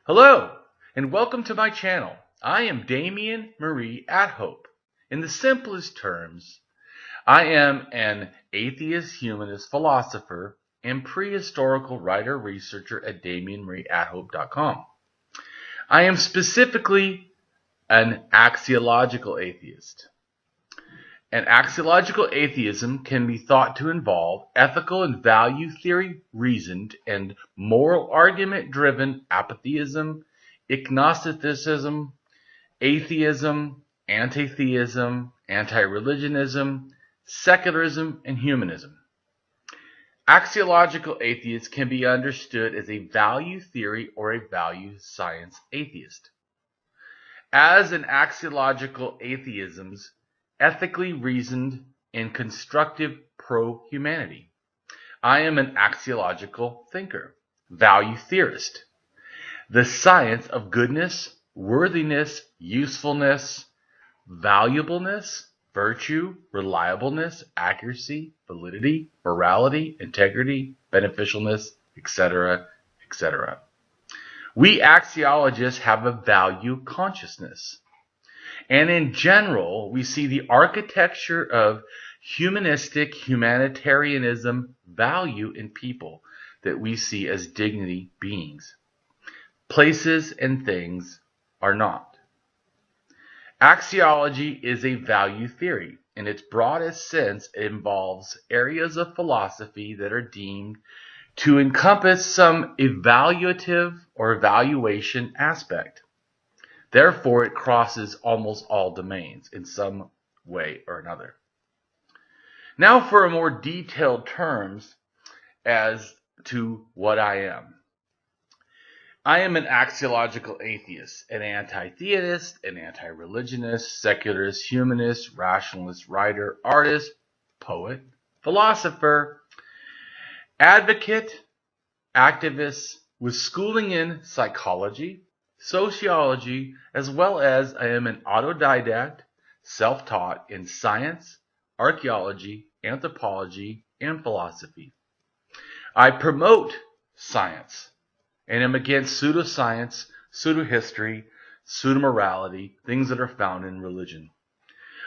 Hello, and welcome to my channel. I am Damien Marie AtHope. In the simplest terms, I am an atheist, humanist, philosopher, and prehistorical writer-researcher at DamienMarieAtHope.com. I am specifically an axiological atheist. An axiological atheism can be thought to involve ethical and value theory reasoned and moral argument driven apatheism, ignosticism, atheism, anti-theism, anti-religionism, secularism, and humanism. Axiological atheists can be understood as a value theory or a value science atheist. As an axiological atheism's ethically reasoned and constructive pro-humanity. I am an axiological thinker, value theorist. The science of goodness, worthiness, usefulness, valuableness, virtue, reliableness, accuracy, validity, morality, integrity, beneficialness, etc., etc. We axiologists have a value consciousness. And in general, we see the architecture of humanistic humanitarianism value in people that we see as dignity beings. Places and things are not. Axiology is a value theory. In its broadest sense, it involves areas of philosophy that are deemed to encompass some evaluative or evaluation aspect. Therefore, it crosses almost all domains in some way or another. Now for a more detailed terms as to what I am. I am an axiological atheist, an anti-theist, an anti-religionist, secularist, humanist, rationalist, writer, artist, poet, philosopher, advocate, activist with schooling in psychology, sociology, as well as I am an autodidact, self-taught in science, archaeology, anthropology, and philosophy. I promote science and am against pseudoscience, pseudo-history, pseudo-morality, things that are found in religion.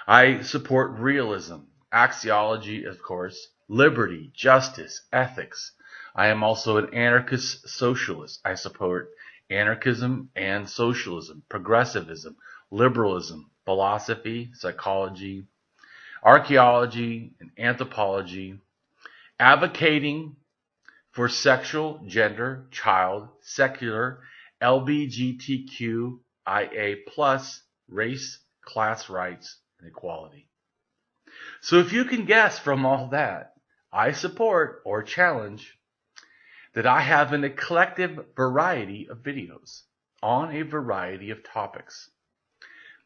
I support realism, axiology, of course, liberty, justice, ethics. I am also an anarchist socialist. I support anarchism and socialism, progressivism, liberalism, philosophy, psychology, archaeology, and anthropology, advocating for sexual, gender, child, secular, LGBTQIA+, race, class rights, and equality. So if you can guess from all that, I support or challenge that I have an eclectic variety of videos on a variety of topics.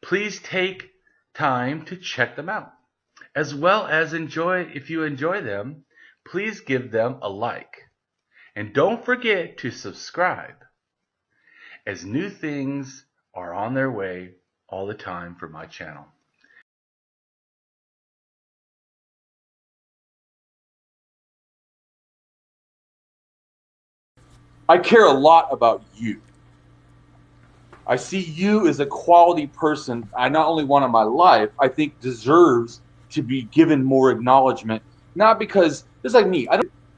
Please take time to check them out, as well as if you enjoy them, please give them a like. And don't forget to subscribe, as new things are on their way all the time for my channel. I care a lot about you. I see you as a quality person I not only want in my life, I think deserves to be given more acknowledgement. Not because, just like me,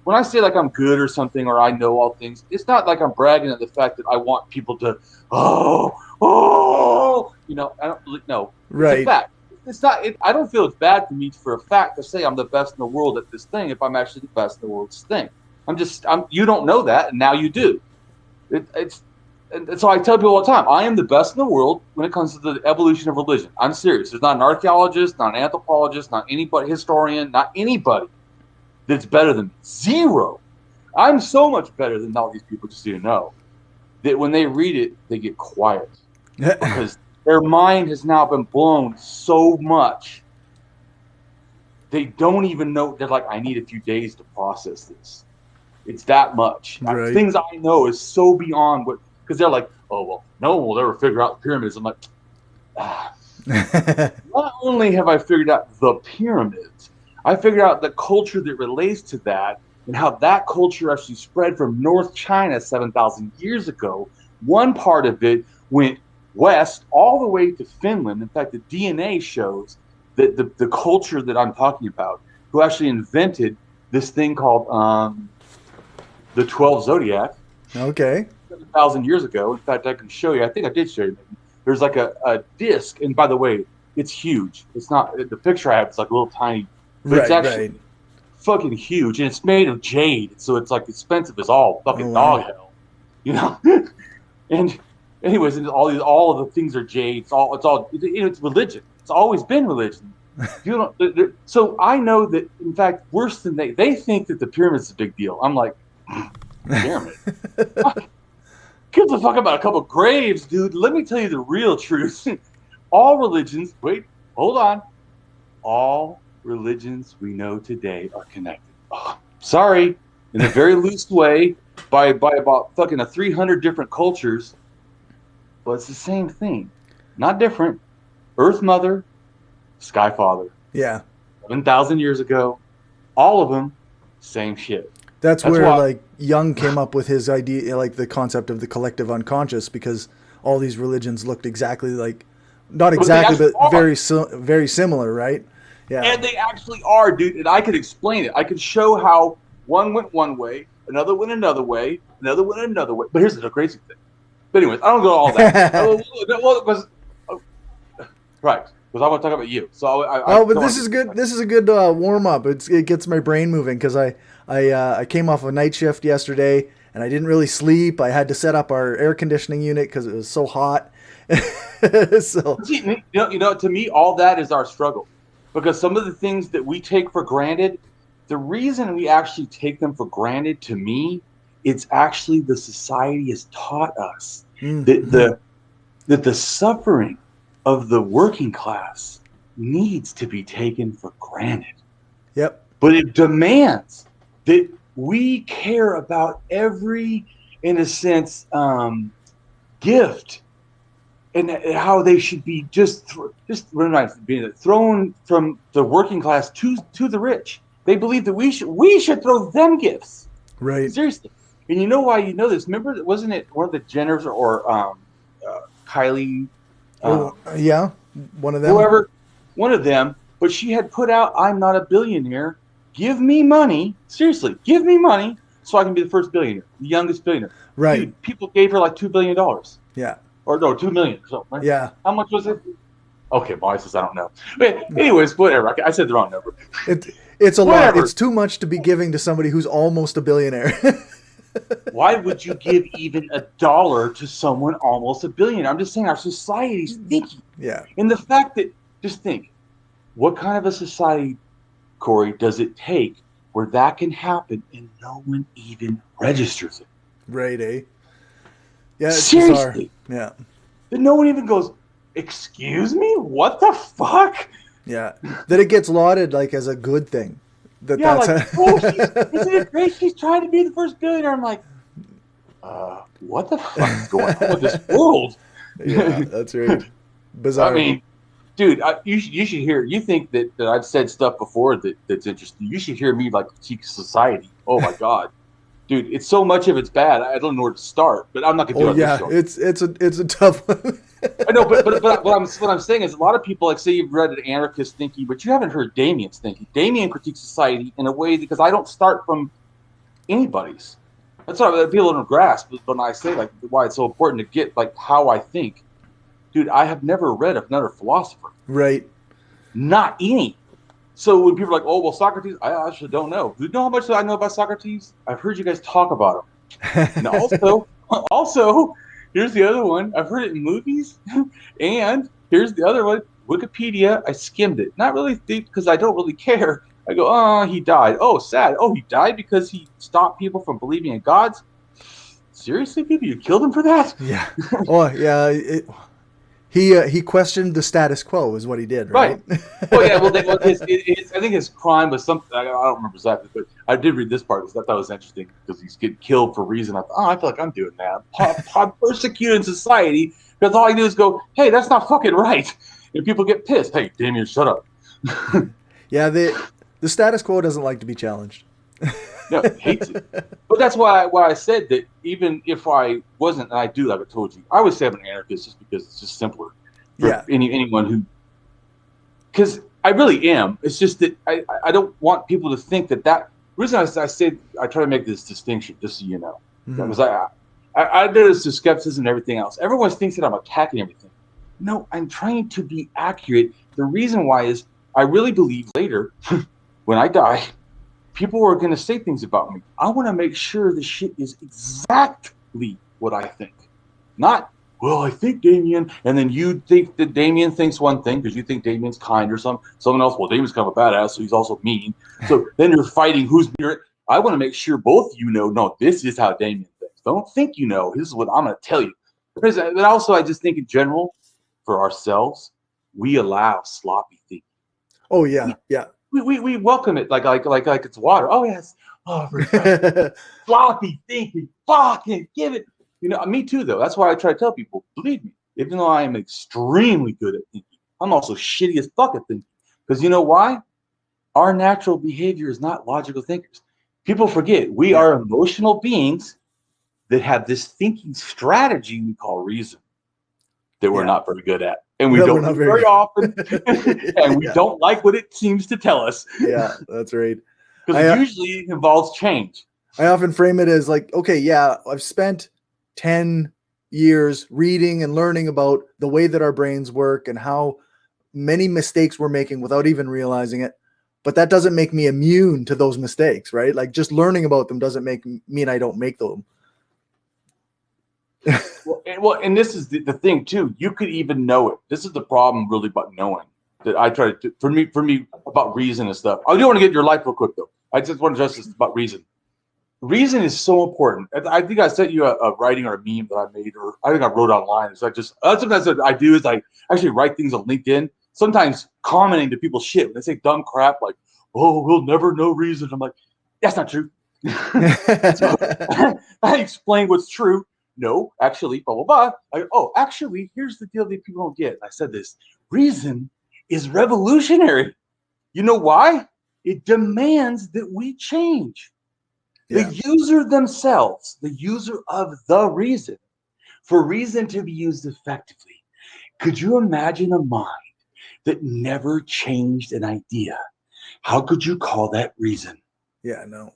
when I say like I'm good or something or I know all things, it's not like I'm bragging at the fact that I want people to, you know, I don't know. Right. It's a fact. It's not. I don't feel it's bad for me for a fact to say I'm the best in the world at this thing if I'm actually the best in the world at this thing. You don't know that, and now you do. And so I tell people all the time, I am the best in the world when it comes to the evolution of religion. I'm serious. There's not an archaeologist, not an anthropologist, not anybody, historian, not anybody that's better than me. Zero. I'm so much better than all these people, just so you know, that when they read it, they get quiet. Because their mind has now been blown so much, they don't even know. They're like, I need a few days to process this. It's that much. Right. Things I know is so beyond what, because they're like, oh, well, no one will ever figure out the pyramids. I'm like, not only have I figured out the pyramids, I figured out the culture that relates to that and how that culture actually spread from North China 7,000 years ago one part of it went west all the way to Finland. In fact, the DNA shows that the culture that I'm talking about, who actually invented this thing called the 12 Zodiac. Okay. 7,000 years ago. In fact, I can show you. I think I did show you. There's like a disc, and by the way, it's huge. It's not the picture I have. It's like a little tiny, but it's actually fucking huge, and it's made of jade, so it's like expensive as all fucking dog hell, you know. And anyways, all of the things are jade. It's religion. It's always been religion. You don't. So I know that, in fact, worse than they think that the pyramid's a big deal. I'm like, pyramid. Give a fuck about a couple graves, dude. Let me tell you the real truth. All religions, wait, hold on. All religions we know today are connected. Oh, sorry, in a very loose way, by about fucking 300 different cultures, but it's the same thing. Not different. Earth Mother, Sky Father. Yeah. 7,000 years ago, all of them, same shit. That's where like Jung came up with his idea, like the concept of the collective unconscious, because all these religions looked exactly like, not exactly, but very similar, right? Yeah. And they actually are, dude. And I could explain it. I could show how one went one way, another went another way, another went another way. But here's the crazy thing. But anyways, I don't go to all that. Right. Because I want to talk about you. So but this is good. This is a good warm up. It gets my brain moving, because I came off a night shift yesterday and I didn't really sleep. I had to set up our air conditioning unit because it was so hot. So you know, to me, all that is our struggle, because some of the things that we take for granted, the reason we actually take them for granted, to me, it's actually the society has taught us that the suffering of the working class needs to be taken for granted. Yep. But it demands that we care about every, in a sense, gift, and how they should be just thrown from the working class to the rich. They believe that we should throw them gifts. Right. Seriously. And you know why you know this? Remember, wasn't it one of the Jenners or Kylie? Yeah, one of them. Whoever, one of them. But she had put out, "I'm not a billionaire. Give me money. Seriously, give me money so I can be the first billionaire, the youngest billionaire." Right. Dude, people gave her like $2 billion. Yeah. Or no, 2 million or something. Right? Yeah. How much was it? Okay, well, I don't know. But anyways, whatever. I said the wrong number. It's a lot. It's too much to be giving to somebody who's almost a billionaire. Why would you give even $1 to someone almost a billionaire? I'm just saying our society's thinking. Yeah. And the fact that, just think, what kind of a society, Cory, does it take where that can happen and no one even registers it? Right, eh? Yeah, it's seriously. Bizarre. Yeah. That no one even goes, "Excuse me? What the fuck?" Yeah. That it gets lauded like as a good thing. Isn't it great? She's trying to be the first billionaire. I'm like, what the fuck is going on with this world? Yeah, that's right. Bizarre. I mean, dude, you should hear. You think that I've said stuff before that's interesting. You should hear me like critique society. Oh my god, dude, it's so much of it's bad. I don't know where to start, but I'm not gonna do it. Yeah, it's a tough one. I know, but what I'm saying is, a lot of people, like, say you've read an anarchist thinking, but you haven't heard Damien's thinking. Damien critiques society in a way, because I don't start from anybody's. That's why people don't grasp when I say, like, why it's so important to get, like, how I think. Dude, I have never read another philosopher. Right. Not any. So when people are like, "Oh, well, Socrates," I actually don't know. Do you know how much I know about Socrates? I've heard you guys talk about him. And also, here's the other one. I've heard it in movies. And here's the other one. Wikipedia. I skimmed it. Not really deep, because I don't really care. I go, "Oh, he died. Oh, sad. Oh, he died because he stopped people from believing in gods." Seriously, people? You killed him for that? Yeah. Oh, yeah. He questioned the status quo is what he did, right? Oh, yeah. Well, I think his crime was something. I don't remember exactly, but I did read this part because I thought it was interesting, because he's getting killed for a reason. I thought, I feel like I'm doing that. I'm persecuted in society because all I do is go, "Hey, that's not fucking right." And people get pissed. "Hey, Damien, shut up." Yeah, the status quo doesn't like to be challenged. No, hates it. But that's why I said that even if I wasn't, and I do, like I told you, I would say I'm an anarchist just because it's just simpler for anyone who, because I really am. It's just that I don't want people to think that the reason I say I try to make this distinction, just so you know, because I do this to skepticism and everything else. Everyone thinks that I'm attacking everything. No, I'm trying to be accurate. The reason why is I really believe later, when I die, people are going to say things about me. I want to make sure the shit is exactly what I think. Not, well, I think Damien, and then you think that Damien thinks one thing because you think Damien's kind or something. Someone else, well, Damien's kind of a badass, so he's also mean. So then you're fighting who's near. I want to make sure both you know, no, this is how Damien thinks. Don't think you know. This is what I'm going to tell you. But also, I just think in general, for ourselves, we allow sloppy thinking. Oh, yeah, yeah. We welcome it like it's water. Oh yes, sloppy thinking. Fucking give it. You know, me too though. That's why I try to tell people. Believe me, even though I am extremely good at thinking, I'm also shitty as fuck at thinking. Because you know why? Our natural behavior is not logical thinkers. People forget we are emotional beings that have this thinking strategy we call reason that we're not very good at. And we don't do it very often. And we don't like what it seems to tell us. Yeah, that's right. Because it usually involves change. I often frame it as like, okay, yeah, I've spent 10 years reading and learning about the way that our brains work and how many mistakes we're making without even realizing it. But that doesn't make me immune to those mistakes, right? Like just learning about them doesn't mean I don't make them. And this is the thing too. You could even know it. This is the problem, really, about knowing. That I try to for me about reason and stuff. I do want to get your life real quick though. I just want to address this about reason. Reason is so important. I think I sent you a writing or a meme that I made, or I think I wrote online. So sometimes what I do is I actually write things on LinkedIn. Sometimes commenting to people's shit when they say dumb crap like, "Oh, we'll never know reason." I'm like, that's not true. So, I explain what's true. No, actually, blah, blah, blah. Actually, here's the deal that people don't get. I said this. Reason is revolutionary. You know why? It demands that we change. Yeah. The user themselves, the user of the reason, for reason to be used effectively. Could you imagine a mind that never changed an idea? How could you call that reason? Yeah, no.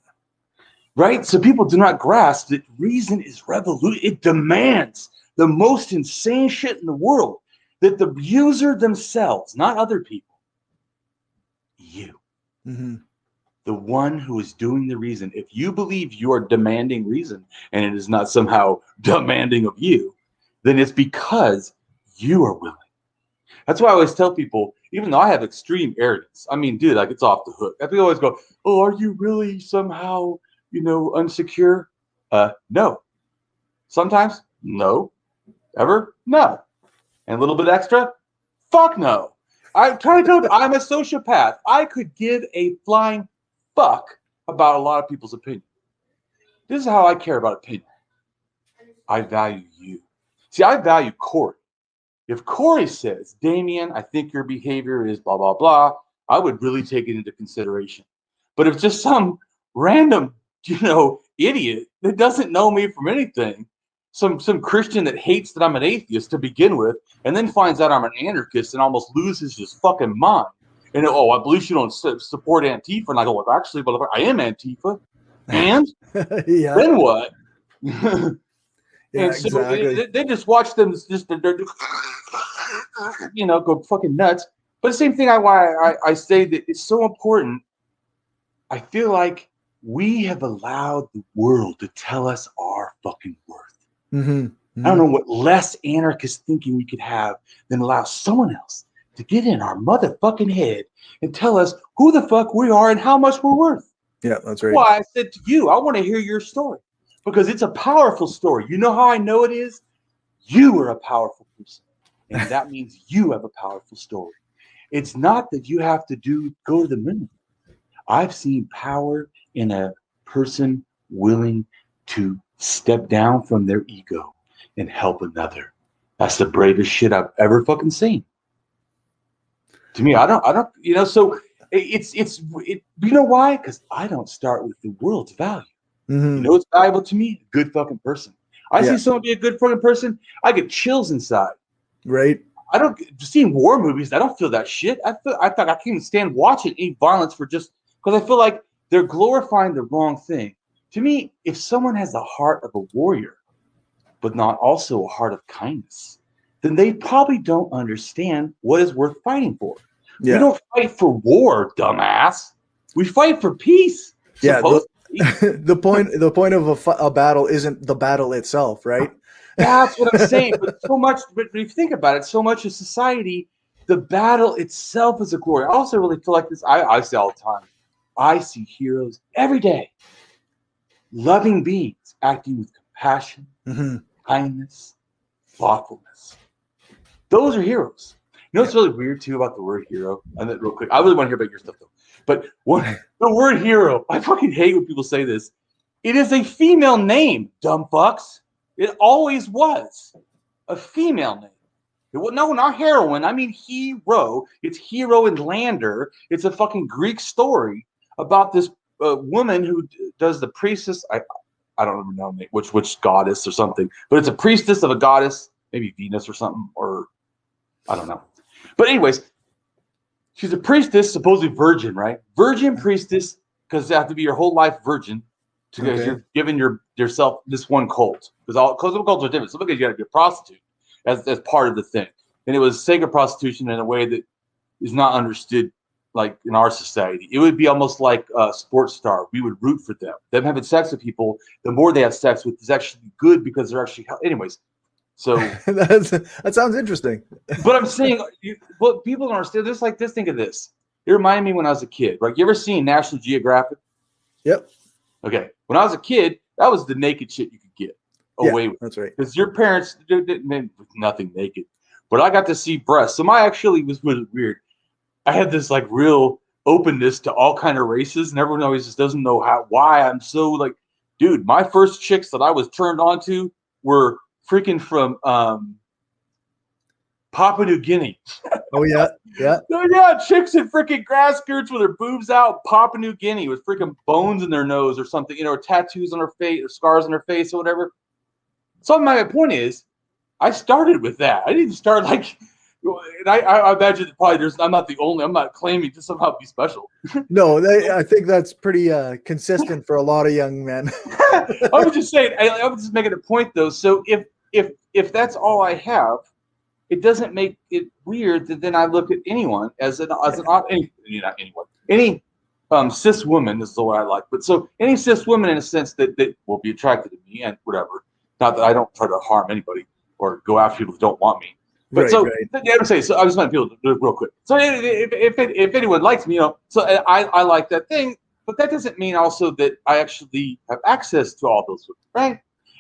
Right? So people do not grasp that reason is revolution. It demands the most insane shit in the world that the user themselves, not other people, you, the one who is doing the reason. If you believe you are demanding reason and it is not somehow demanding of you, then it's because you are willing. That's why I always tell people, even though I have extreme arrogance, I mean, dude, like it's off the hook. People always go, oh, are you really somehow, unsecure? No. Sometimes, no. Ever? No. And a little bit extra? Fuck no. I'm trying to tell you, I'm a sociopath. I could give a flying fuck about a lot of people's opinion. This is how I care about opinion. I value you. See, I value Cory. If Cory says, Damien, I think your behavior is blah, blah, blah, I would really take it into consideration. But if just some random idiot that doesn't know me from anything, some Christian that hates that I'm an atheist to begin with, and then finds out I'm an anarchist and almost loses his fucking mind. And I believe you don't support Antifa. And I go, well, actually, but I am Antifa. And then what? Yeah, and so exactly. They just watch them just go fucking nuts. But the same thing why I say that it's so important. I feel like we have allowed the world to tell us our fucking worth. I don't know what less anarchist thinking we could have than allow someone else to get in our motherfucking head and tell us who the fuck we are and how much we're worth. Yeah, that's right. Why I said to you, I want to hear your story because it's a powerful story. You know how I know it is? You are a powerful person, and that means you have a powerful story. It's not that you have to go to the moon. I've seen power in a person willing to step down from their ego and help another. That's the bravest shit I've ever fucking seen. To me, I don't, so You know why? Because I don't start with the world's value. Mm-hmm. You know what's valuable to me? A good fucking person. I Yeah. see someone be a good fucking person, I get chills inside. Right. I don't seeing war movies. I don't feel that shit. I thought I can't even stand watching any violence for just because I feel like they're glorifying the wrong thing. To me, if someone has the heart of a warrior, but not also a heart of kindness, then they probably don't understand what is worth fighting for. Yeah. We don't fight for war, dumbass. We fight for peace. Yeah. The point of a battle isn't the battle itself, right? That's what I'm saying. But if you think about it, so much of society, the battle itself is a glory. I also really feel like this. I say all the time, I see heroes every day, loving beings acting with compassion, kindness, thoughtfulness. Those are heroes. You know what's really weird too about the word hero? And then real quick, I really want to hear about your stuff though. But the word hero, I fucking hate when people say this. It is a female name, dumb fucks. It always was a female name. No, not heroine. I mean hero. It's hero and lander. It's a fucking Greek story about this woman who does the priestess. I don't even know which goddess or something, but it's a priestess of a goddess, maybe Venus or something, or I don't know. But anyways, she's a priestess, supposedly virgin, right? Virgin priestess, because you have to be your whole life virgin. Because you're giving yourself this one cult. Because all cults are different. So because you got to be a prostitute as part of the thing. And it was sacred prostitution in a way that is not understood like in our society. It would be almost like a sports star. We would root for them. Them having sex with people, the more they have sex with is actually good because they're actually anyways. So that sounds interesting. But I'm saying what people don't understand, just like this, think of this. It reminded me when I was a kid. Right? You ever seen National Geographic? Yep. Okay, when I was a kid, that was the naked shit you could get away with. That's right. Because your parents did nothing naked, but I got to see breasts. So my actually was really weird. I had this like real openness to all kind of races, and everyone always just doesn't know why I'm so like, dude. My first chicks that I was turned on to were freaking from Papua New Guinea. Oh yeah, yeah. Oh yeah, chicks in freaking grass skirts with their boobs out, Papua New Guinea with freaking bones in their nose or something, or tattoos on their face, or scars on their face, or whatever. So my point is, I started with that. I didn't start like, and I imagine probably I'm not the only. I'm not claiming to somehow be special. No, I think that's pretty consistent for a lot of young men. I was just saying. I was just making a point though. So if that's all I have, it doesn't make it weird that then I look at anyone as any cis woman is the way I like. But so any cis woman in a sense that will be attracted to me and whatever. Not that I don't try to harm anybody or go after people who don't want me. But right, so right. yeah, I'm saying, so I just want people to do it real quick. So if anyone likes me, so I like that thing, but that doesn't mean also that I actually have access to all those women, right?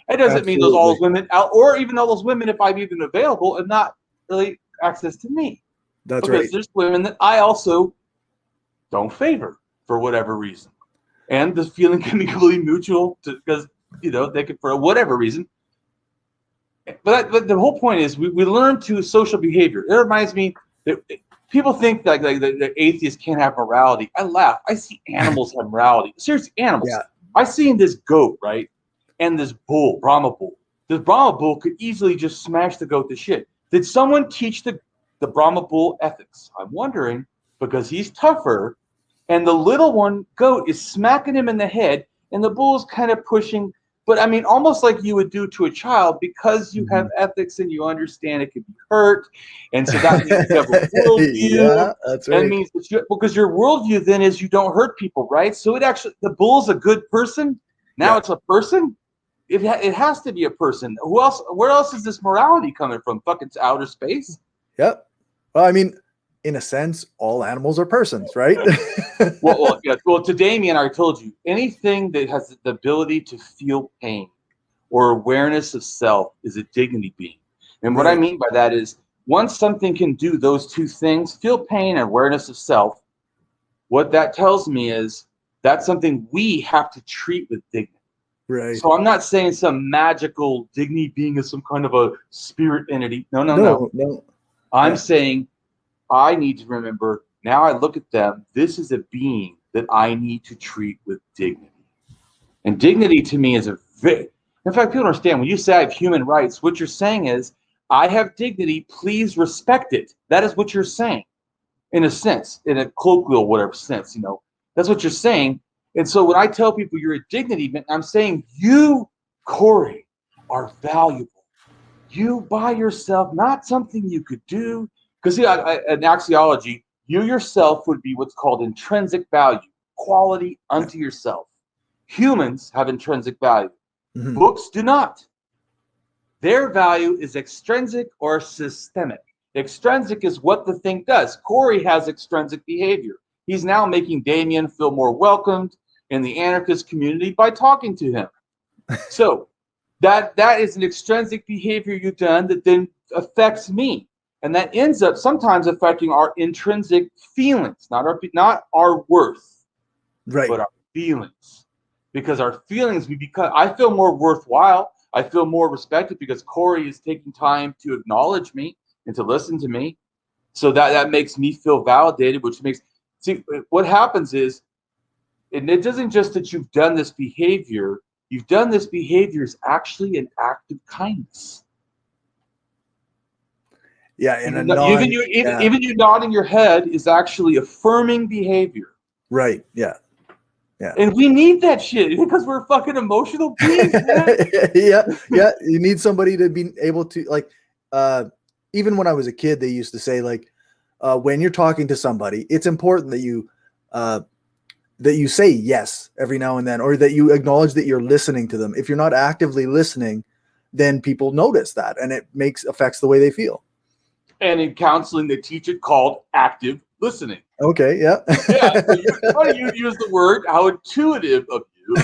It doesn't mean all those women out, or even all those women, if I'm even available, and not really access to me. That's because right. there's women that I also don't favor for whatever reason, and the feeling can be completely mutual because they could for whatever reason. But the whole point is we learn to social behavior. It reminds me that people think like the atheists can't have morality. I laugh. I see animals have morality. Seriously, animals. Yeah. I seen this goat, right? And this bull, Brahma bull. This Brahma bull could easily just smash the goat to shit. Did someone teach the Brahma bull ethics? I'm wondering, because he's tougher, and the little one goat is smacking him in the head, and the bull's kind of pushing. But I mean, almost like you would do to a child, because you have ethics and you understand it can be hurt, and so that means you have a worldview. Yeah, that's right. That means that because your worldview then is you don't hurt people, right? So it actually, the bull's a good person. Now it's a person. It has to be a person. Who else? Where else is this morality coming from? Fucking outer space. Yep. Well, I mean, in a sense, all animals are persons, right? Well, to Damien, I told you, anything that has the ability to feel pain or awareness of self is a dignity being. And what I mean by that is, once something can do those two things, feel pain and awareness of self, what that tells me is that's something we have to treat with dignity. Right. So I'm not saying some magical dignity being is some kind of a spirit entity. No. I'm saying I need to remember Now I look at them, this is a being that I need to treat with dignity. And dignity to me is a very, in fact, people don't understand, when you say I have human rights, what you're saying is, I have dignity, please respect it. That is what you're saying, in a sense, in a colloquial whatever sense, you know. That's what you're saying. And so when I tell people you're a dignity, I'm saying you, Cory, are valuable. You by yourself, not something you could do. Because see, in Axiology, you yourself would be what's called intrinsic value, quality unto yourself. Humans have intrinsic value. Mm-hmm. Books do not. Their value is extrinsic or systemic. Extrinsic is what the thing does. Cory has extrinsic behavior. He's now making Damien feel more welcomed in the anarchist community by talking to him. So that is an extrinsic behavior you've done that then affects me. And that ends up sometimes affecting our intrinsic feelings, not our worth, right, but our feelings. Because our feelings, I feel more worthwhile. I feel more respected because Cory is taking time to acknowledge me and to listen to me. So that makes me feel validated, which makes, see, what happens is, and it doesn't just that you've done this behavior is actually an act of kindness. Yeah, even you nodding your head is actually affirming behavior. Right. Yeah. Yeah. And we need that shit because we're fucking emotional beings, man. Yeah. You need somebody to be able to, like, even when I was a kid, they used to say, like, when you're talking to somebody, it's important that you say yes every now and then, or that you acknowledge that you're listening to them. If you're not actively listening, then people notice that, and it affects the way they feel. And in counseling, they teach it called active listening. Okay, yeah. Yeah, so why do you use the word? How intuitive of you.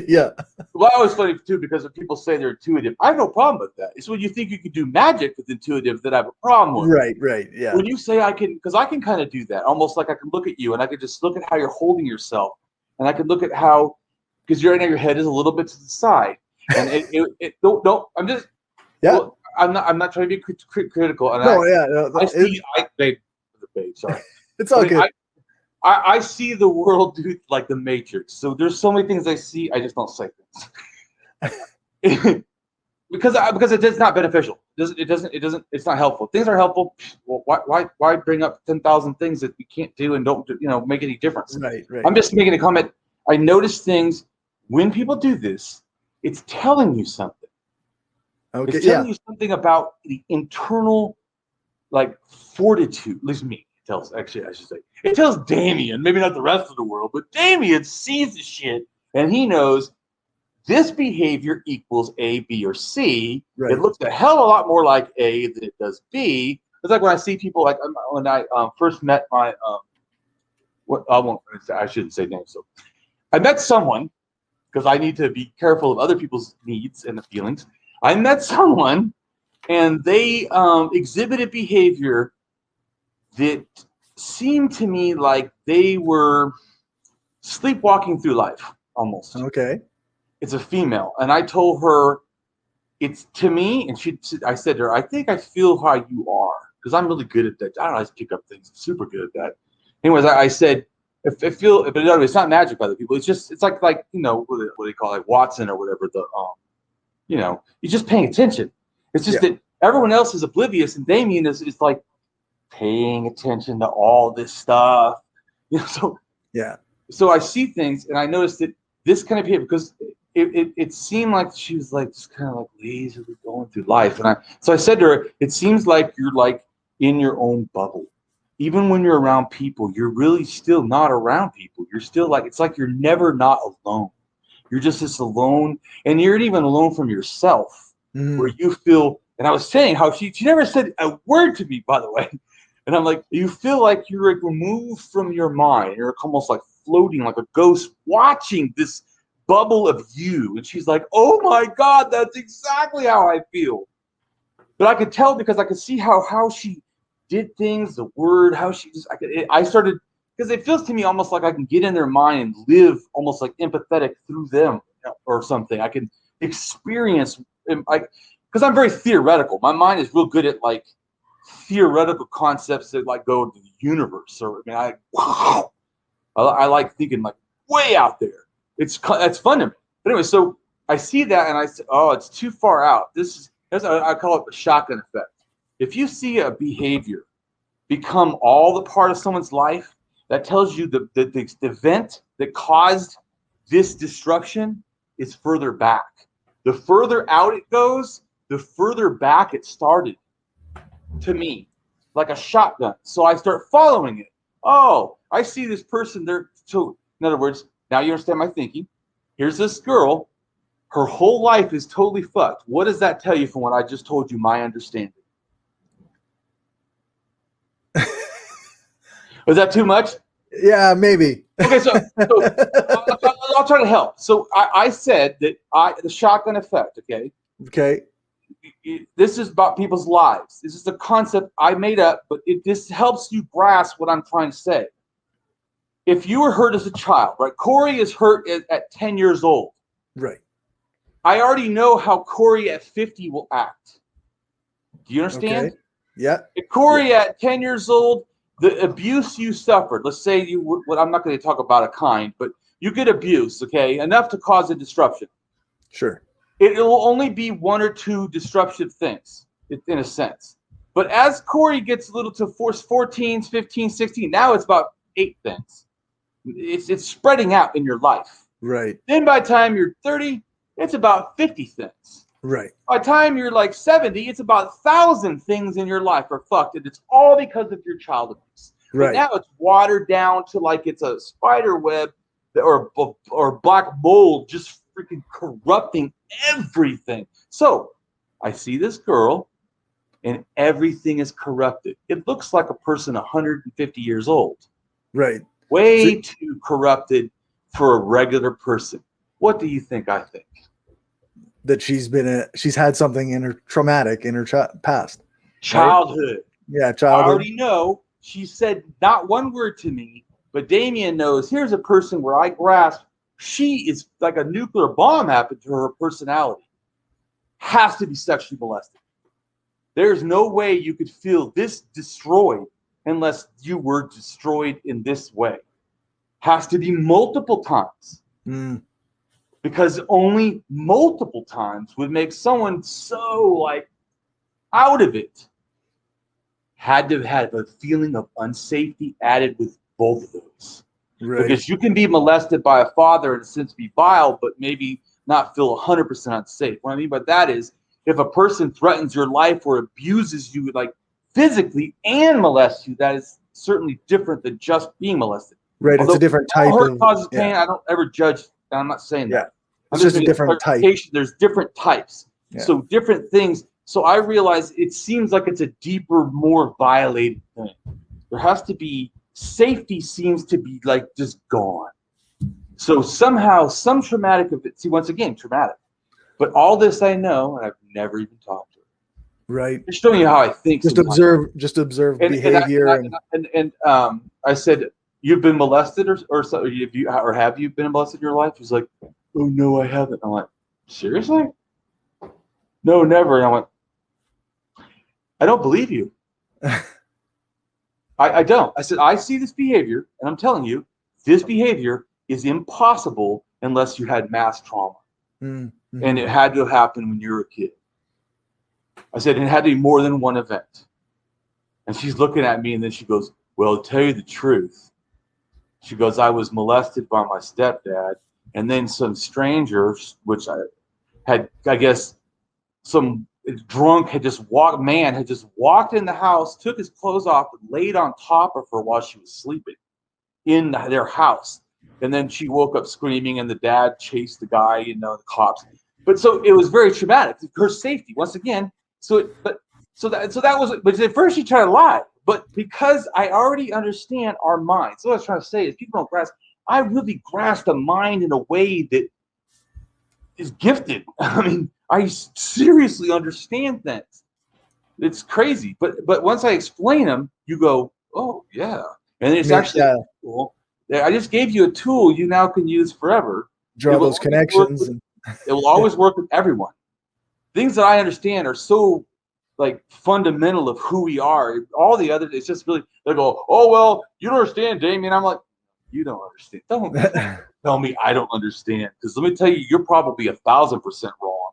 Yeah. Well, that was funny, too, because when people say they're intuitive, I have no problem with that. It's when you think you can do magic with intuitive that I have a problem with. Right, yeah. When you say I can, because I can kind of do that, almost like I can look at you and I can just look at how you're holding yourself. And I can look at how, because right now your head is a little bit to the side. And I'm just, yeah. Well, I'm not trying to be critical. And sorry. It's all good. I see the world, dude, like the Matrix. So there's so many things I see, I just don't say things. because it's not beneficial. It's not helpful. Things are helpful. Well, why bring up 10,000 things that we can't do and don't make any difference? Right. I'm just making a comment. I notice things when people do this, it's telling you something. Okay, it's telling you something about the internal, like, fortitude. At least me. Actually, I should say. It tells Damien, maybe not the rest of the world, but Damien sees the shit, and he knows this behavior equals A, B, or C. Right. It looks a hell of a lot more like A than it does B. It's like when I see people, like when I first met my, I shouldn't say names. So I met someone, because I need to be careful of other people's needs and the feelings. I met someone, and they exhibited behavior that seemed to me like they were sleepwalking through life, almost. Okay. It's a female, and I told her, it's to me, and I said to her, I think I feel how you are, because I'm really good at that. I don't know, I just pick up things. I'm super good at that. Anyways, I said, but it's not magic by the people. It's like what they call it, like Watson or whatever. You're just paying attention. It's just that everyone else is oblivious, and Damien is like paying attention to all this stuff. So I see things, and I noticed that this kind of behavior, because it seemed like she was like just kind of like lazily going through life, and so I said to her, it seems like you're like in your own bubble. Even when you're around people, you're really still not around people. You're still like, it's like you're never not alone. You're just this alone, and you're not even alone from yourself, where you feel. And I was saying how she never said a word to me, by the way. And I'm like, you feel like you're like removed from your mind. You're almost like floating like a ghost, watching this bubble of you. And she's like, oh my God, that's exactly how I feel. But I could tell because I could see how she did things, the word, how she just, I started, because it feels to me almost like I can get in their mind and live almost like empathetic through them or something. I can experience, because I'm very theoretical. My mind is real good at like theoretical concepts that like go to the universe, or wow. I like thinking like way out there. That's fun to me. But anyway, so I see that and I say, oh, it's too far out. I call it the shotgun effect. If you see a behavior become all the part of someone's life, that tells you the event that caused this destruction is further back. The further out it goes, the further back it started, to me, like a shotgun. So I start following it. Oh, I see this person there. So in other words, now you understand my thinking. Here's this girl. Her whole life is totally fucked. What does that tell you from what I just told you, my understanding? Was that too much? Yeah, maybe. Okay, so I'll try to help. So I said that the shotgun effect, okay? Okay. This is about people's lives. This is a concept I made up, but this helps you grasp what I'm trying to say. If you were hurt as a child, right? Cory is hurt at 10 years old. Right. I already know how Cory at 50 will act. Do you understand? Okay. Yeah. If Cory at 10 years old, the abuse you suffered, let's say I'm not going to talk about a kind, but you get abuse, okay, enough to cause a disruption. Sure. It will only be one or two disruptive things, in a sense. But as Cory gets a little to 14, 15, 16, now it's about 8 things. It's spreading out in your life. Right. Then by the time you're 30, it's about 50 things. Right. By the time you're like 70, it's about 1,000 things in your life are fucked, and it's all because of your child abuse. Right. But now it's watered down to like it's a spider web or black mold just freaking corrupting everything. So I see this girl, and everything is corrupted. It looks like a person 150 years old. Right. Way too corrupted for a regular person. What do you think I think? That she's had something in her traumatic in her past. Childhood. Right? Yeah, I childhood. already know. She said not one word to me, but Damien knows. Here's a person where I grasp she is like a nuclear bomb happened to her personality. Has to be sexually molested. There's no way you could feel this destroyed unless you were destroyed in this way. Has to be multiple times. Mm. Because only multiple times would make someone so like out of it. Had to have a feeling of unsafety added with both of those. Right. Because you can be molested by a father and since be vile, but maybe not feel 100% unsafe. What I mean by that is if a person threatens your life or abuses you like physically and molests you, that is certainly different than just being molested. Right. Although it's a different type hurt of causes pain. I don't ever judge. I'm not saying that. It's just a different type. There's different types. Yeah. So different things. So I realize it seems like it's a deeper, more violated thing. There has to be safety seems to be like just gone. So somehow some traumatic event. See, once again, traumatic. But all this I know, and I've never even talked to her. Right. Just showing you how I think. Just observe behavior. And I said, you've been molested or have you been molested in your life? He's like, oh no, I haven't. I'm like, seriously? No, never. And I went, I don't believe you. I don't. I said, I see this behavior, and I'm telling you, this behavior is impossible unless you had mass trauma. Mm-hmm. And it had to have happened when you were a kid. I said, it had to be more than one event. And she's looking at me, and then she goes, well, to tell you the truth, she goes, I was molested by my stepdad, and then some strangers, which I had, I guess, some drunk had just walked in the house, took his clothes off, and laid on top of her while she was sleeping in their house. And then she woke up screaming, and the dad chased the guy, the cops. But so it was very traumatic. Her safety, once again. So that was. But at first she tried to lie. But because I already understand our minds, so what I was trying to say is people don't grasp. I really grasp the mind in a way that is gifted. I mean, I seriously understand things. It's crazy. But once I explain them, you go, oh yeah, and it's actually cool. I just gave you a tool you now can use forever. Draw those connections. It will always work with everyone. Things that I understand are so like fundamental of who we are. All the other, it's just really, they go, oh, well, you don't understand, Damien. I'm like, you don't understand. Don't tell me I don't understand. Because let me tell you, you're probably 1,000% wrong.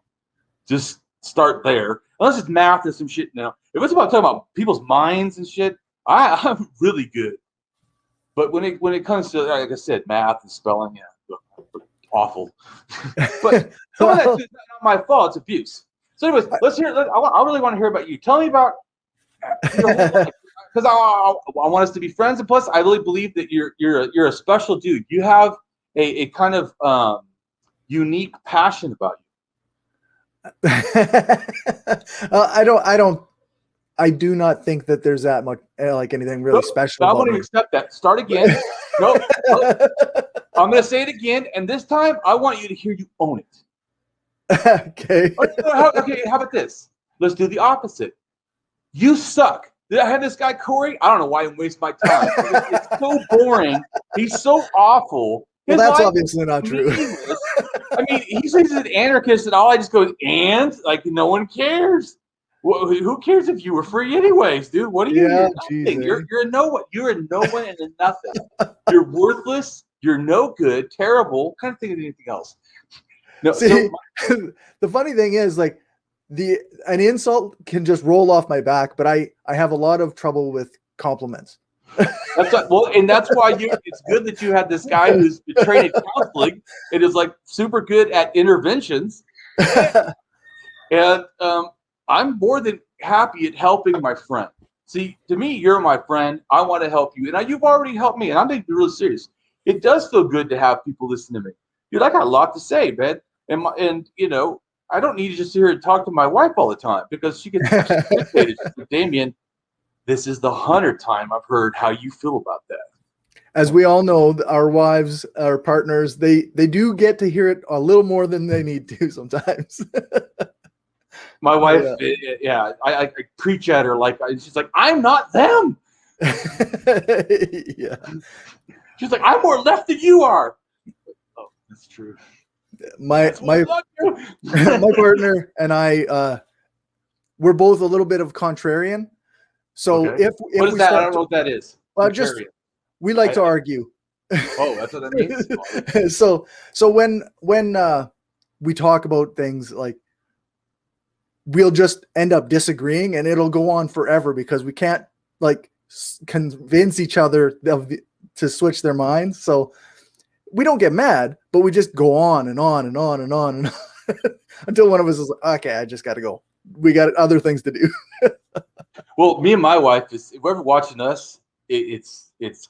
Just start there. Unless it's math and some shit now. If it's about talking about people's minds and shit, I'm really good. But when it comes to, like I said, math and spelling, yeah, awful. But some of that's not my fault. It's abuse. So anyways, let's hear. I really want to hear about you. Tell me about your whole life. Because I want us to be friends, and plus, I really believe that you're a special dude. You have a kind of unique passion about you. I do not think that there's that much like anything really special. I won't even accept that. Start again. Nope. I'm going to say it again, and this time I want you to hear you own it. Okay. Okay. How about this? Let's do the opposite. You suck. I had this guy Cory. I don't know why I'm wasting my time. It's so boring. He's so awful. Well, that's obviously not true. I mean, he says he's an anarchist, and all I just go, and like no one cares. Well, who cares if you were free anyways, dude? What are you? Yeah, you're a no one. You're a no one and a nothing. You're worthless. You're no good. Terrible. Kind of think of anything else. No. See, the funny thing is, like, an insult can just roll off my back, but I have a lot of trouble with compliments. And that's why it's good that you had this guy who's trained in counseling and is like super good at interventions. And I'm more than happy at helping my friend. See, to me, you're my friend. I want to help you, and you've already helped me, and I'm being really serious. It does feel good to have people listen to me. Dude, I got a lot to say, man, and you know, I don't need to just sit here and talk to my wife all the time because she gets irritated. Damien, this is the 100th time I've heard how you feel about that. As we all know, our wives, our partners, they do get to hear it a little more than they need to sometimes. My wife, yeah, I preach at her like she's like, I'm not them. Yeah, she's like, I'm more left than you are. Oh, that's true. My partner and I, we're both a little bit of contrarian. So okay. if what is that? I don't know what that is. Well, just we like to argue. Oh, that's what that means. So when we talk about things, like, we'll just end up disagreeing, and it'll go on forever because we can't like convince each other to switch their minds. So we don't get mad, but we just go on and on and on and on and on until one of us is like, okay, I just got to go. We got other things to do. Well, me and my wife, if we're watching us, it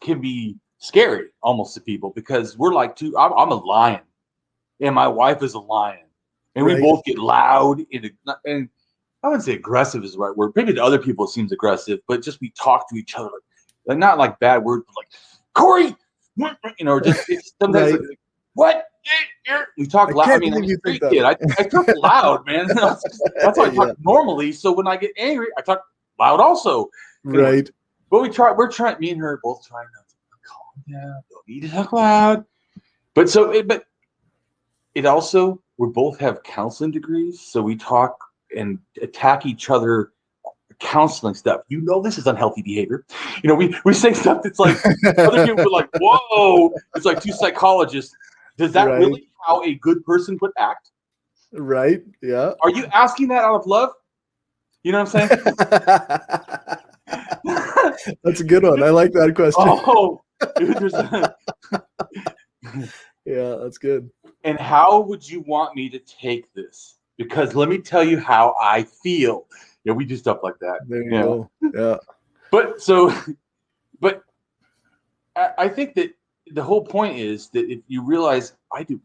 can be scary almost to people because we're like I'm a lion and my wife is a lion. And we both get loud and I wouldn't say aggressive is the right word. Maybe to other people it seems aggressive, but just we talk to each other like not like bad words, but like Cory, you know, or just sometimes like, what? We talk loud. I mean, I'm a street kid. I talk loud, man. That's why I talk normally. So when I get angry, I talk loud also. Right. But we're trying. Me and her are both trying to calm down. Don't need to talk loud. But it also. We both have counseling degrees, so we talk and attack each other, counseling stuff. You know, this is unhealthy behavior. You know, we say stuff that's like other people are like, "Whoa!" It's like two psychologists. Does that really how a good person would act? Right. Yeah. Are you asking that out of love? You know what I'm saying? That's a good one. I like that question. Oh, dude, yeah, that's good. And how would you want me to take this? Because let me tell you how I feel. Yeah, we do stuff like that. There you go. Yeah. But I think that the whole point is that if you realize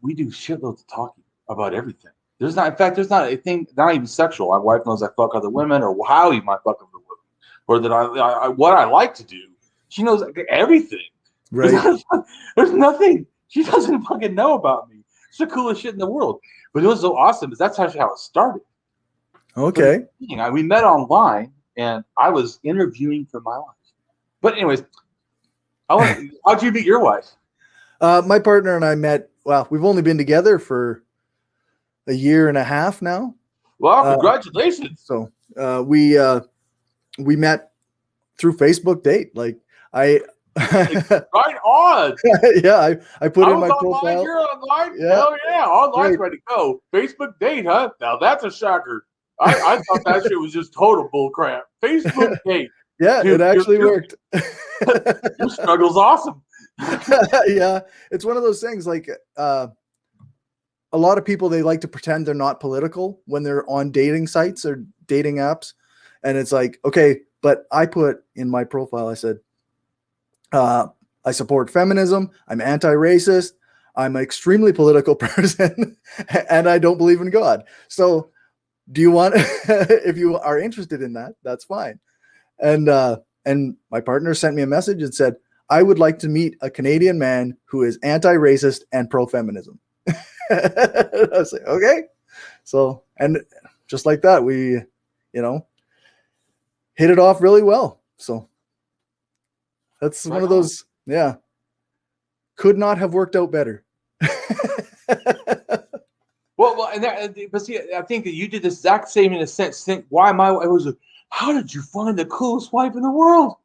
we do shitloads of talking about everything. There's not a thing, not even sexual. My wife knows I fuck other women or how you might fuck other women, or that I what I like to do. She knows everything. Right. There's nothing she doesn't fucking know about me. It's the coolest shit in the world. But it was so awesome is that's actually how it started. Okay. We met online and I was interviewing for my wife. But anyways, how'd you meet your wife? My partner and I met, well, we've only been together for a year and a half now. Well, congratulations. So We met through Facebook date. Like I Right on. yeah, I put I in was my online, profile. you're online. Yeah. Hell yeah, online's Right. ready to go. Facebook date, huh? Now that's a shocker. I thought that shit was just total bullcrap. Facebook date. Yeah, Dude, it actually worked. Your struggle's awesome. Yeah, it's one of those things like a lot of people, they like to pretend they're not political when they're on dating sites or dating apps. And it's like, okay, but I put in my profile, I said, I support feminism. I'm anti-racist. I'm an extremely political person and I don't believe in God. So do you want, if you are interested in that, that's fine. And my partner sent me a message and said, I would like to meet a Canadian man who is anti-racist and pro-feminism. I was like, okay. So, and just like that, we, hit it off really well. So that's one of those, yeah. Could not have worked out better. Well, but see, I think that you did the exact same in a sense. Think, why am I? It was, how did you find the coolest wife in the world?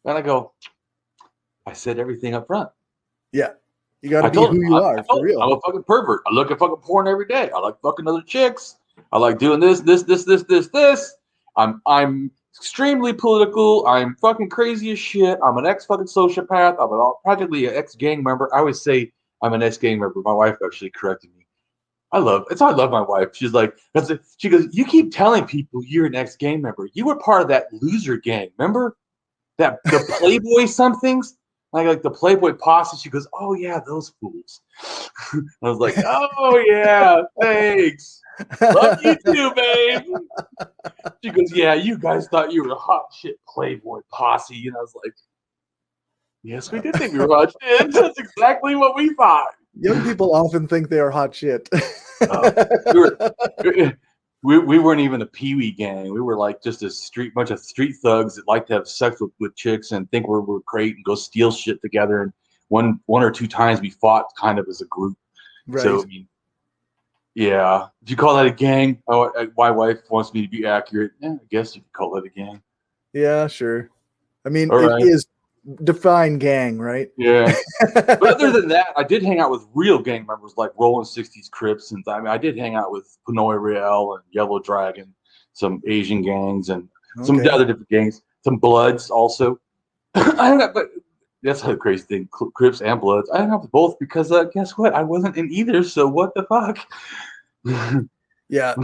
And I go, I said everything up front. Yeah, you got to be who you are for real. I'm a fucking pervert. I look at fucking porn every day. I like fucking other chicks. I like doing this. I'm extremely political. I'm fucking crazy as shit. I'm an ex-fucking sociopath. I'm practically an ex-gang member. I always say I'm an ex-gang member. My wife actually corrected me. I love my wife. She's like, she goes, you keep telling people you're an ex-gang member. You were part of that loser gang. Remember the Playboy somethings? Like the Playboy posse. She goes, oh yeah, those fools. I was like, oh yeah, thanks. Love you too, babe. She goes, yeah, you guys thought you were a hot shit Playboy posse. And I was like, yes, we did think we were hot shit. That's exactly what we thought. Young people often think they are hot shit. We weren't even a peewee gang. We were like just a bunch of street thugs that like to have sex with chicks and think we're great and go steal shit together. And one or two times we fought kind of as a group. Right. So I mean, yeah. Do you call that a gang? Oh, my wife wants me to be accurate. Yeah, I guess you could call that a gang. Yeah, sure. I mean, it is define gang, right? Yeah. But other than that, I did hang out with real gang members like Rolling 60s Crips, and I did hang out with Pinoy Real and Yellow Dragon, some Asian gangs and some other different gangs, some Bloods also. But that's the crazy thing, Crips and Bloods. I hung out with both because guess what? I wasn't in either, so what the fuck? Yeah.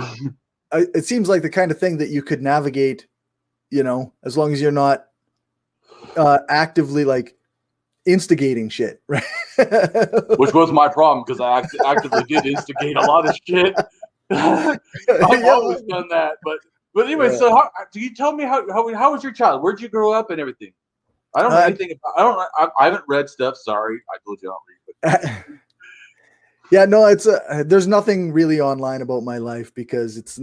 It seems like the kind of thing that you could navigate, as long as you're not actively like instigating shit, right? Which was my problem because I actively did instigate a lot of shit. I've always done that, but anyway. Yeah. So, do you tell me how was your childhood? Where'd you grow up and everything? I don't know anything about. I haven't read stuff. Sorry, I told you I don't read. But. Yeah, no, it's there's nothing really online about my life because it's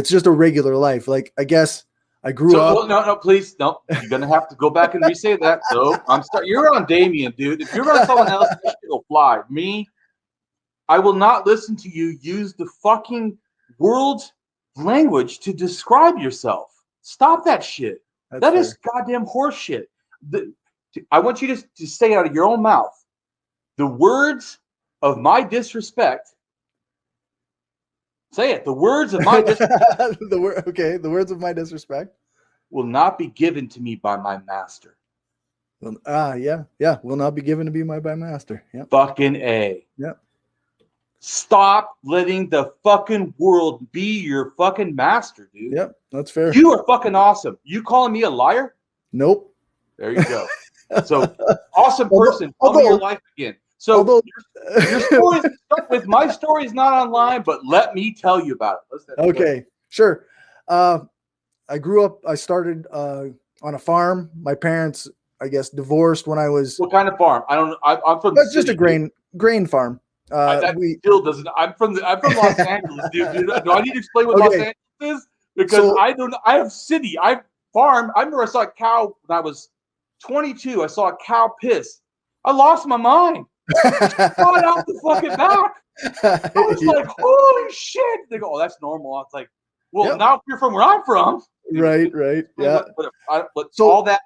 just a regular life. Like I guess. I grew up. No, please, no. You're gonna have to go back and re-say that. So you're on Damien, dude. If you're on someone else, this shit will fly. Me, I will not listen to you use the fucking world language to describe yourself. Stop that shit. That is goddamn horse shit. I want you to say out of your own mouth the words of my disrespect. Say it. The words of my disrespect. The words of my disrespect will not be given to me by my master. Well, will not be given to me by my master. Yep. Fucking A. Yep. Stop letting the fucking world be your fucking master, dude. Yep, that's fair. You are fucking awesome. You calling me a liar? Nope. There you go. So, awesome person. Tell me your life again. So your story start with my story is not online, but let me tell you about it. Okay, sure. I grew up. I started on a farm. My parents, I guess, divorced when I was. What kind of farm? I don't. I'm from. That's just a grain farm. Still doesn't. I'm from Los Angeles, dude. Do I need to explain what Los Angeles is? Because I don't. I have city. I farm. I remember I saw a cow when I was 22. I saw a cow piss. I lost my mind. Fought out the fucking back. I was like, holy shit. They go, oh, that's normal. I was like, Well, Yep. now you're from where I'm from. Right. Yeah. But So- all that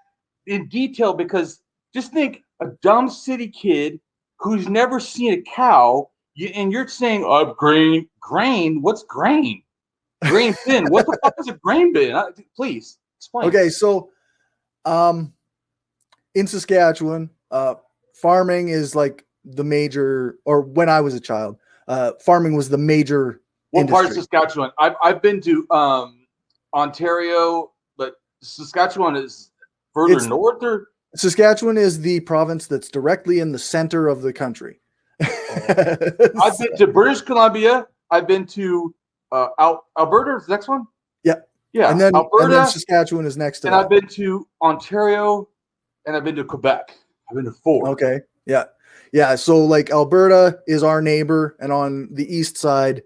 in detail, because just think a dumb city kid who's never seen a cow, and you're saying, grain, what's grain? Grain bin. What the fuck is a grain bin? Please explain. Okay, so in Saskatchewan, farming is like the major, or when I was a child, farming was the major What industry. part of Saskatchewan? I've been to Ontario, but Saskatchewan is further north, or Saskatchewan is the province that's directly in the center of the country. I've been to British Columbia. I've been to Alberta is the next one. Yeah, and then Alberta, Saskatchewan is next to and that. I've been to Ontario, and I've been to Quebec. I've been to 4. Okay, yeah. So like Alberta is our neighbor, and on the east side,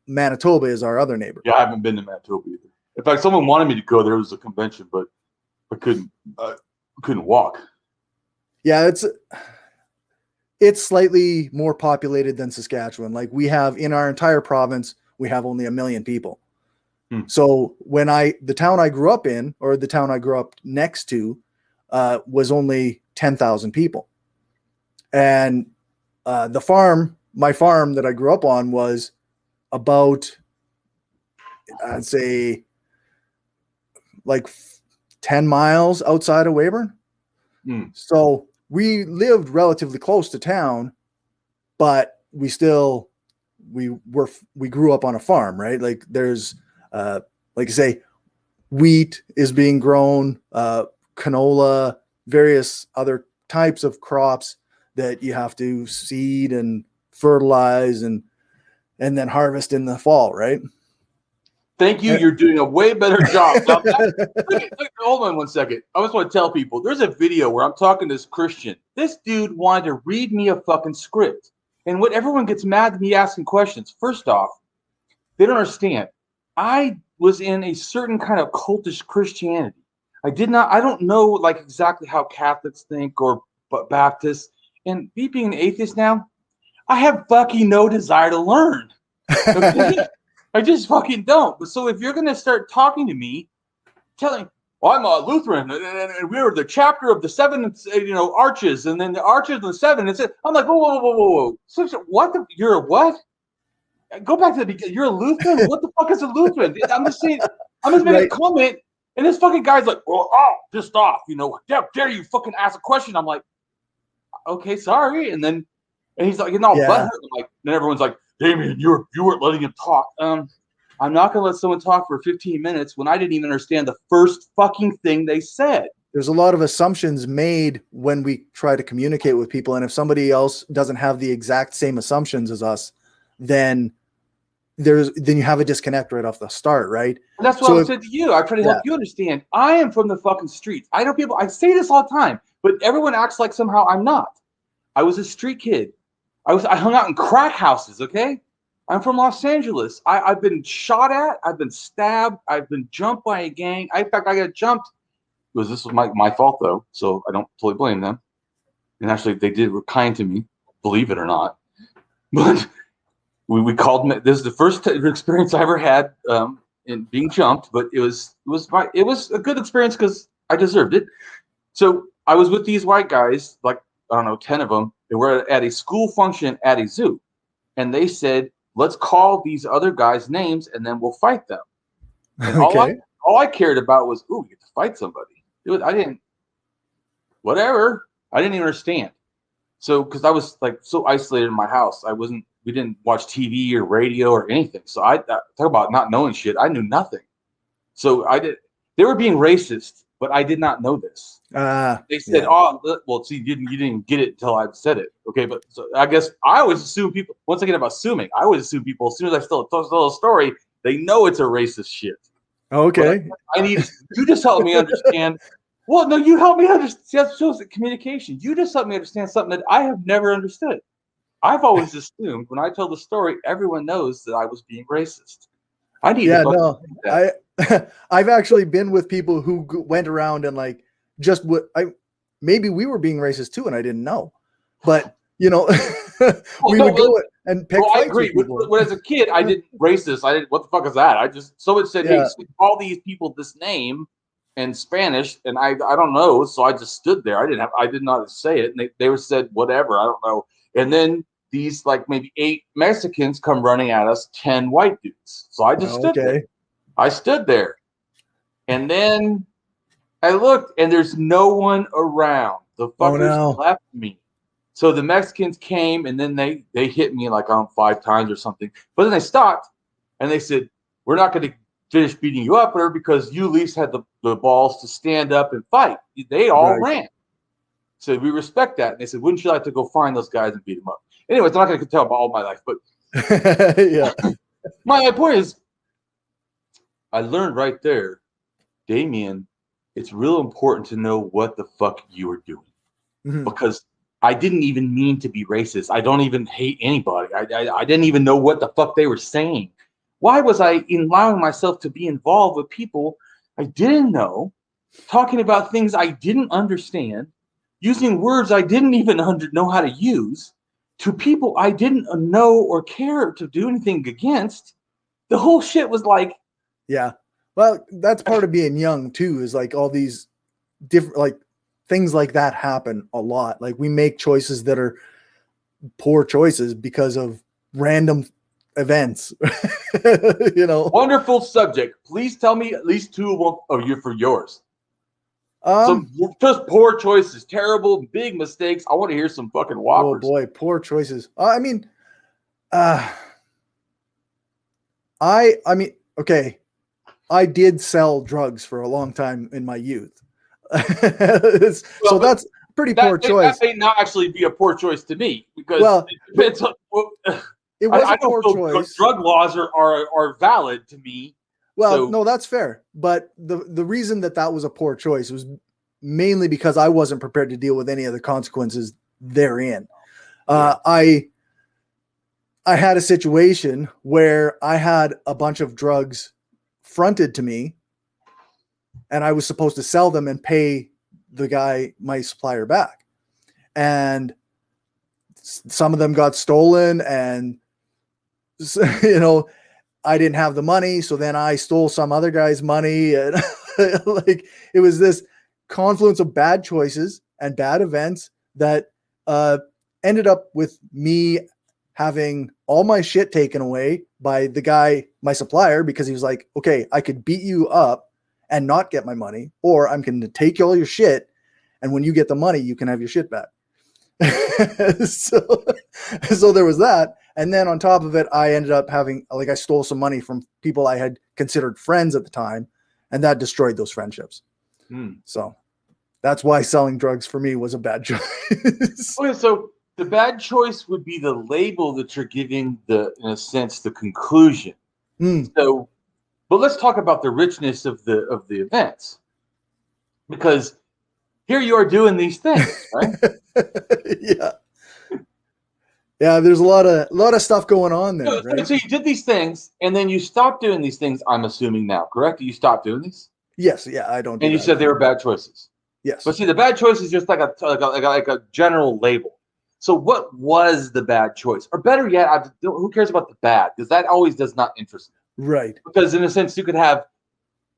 Manitoba is our other neighbor. Yeah, I haven't been to Manitoba either. In fact, someone wanted me to go. There was a convention, but I couldn't walk. Yeah, it's slightly more populated than Saskatchewan. Like we have in our entire province, we have only 1 million people. So when the town I grew up in, or the town I grew up next to, was only 10,000 people. And my farm that I grew up on was about, I'd say, like 10 miles outside of Weyburn. So we lived relatively close to town, but we grew up on a farm, right? Like there's, like I say, wheat is being grown, canola, various other types of crops that you have to seed and fertilize and then harvest in the fall, right? Thank you. You're doing a way better job. Now, hold on 1 second. I just want to tell people there's a video where I'm talking to this Christian. This dude wanted to read me a fucking script. And what everyone gets mad at me asking questions. First off, they don't understand. I was in a certain kind of cultish Christianity. I don't know like exactly how Catholics think or Baptists. And me being an atheist now, I have fucking no desire to learn. Okay? I just fucking don't. But so if you're going to start talking to me, telling, well, I'm a Lutheran, and we were the chapter of the 7, arches, and then the arches of the 7, I'm like, whoa. So what? You're a what? Go back to the beginning. You're a Lutheran? What the fuck is a Lutheran? I'm just saying, I'm just making a comment, and this fucking guy's like, well, pissed off, how dare you fucking ask a question? I'm like, okay, sorry. And he's like, butthurt. I'm like, then everyone's like, Damien, you weren't letting him talk. I'm not going to let someone talk for 15 minutes when I didn't even understand the first fucking thing they said. There's a lot of assumptions made when we try to communicate with people. And if somebody else doesn't have the exact same assumptions as us, then you have a disconnect right off the start, right? And that's what I said to you. I try to help you understand. I am from the fucking streets. I know people, I say this all the time, but everyone acts like somehow I'm not. I was a street kid. I hung out in crack houses, okay? I'm from Los Angeles. I've been shot at. I've been stabbed. I've been jumped by a gang. In fact, I got jumped. This was my fault, though, so I don't totally blame them. And actually, they were kind to me, believe it or not. But we called them. This is the first experience I ever had in being jumped, but it was a good experience because I deserved it. So I was with these white guys, like, I don't know, 10 of them. They were at a school function at a zoo. And they said, let's call these other guys' names and then we'll fight them. And all I cared about was, we get to fight somebody. I didn't even understand. So, because I was like so isolated in my house, we didn't watch TV or radio or anything. So I talk about not knowing shit. I knew nothing. So they were being racist, but I did not know this. They said, well, see, you didn't get it until I said it. Okay, but so I guess I always assume people, once again, I'm assuming, I always assume people, as soon as I tell a story, they know it's a racist shit. Okay. I need you just help me understand. Well, no, you help me understand. That shows communication. You just help me understand something that I have never understood. I've always assumed when I tell the story, everyone knows that I was being racist. I need I've actually been with people who went around and like maybe we were being racist too, and I didn't know. But we and pick I fights agree. with people. When as a kid, I didn't racist. I didn't. What the fuck is that? I just someone said, "Hey, call these people this name in Spanish," and I don't know, so I just stood there. I did not say it, and they were said whatever. I don't know. And then these like maybe 8 Mexicans come running at us, 10 white dudes. So I just stood there. I stood there, and then I looked, and there's no one around. The fuckers left me. So the Mexicans came, and then they hit me like 5 times or something. But then they stopped, and they said, "We're not going to finish beating you up, because you at least had the balls to stand up and fight." They all ran. So we respect that. And they said, "Wouldn't you like to go find those guys and beat them up?" Anyways, I'm not going to tell about all my life, but my point is, I learned right there, Damien, it's real important to know what the fuck you are doing, because I didn't even mean to be racist. I don't even hate anybody. I didn't even know what the fuck they were saying. Why was I allowing myself to be involved with people I didn't know, talking about things I didn't understand, using words I didn't even know how to use, to people I didn't know or care to do anything against? The whole shit was like... Yeah. Well, that's part of being young too, is like all these different, like, things like that happen a lot. Like we make choices that are poor choices because of random events. Wonderful subject. Please tell me at least 2 of you for yours. So just poor choices, terrible, big mistakes. I want to hear some fucking whoppers. Oh boy, poor choices. I mean, okay. I did sell drugs for a long time in my youth. So that's a pretty poor choice. That may not actually be a poor choice to me, because it was a poor choice. Drug laws are valid to me. Well, no, that's fair. But the reason that was a poor choice was mainly because I wasn't prepared to deal with any of the consequences therein. I had a situation where I had a bunch of drugs fronted to me, and I was supposed to sell them and pay the guy, my supplier, back. And some of them got stolen, and I didn't have the money, so then I stole some other guy's money, and like it was this confluence of bad choices and bad events that ended up with me having all my shit taken away by the guy, my supplier, because he was like, "Okay, I could beat you up and not get my money, or I'm going to take all your shit, and when you get the money, you can have your shit back." So there was that. And then on top of it, I ended up having, like, I stole some money from people I had considered friends at the time, and that destroyed those friendships. So that's why selling drugs for me was a bad choice. Okay, so the bad choice would be the label that you're giving in a sense, the conclusion. So, but let's talk about the richness of the events, because here you are doing these things, right? Yeah, there's a lot of stuff going on there. Right? So you did these things, and then you stopped doing these things. I'm assuming now, correct? You stopped doing these. Yes. Yeah, I don't. And you said they were bad choices. Yes. But see, the bad choice is just like a general label. So what was the bad choice? Or better yet, who cares about the bad? Because that always does not interest me. Right. Because in a sense, you could have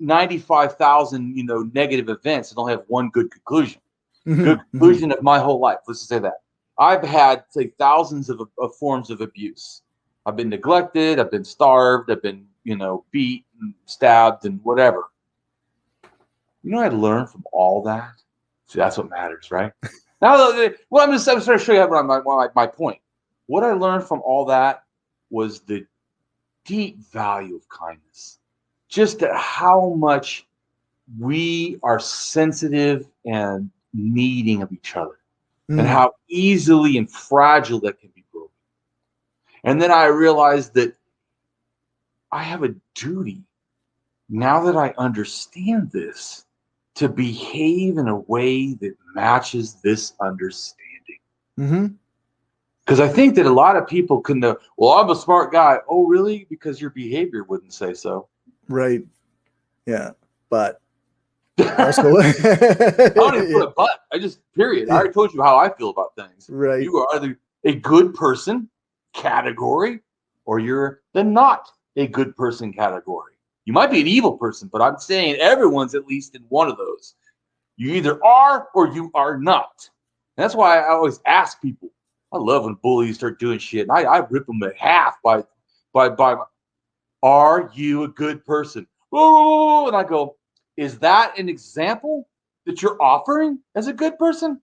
95,000, negative events and only have one good conclusion. Good conclusion of my whole life. Let's just say that. I've had, say, thousands of forms of abuse. I've been neglected. I've been starved. I've been, beat and stabbed and whatever. I learned from all that. See, that's what matters, right? Now, I'm just trying to show you my point. What I learned from all that was the deep value of kindness. Just how much we are sensitive and needing of each other. And how easily and fragile that can be broken. And then I realized that I have a duty, now that I understand this, to behave in a way that matches this understanding. Because I think that a lot of people can know, well, I'm a smart guy. Oh, really? Because your behavior wouldn't say so. Right. Yeah. But also, I don't even put a but. I just, period. I already told you how I feel about things. Right. You are either a good person category, or you're the not a good person category. You might be an evil person, but I'm saying everyone's at least in one of those. You either are or you are not. And that's why I always ask people. I love when bullies start doing shit, and I rip them in half by are you a good person? Oh, and I go, is that an example that you're offering as a good person?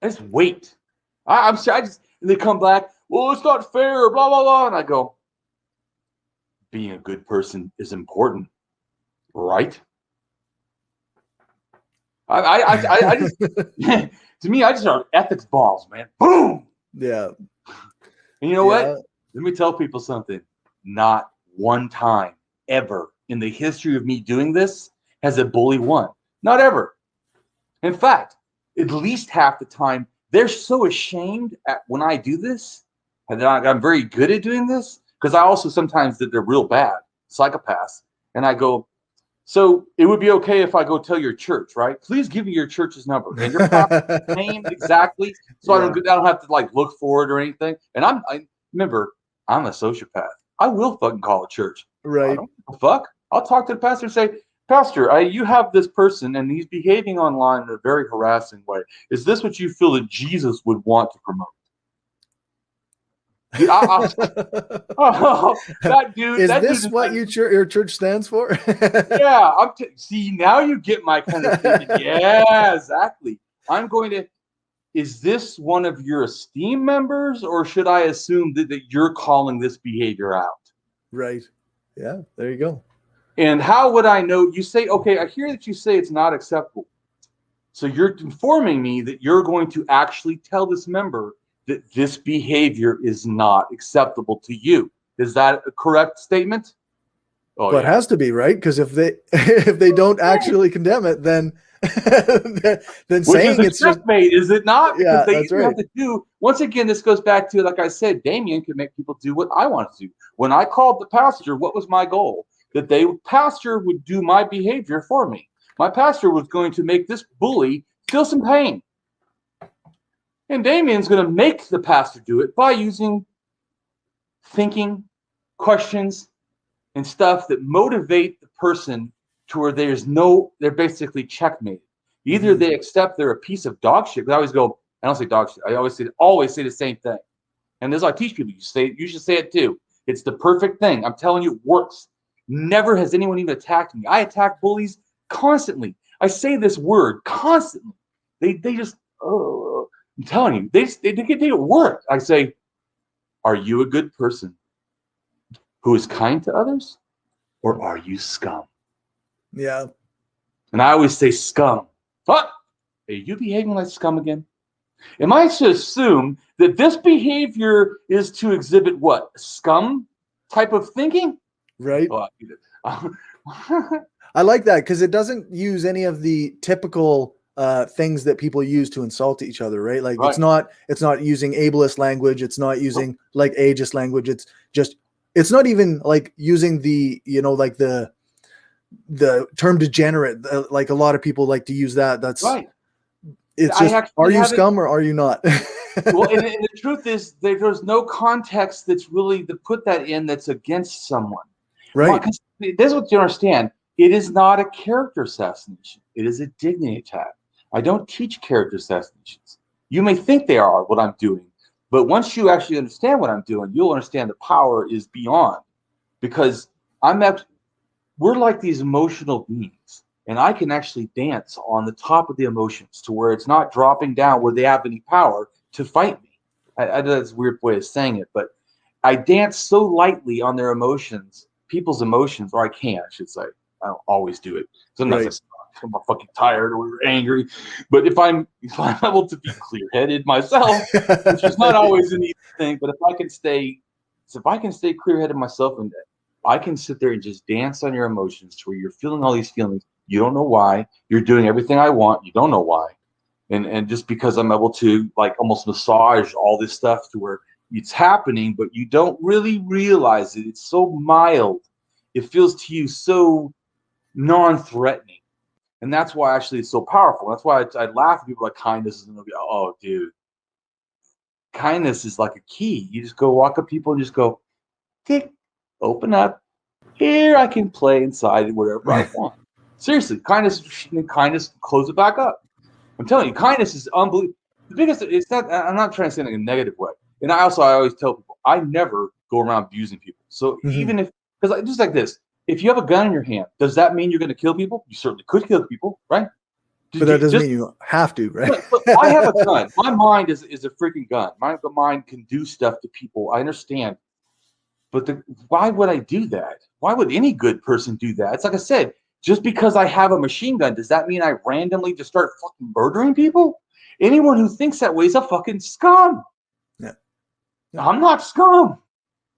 I just wait. I'm sorry. And they come back. Well, it's not fair. Blah blah blah. And I go, being a good person is important, right? I just to me, I just are ethics balls, man. Boom. Yeah. And you know what? Let me tell people something. Not one time ever in the history of me doing this has a bully won. Not ever. In fact, at least half the time, they're so ashamed when I do this, and I'm very good at doing this, because I also sometimes that they're real bad, psychopaths. And I go, so it would be okay if I go tell your church, right? Please give me your church's number and your pastor's name exactly, so I don't have to like look for it or anything. And I remember, I'm a sociopath. I will fucking call a church. Right. I don't give a fuck. I'll talk to the pastor and say, Pastor, you have this person and he's behaving online in a very harassing way. Is this what you feel that Jesus would want to promote? That dude. Is that this dude what your church stands for? Yeah. See, now you get my kind of thinking. Yeah, exactly. I'm going to. Is this one of your esteemed members, or should I assume that you're calling this behavior out? Right. Yeah. There you go. And how would I know? You say, okay, I hear that you say it's not acceptable. So you're informing me that you're going to actually tell this member that this behavior is not acceptable to you. Is that a correct statement? Oh, well, yeah. It has to be, right? Because if they don't actually condemn it, then saying it's checkmate, is it not? Because they right. have to do. Once again, this goes back to, like I said, Damien can make people do what I want to do. When I called the pastor, what was my goal? That pastor would do my behavior for me. My pastor was going to make this bully feel some pain. And Damien's going to make the pastor do it by using thinking, questions, and stuff that motivate the person to where they're basically checkmated. Either they accept they're a piece of dog shit. I always go, I don't say dog shit. I always say the same thing. And as I teach people, you should say it too. It's the perfect thing. I'm telling you, it works. Never has anyone even attacked me. I attack bullies constantly. I say this word constantly. They just, I'm telling you, they it work. I say, are you a good person who is kind to others, or are you scum? Yeah. And I always say scum. What? Are you behaving like scum again? Am I to assume that this behavior is to exhibit what? Scum type of thinking? Right. I like that because it doesn't use any of the typical things that people use to insult each other, right? Like it's not using ableist language, it's not using like ageist language, it's not even like using the, like the term degenerate, like a lot of people like to use that. That's right. It's just, are you scum or are you not? Well, and the truth is there's no context that's really to put that in that's against someone. Right. Because this is what you understand. It is not a character assassination. It is a dignity attack. I don't teach character assassinations. You may think they are what I'm doing, but once you actually understand what I'm doing, you'll understand the power is beyond. Because we're like these emotional beings, and I can actually dance on the top of the emotions to where it's not dropping down where they have any power to fight me. I know that's a weird way of saying it, but I dance so lightly on their emotions, people's emotions, or I should say. I don't always do it. Sometimes I'm fucking tired or we're angry. But if I'm able to be clear-headed myself, which is not always an easy thing, but if I can stay clear-headed myself, and I can sit there and just dance on your emotions to where you're feeling all these feelings. You don't know why. You're doing everything I want. You don't know why. And just because I'm able to like almost massage all this stuff to where it's happening, but you don't really realize it. It's so mild. It feels to you so non-threatening. And that's why actually it's so powerful. That's why I laugh at people like kindness is going to be, oh, dude, kindness is like a key. You just go walk up people and just go, tick, open up. Here I can play inside whatever I want. Seriously, kindness, close it back up. I'm telling you, kindness is unbelievable. The biggest, it's not, I'm not trying to say it in a negative way. And I always tell people, I never go around abusing people. So even if, because just like this, if you have a gun in your hand, does that mean you're going to kill people? You certainly could kill people, right? But that doesn't mean you have to, right? But I have a gun. My mind is a freaking gun. My mind can do stuff to people. I understand. But why would I do that? Why would any good person do that? It's like I said, just because I have a machine gun, does that mean I randomly just start fucking murdering people? Anyone who thinks that way is a fucking scum. Yeah. I'm not scum.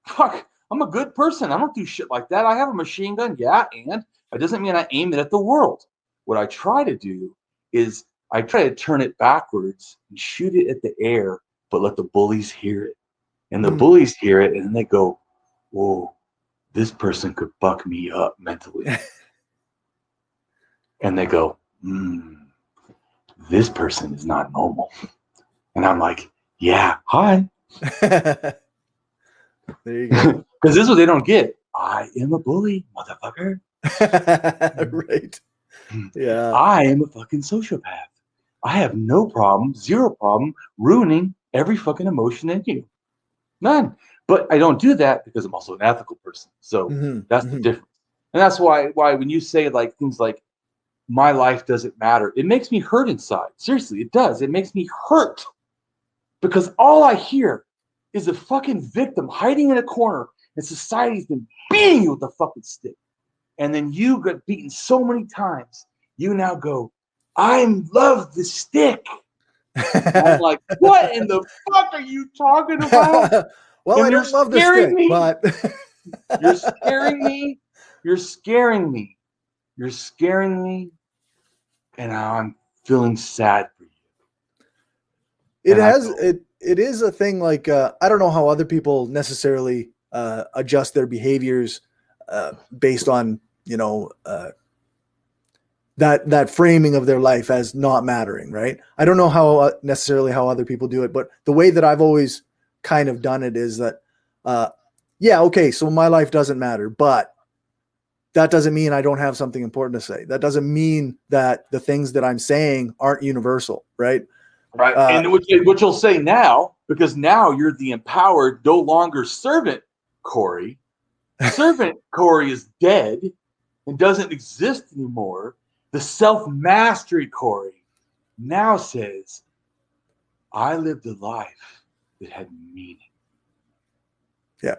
Fuck, I'm a good person. I don't do shit like that. I have a machine gun, yeah, and it doesn't mean I aim it at the world. What I try to do is I try to turn it backwards and shoot it at the air, but let the bullies hear it. And the bullies hear it, and then they go, whoa, this person could fuck me up mentally. And they go, this person is not normal. And I'm like, yeah, hi. There you go. Because this is what they don't get. I am a bully, motherfucker. Right. Yeah. I am a fucking sociopath. I have no problem, zero problem, ruining every fucking emotion in you. None. But I don't do that because I'm also an ethical person. So that's the difference. And that's why when you say like things like, my life doesn't matter, it makes me hurt inside. Seriously, it does. It makes me hurt. Because all I hear is a fucking victim hiding in a corner, and society's been beating you with a fucking stick. And then you got beaten so many times, you now go, I love the stick. I'm like, what in the fuck are you talking about? Well, I don't love the stick, but you're scaring me. You're scaring me. You're scaring me. And I'm feeling sad for you. It is a thing like I don't know how other people necessarily adjust their behaviors based on, you know, that framing of their life as not mattering, right? I don't know how necessarily how other people do it, but the way that I've always kind of done it is that yeah, okay, so my life doesn't matter, but that doesn't mean I don't have something important to say. That doesn't mean that the things that I'm saying aren't universal, right? Right. And what you'll say now, because now you're the empowered, no longer servant Cory. Servant Cory is dead and doesn't exist anymore. The self-mastery Cory now says, I lived a life that had meaning. Yeah.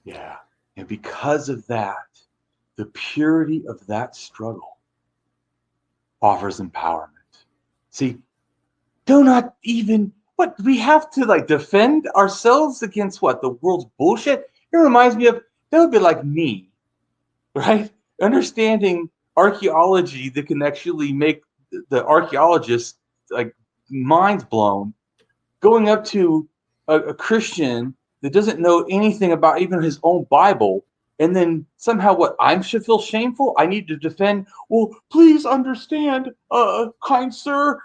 Yeah. And because of that, the purity of that struggle offers empowerment. See, do not even, what, we have to like defend ourselves against what? The world's bullshit? It reminds me of, that would be like me, right? Understanding archaeology that can actually make the archaeologists like minds blown, going up to a Christian that doesn't know anything about even his own Bible, and then somehow what, I should feel shameful? I need to defend, well, please understand, kind sir,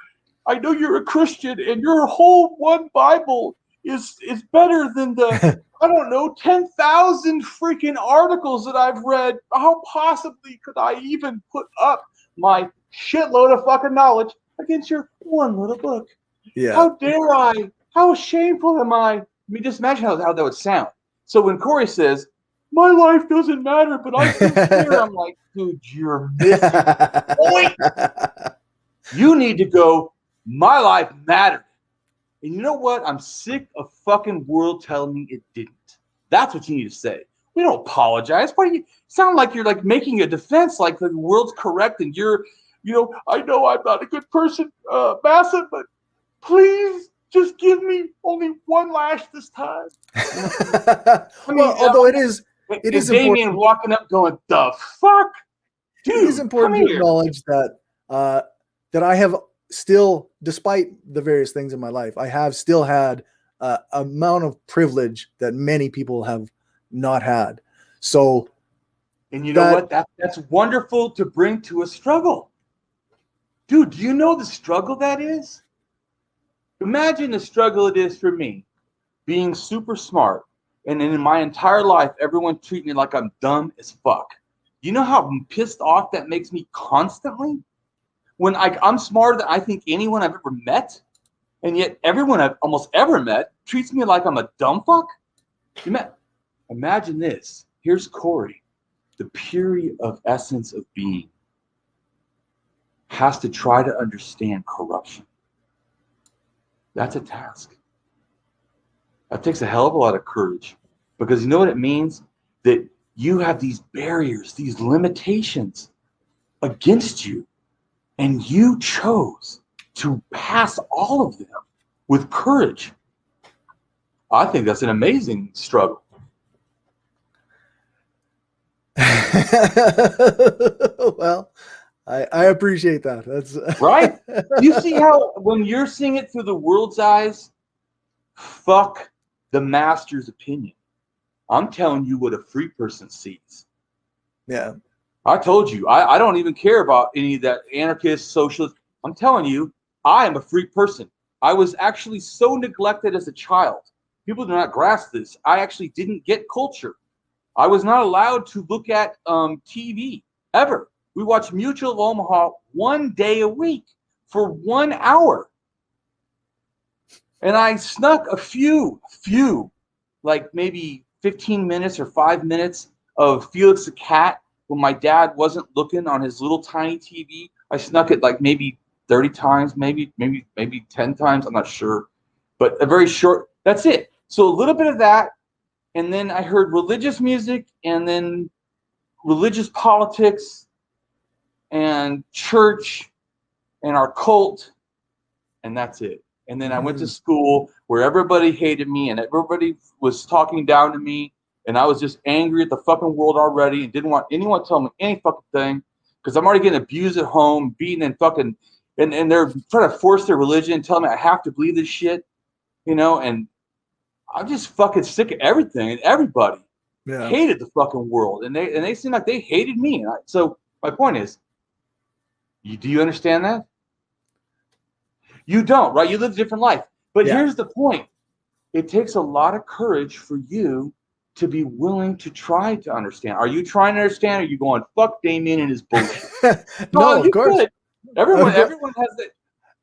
I know you're a Christian and your whole one Bible is better than the, I don't know, 10,000 freaking articles that I've read. How possibly could I even put up my shitload of fucking knowledge against your one little book? Yeah. How dare I? How shameful am I? I mean, just imagine how that would sound. So when Cory says, my life doesn't matter, but I feel scared, I'm like, dude, you're missing the point. You need to go, my life mattered. And you know what? I'm sick of fucking world telling me it didn't. That's what you need to say. We don't apologize. Why do you sound like you're like making a defense, like the world's correct and you're, you know I'm not a good person, Bassett, but please just give me only one lash this time. I mean, well, although it is Damien important. Walking up going, the fuck? Dude, it is important to acknowledge that that I have still, despite the various things in my life, I have still had amount of privilege that many people have not had. So, and you know what? That's wonderful to bring to a struggle. Dude, do you know the struggle that is? Imagine the struggle it is for me. being super smart, and then in my entire life, everyone treat me like I'm dumb as fuck. You know how pissed off that makes me constantly? When I'm smarter than I think anyone I've ever met, and yet everyone I've almost ever met treats me like I'm a dumb fuck. Imagine this. Here's Cory, the purity of essence of being, has to try to understand corruption. That's a task. That takes a hell of a lot of courage, because you know what it means? That you have these barriers, these limitations against you, and you chose to pass all of them with courage. I think that's an amazing struggle. Well, I appreciate that. That's right. You see how when you're seeing it through the world's eyes, fuck the master's opinion. I'm telling you what a free person sees. Yeah. I told you, I don't even care about any of that anarchist, socialist. I'm telling you, I am a free person. I was actually so neglected as a child. People do not grasp this. I actually didn't get culture. I was not allowed to look at TV ever. We watched Mutual of Omaha one day a week for 1 hour. And I snuck a few, like maybe 15 minutes or 5 minutes of Felix the Cat when my dad wasn't looking on his little tiny TV. I snuck it like maybe 30 times, maybe 10 times. I'm not sure. But a very short, that's it. So a little bit of that. And then I heard religious music, and then religious politics and church and our cult. And that's it. And then I went to school where everybody hated me and everybody was talking down to me. And I was just angry at the fucking world already and didn't want anyone to tell me any fucking thing, because I'm already getting abused at home, beaten, and fucking, and they're trying to force their religion and tell me I have to believe this shit, you know, and I'm just fucking sick of everything and everybody. Yeah. Hated the fucking world, and they seem like they hated me. And so my point is, do you understand that? You don't, right? You live a different life. But here's the point. It takes a lot of courage for you to be willing to try to understand. Are you trying to understand, or are you going, fuck Damien and his bullshit? No, of course. Could. Everyone has it.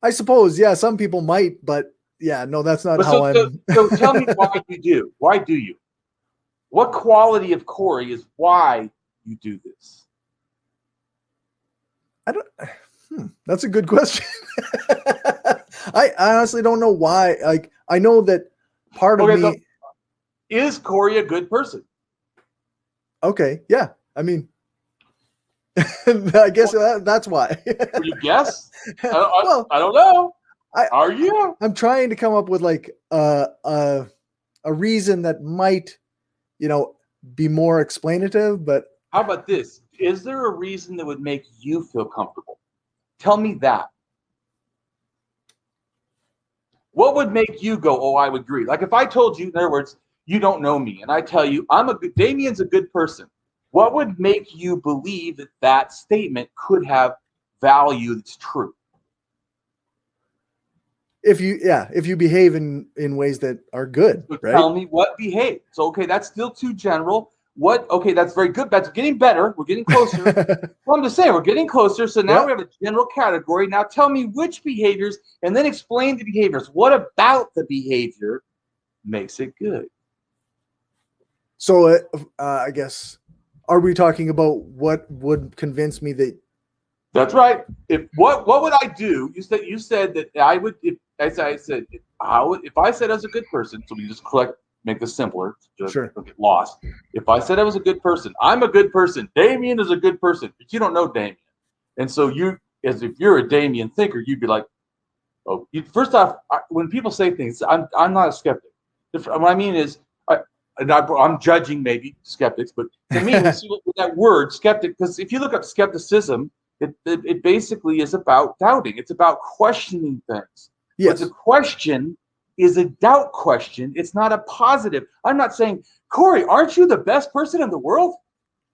I suppose, yeah, some people might, but yeah, no, that's not how I'm. So tell me why you do. Why do you? What quality of Cory is why you do this? I don't. That's a good question. I honestly don't know why. Like, I know that part of me. So is Cory a good person? Okay, yeah. I mean, I guess that's why. You guess? I don't know. Are you? I'm trying to come up with like a reason that might, be more explanative. But how about this? Is there a reason that would make you feel comfortable? Tell me that. What would make you go, oh, I would agree? Like if I told you, in other words, you don't know me, and I tell you, Damien's a good person. What would make you believe that that statement could have value that's true? If you behave in ways that are good, so right? Tell me what behaves. So, okay, that's still too general. Okay, that's very good. That's getting better. We're getting closer. Well, I'm just saying, we're getting closer. So now we have a general category. Now tell me which behaviors, and then explain the behaviors. What about the behavior makes it good? So I guess, are we talking about what would convince me that? That's right. What would I do? You said that I would. If I said I said I was a good person, so we just make this simpler. Just sure. Don't get lost. If I said I was a good person, I'm a good person. Damien is a good person, but you don't know Damien, and so as if you're a Damien thinker, you'd be like, oh, first off, when people say things, I'm not a skeptic. What I mean is, I'm judging maybe skeptics, but to me, with that word skeptic, because if you look up skepticism, it basically is about doubting. It's about questioning things. Yes. But the question is a doubt question. It's not a positive. I'm not saying, Cory, aren't you the best person in the world?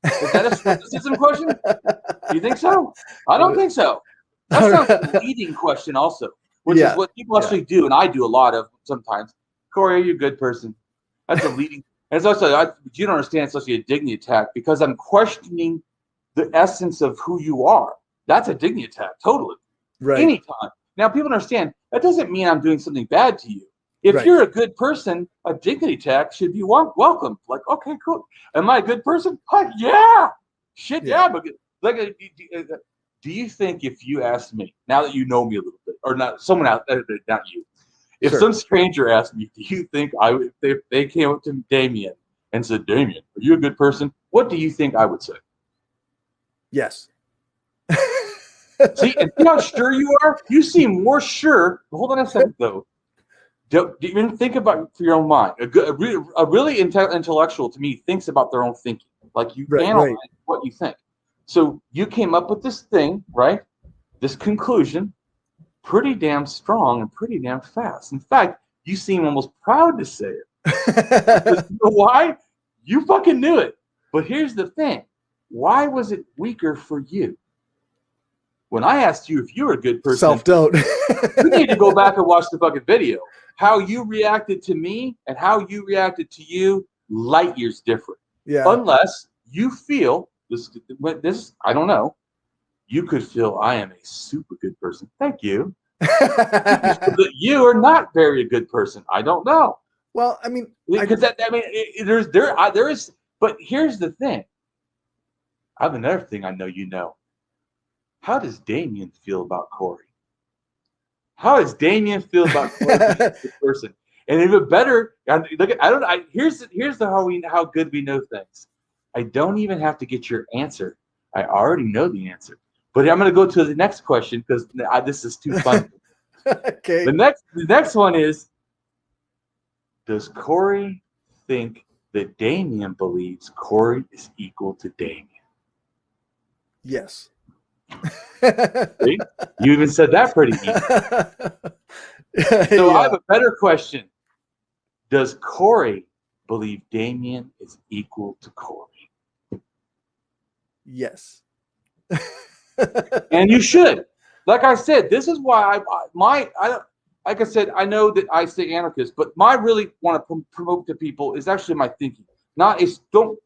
Is that a skepticism question? Do you think so? I don't think so. That's not a leading question also, which is what people actually do, and I do a lot of sometimes. Cory, are you a good person? That's a leading. And it's also, you don't understand, it's actually a dignity attack because I'm questioning the essence of who you are. That's a dignity attack, totally. Right. Anytime. Now, people understand that doesn't mean I'm doing something bad to you. If you're a good person, a dignity attack should be welcomed. Like, okay, cool. Am I a good person? Yeah. Shit, yeah. But like, do you think if you asked me, now that you know me a little bit, or not someone out there, not you, if some stranger asked me, do you think if they came up to Damien and said, Damien, are you a good person? What do you think I would say? Yes. See, and see how sure you are? You seem more sure. Hold on a second, though. Do you even think about for your own mind? A really intellectual, to me, thinks about their own thinking. Like you analyze what you think. So you came up with this thing, right? This conclusion, pretty damn strong and pretty damn fast. In fact, you seem almost proud to say it. You know why? You fucking knew it. But here's the thing. Why was it weaker for you? When I asked you if you were a good person, self-doubt. You need to go back and watch the fucking video. How you reacted to me and how you reacted to you, light years different. Yeah. Unless you feel this, I don't know. You could feel I am a super good person. Thank you. You are not very a good person. I don't know. Well, I mean, because there is. But here's the thing. I have another thing I know you know. How does Damien feel about Cory? How does Damien feel about Cory being a good person? And even better, look at here's how good we know things. I don't even have to get your answer. I already know the answer. But I'm going to go to the next question because this is too fun. Okay. The next one is: does Cory think that Damien believes Cory is equal to Damien? Yes. See? You even said that pretty easy. So I have a better question. Does Cory believe Damien is equal to Cory? Yes. And you should. Like I said, this is why like I said, I know that I say anarchist, but my really want to promote to people is actually my thinking. Even though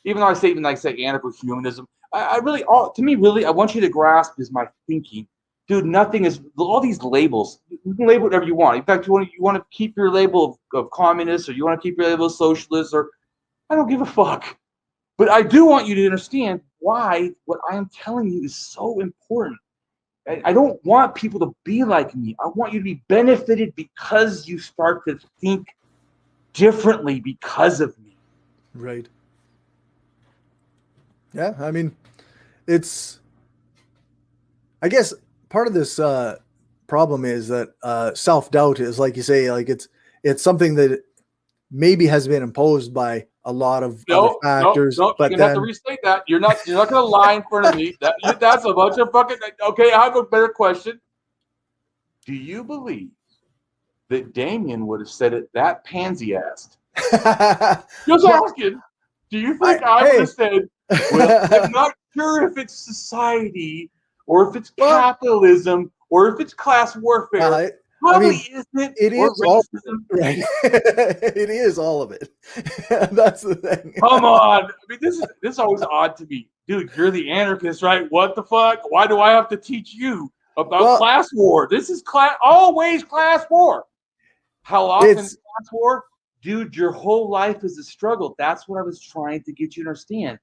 I say Anarcho-Humanism, I want you to grasp is my thinking. Dude, nothing is, all these labels, you can label whatever you want. In fact, you want to keep your label of communist, or you want to keep your label of socialist, or I don't give a fuck. But I do want you to understand why what I am telling you is so important. I don't want people to be like me. I want you to be benefited because you start to think differently because of me. Right. Yeah, I mean, I guess part of this problem is that self-doubt is, like you say, like it's something that maybe has been imposed by a lot of other factors. No, but you're gonna have to restate that. You're not gonna lie in front of me. That's a bunch of fucking. Okay, I have a better question. Do you believe that Damien would have said it that pansy asked? Just asking. Do you think I would have said, well, I'm not sure if it's society or if it's capitalism or if it's class warfare. Probably isn't. It is all of it, right? It is all of it. That's the thing. Come on. I mean, this is always odd to me. Dude, you're the anarchist, right? What the fuck? Why do I have to teach you about class war? This is always class war. How often is class war? Dude, your whole life is a struggle. That's what I was trying to get you to understand.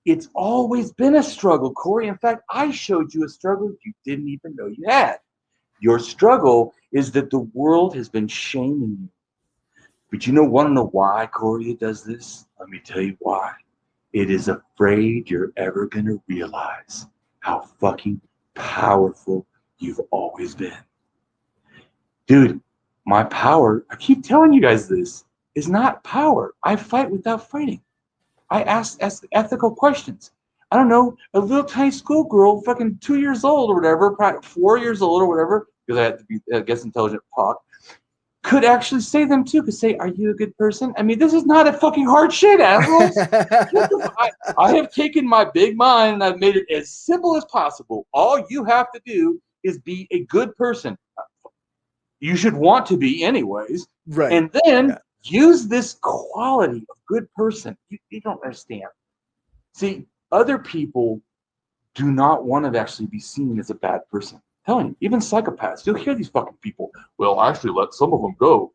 It's always been a struggle, Cory. In fact, I showed you a struggle you didn't even know you had. Your struggle is that the world has been shaming you. But want to know why Cory does this? Let me tell you why. It is afraid you're ever going to realize how fucking powerful you've always been. Dude, my power, I keep telling you guys this, is not power. I fight without fighting. I ask ethical questions. I don't know, a little tiny schoolgirl, fucking 2 years old or whatever, 4 years old or whatever, because I had to be, I guess, intelligent talk, could actually say them too, could say, are you a good person? I mean, this is not a fucking hard shit, assholes. I have taken my big mind and I've made it as simple as possible. All you have to do is be a good person. you should want to be anyways. Right. And then use this quality of good person. You don't understand. See, other people do not want to actually be seen as a bad person. I'm telling you, even psychopaths, you'll hear these fucking people, well, actually let some of them go.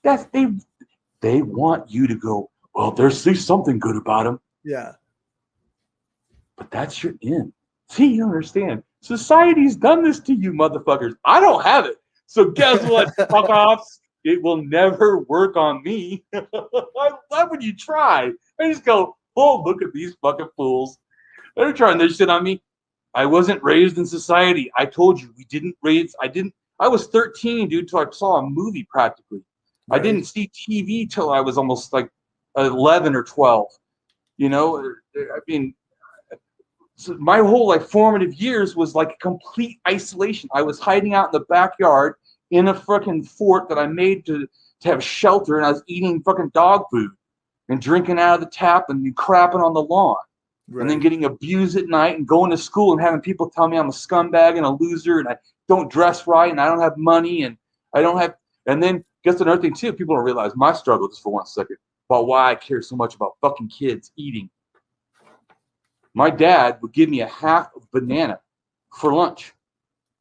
That's they want you to go, well, there's something good about them. Yeah. But that's your end. See, you understand. Society's done this to you, motherfuckers. I don't have it. So guess what, fuck offs? It will never work on me. Why would you try? I just go, oh, look at these fucking fools. They're trying this shit on me. I wasn't raised in society. I told you, I was 13, dude, till I saw a movie practically. Right. I didn't see TV till I was almost like 11 or 12. You know, I mean, so my whole like formative years was like complete isolation. I was hiding out in the backyard in a fucking fort that I made to have shelter, and I was eating fucking dog food and drinking out of the tap and crapping on the lawn. Right. And then getting abused at night and going to school and having people tell me I'm a scumbag and a loser and I don't dress right and I don't have money and I don't have. And then guess another thing too, people don't realize my struggle, just for 1 second, about why I care so much about fucking kids eating. My dad would give me a half of banana for lunch.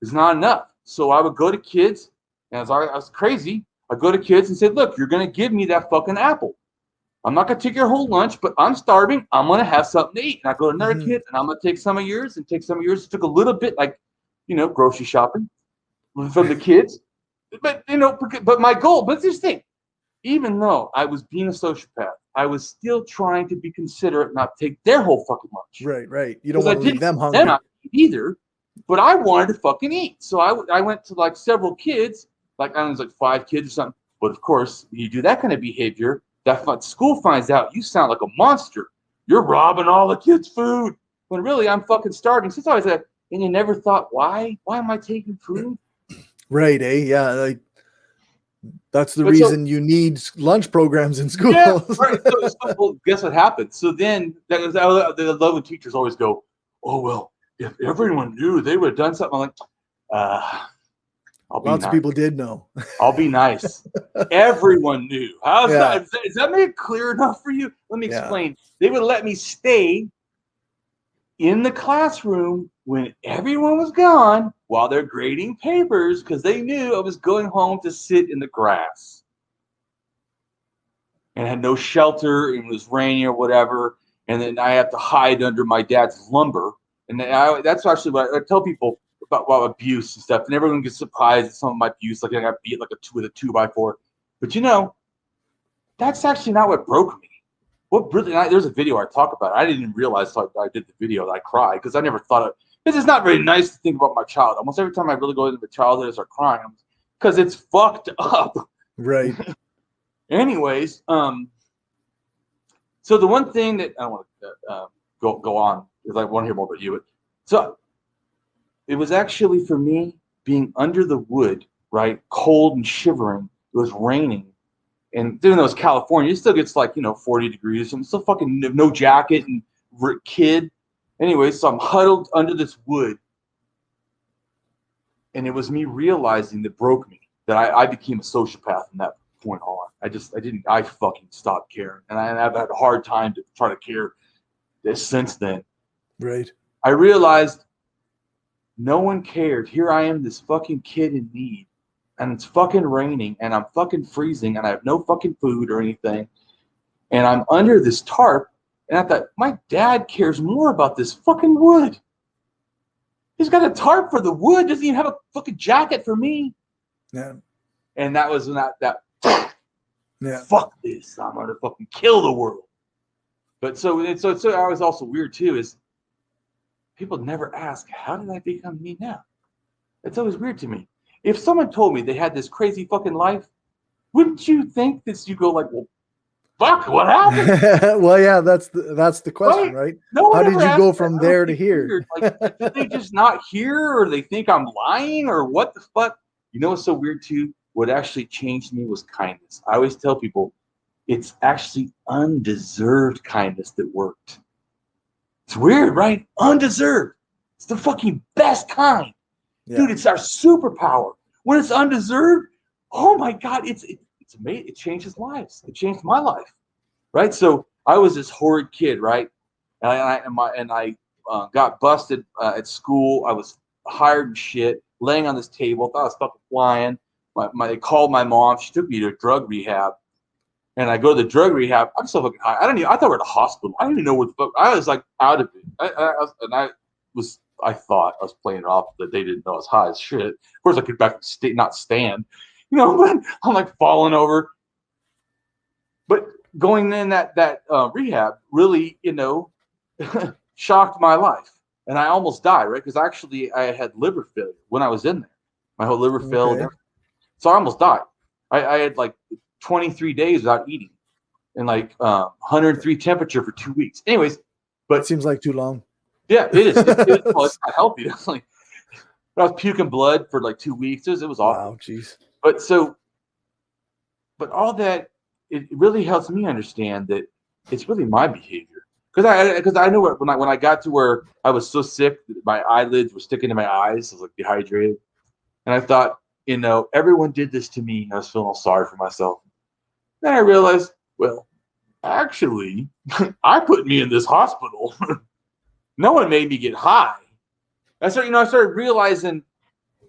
It's not enough. So I would go to kids, and I was crazy. I'd go to kids and say, look, you're going to give me that fucking apple. I'm not going to take your whole lunch, but I'm starving. I'm going to have something to eat. And I go to another kid, and I'm going to take some of yours and take some of yours. It took a little bit, like, you know, grocery shopping from the kids. But, you know, but my goal, but this thing, even though I was being a sociopath, I was still trying to be considerate and not take their whole fucking lunch. Right, right. You don't want to leave them hungry. Them not either, but I wanted to fucking eat. So I went to like several kids, like I was like 5 kids or something. But of course, you do that kind of behavior, that school finds out you sound like a monster. You're robbing all the kids' food. When really I'm fucking starving. So it's always like, and you never thought, why? Why am I taking food? Right, eh? Yeah, like that's the reason you need lunch programs in schools. Yeah, right. So, well, guess what happened? So then the love of teachers always go, oh, well, if everyone knew, they would have done something. I'm like, lots of people did know. I'll be nice. Everyone knew. How's that? Does that make it clear enough for you? Let me explain. They would let me stay in the classroom when everyone was gone while they're grading papers because they knew I was going home to sit in the grass and had no shelter and it was rainy or whatever. And then I have to hide under my dad's lumber. And that's actually what I tell people about abuse and stuff. And everyone gets surprised at some of my abuse. Like I got beat with a 2x4. But you know, that's actually not what broke me. What really? There's a video I talk about it. I didn't even realize until I did the video that I cried because I never thought of. Because it's not very nice to think about my child. Almost every time I really go into the childhood, I start crying because it's fucked up. Right. Anyways, so the one thing that I don't want to go on because I want to hear more about you. But so it was actually for me being under the wood, right, cold and shivering. It was raining. And even though it's California, it still gets like, 40 degrees. I'm still fucking no jacket and kid. Anyway, so I'm huddled under this wood. And it was me realizing that broke me, that I became a sociopath from that point on. I fucking stopped caring. And I've had a hard time to try to care since then. Right. I realized no one cared. Here I am, this fucking kid in need. And it's fucking raining and I'm fucking freezing and I have no fucking food or anything. And I'm under this tarp. And I thought, my dad cares more about this fucking wood. He's got a tarp for the wood. Doesn't even have a fucking jacket for me. Yeah. And that was not that. Yeah. Fuck this. I'm going to fucking kill the world. But so I was also weird too is people never ask, how did I become me now? It's always weird to me. If someone told me they had this crazy fucking life, wouldn't you think this? You go like, well, fuck, what happened? Well, yeah, that's the question, right? No, how did you go from there to here? Like, did they just not hear, or they think I'm lying, or what the fuck? You know what's so weird too? What actually changed me was kindness. I always tell people, it's actually undeserved kindness that worked. It's weird, right? Undeserved. It's the fucking best kind. Yeah. Dude, it's our superpower. When it's undeserved, oh my God, it's amazing. It changes lives. It changed my life, right? So I was this horrid kid, right? And I got busted at school. I was hired and shit, laying on this table. Thought I was fucking flying. They called my mom. She took me to drug rehab. And I go to the drug rehab. I'm so fucking high. I thought we were at a hospital. I didn't even know what the fuck. I was like out of it. I thought I was playing it off that they didn't know I was high as shit. Of course, I could not stand, but I'm like falling over. But going in that rehab really, shocked my life. And I almost died, right? Because actually I had liver failure when I was in there. My whole liver failed. So I almost died. I had like 23 days without eating and like 103 temperature for 2 weeks. Anyways, but it seems like too long. Yeah, it is. Well, it's not healthy. It's like I was puking blood for like 2 weeks. It was awful. Wow, jeez. But all that, it really helps me understand that it's really my behavior. Because I know when I got to where I was so sick that my eyelids were sticking to my eyes, I was like dehydrated, and I thought, everyone did this to me. I was feeling all sorry for myself. Then I realized, well, actually, I put me in this hospital. No one made me get high. I started realizing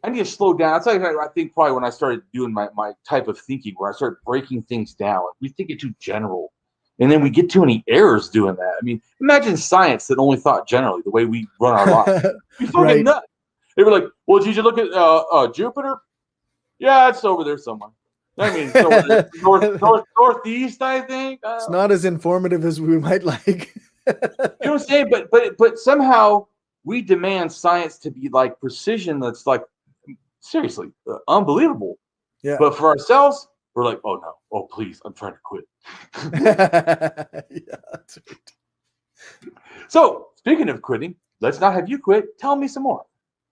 I need to slow down. That's like, I think probably when I started doing my type of thinking, where I started breaking things down. We think it too general, and then we get too many errors doing that. I mean, imagine science that only thought generally, the way we run our lives. We fucking nuts. They were like, well, did you look at Jupiter? Yeah, it's over there somewhere. I mean, northeast, I think. It's not as informative as we might like. You know what I'm saying? But somehow we demand science to be like precision. That's like seriously unbelievable. Yeah. But for ourselves, we're like, oh no, oh please, I'm trying to quit. Yeah, that's right. So speaking of quitting, let's not have you quit. Tell me some more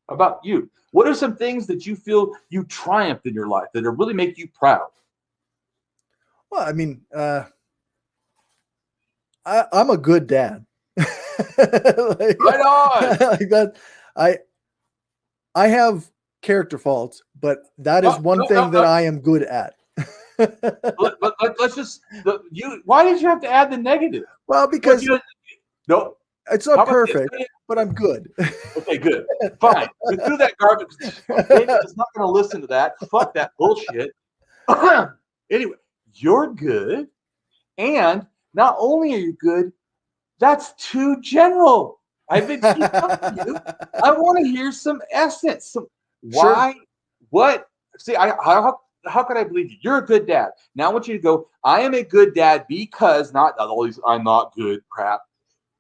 about you. What are some things that you feel you triumphed in your life that really make you proud? Well, I mean, I'm a good dad. Right on. Like that, I have character faults, but that is one thing that I am good at. Let's just why did you have to add the negative? Well, because no, it's not perfect, but I'm good. Okay, good. Fine. We threw that garbage. David is not going to listen to that. Fuck that bullshit. Anyway, you're good. And not only are you good, that's too general. I've been keeping up with you. I want to hear some essence. Why? Sure. What? See, how could I believe you? You're a good dad. Now I want you to go, I am a good dad because not all these I'm not good crap.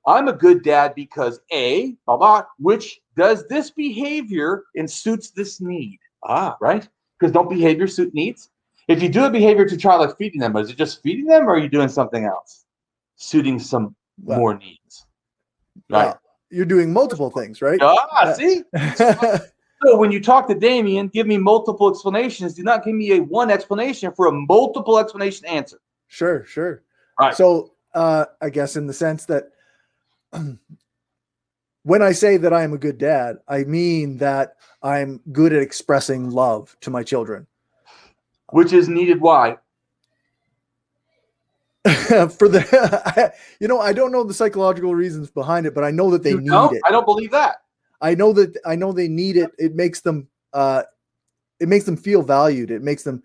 I'm a good dad because A, blah, blah, which does this behavior and suits this need. Right? Because don't behavior suit needs? If you do a behavior to try like feeding them, is it just feeding them or are you doing something else? Suiting some more needs. Right? Well, you're doing multiple things, right? See? So when you talk to Damien, give me multiple explanations. Do not give me one explanation for a multiple explanation answer. Sure. Right. So I guess in the sense that when I say that I am a good dad, I mean that I'm good at expressing love to my children. Which is needed. Why? For the, I don't know the psychological reasons behind it, but I know that they need it. I don't believe that. I know they need it. It makes them feel valued. It makes them.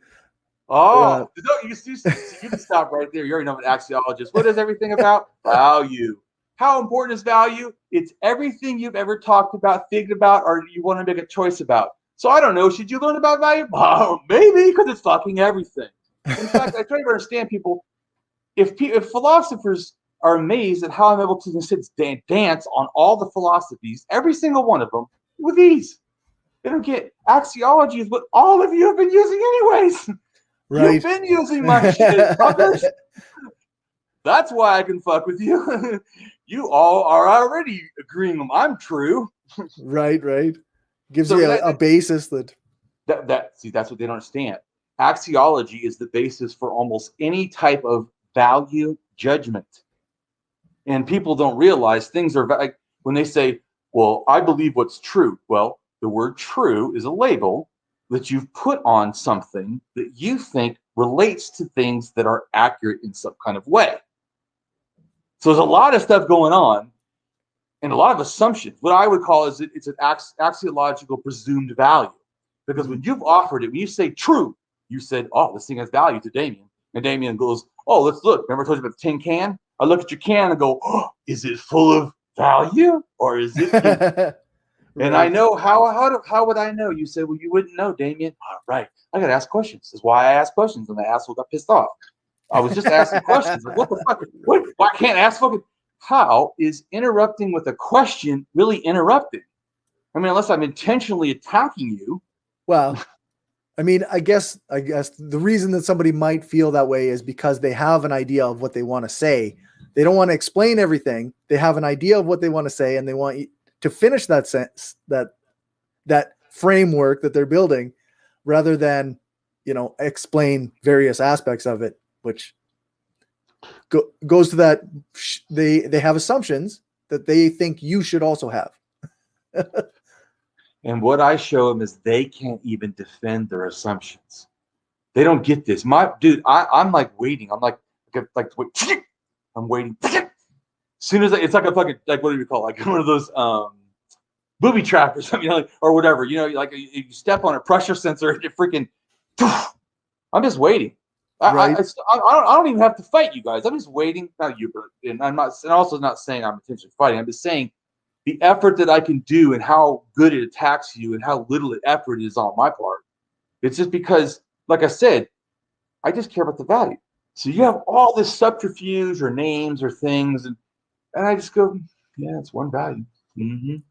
You can stop right there. You already know an axiologist. What is everything about? Value. How important is value? It's everything you've ever talked about, thinking about, or you want to make a choice about. So I don't know. Should you learn about value? Maybe, because it's fucking everything. In fact, I try to understand people. If philosophers are amazed at how I'm able to dance on all the philosophies, every single one of them, with ease. They don't get axiology is what all of you have been using anyways. Right. You've been using my shit, fuckers. That's why I can fuck with you. You all are already agreeing I'm true. Right. Gives you a basis see, that's what they don't understand. Axiology is the basis for almost any type of value judgment. And people don't realize things are like when they say, well, I believe what's true. Well, the word true is a label that you've put on something that you think relates to things that are accurate in some kind of way. So there's a lot of stuff going on and a lot of assumptions. What I would call is it's an axiological presumed value. Because when you've offered it, when you say true, you said, oh, this thing has value to Damien. And Damien goes, oh, let's look. Remember I told you about the tin can? I look at your can and go, oh, is it full of value or is it? And I know how would I know? You said, well, you wouldn't know, Damien. All right, I got to ask questions. That's why I asked questions, and the asshole got pissed off. I was just asking questions. Like, what the fuck? What? Why can't I ask fucking? How is interrupting with a question really interrupting? I mean, unless I'm intentionally attacking you. Well, I mean, I guess the reason that somebody might feel that way is because they have an idea of what they want to say. They don't want to explain everything. They have an idea of what they want to say, and they want you to finish that sentence, that framework that they're building, rather than, explain various aspects of it, which goes to that they have assumptions that they think you should also have. And what I show them is they can't even defend their assumptions. They don't get this. I'm like waiting. I'm like I'm waiting. As soon as it's like a fucking, like, what do you call it? Like one of those booby trap or something, or whatever. Like you step on a pressure sensor and it freaking. I'm just waiting. Right. I don't even have to fight you guys. I'm just waiting. Not you, but and I'm not. And also not saying I'm intentionally fighting. I'm just saying the effort that I can do and how good it attacks you and how little effort is on my part. It's just because, like I said, I just care about the value. So you have all this subterfuge or names or things, and I just go, yeah, it's one value. You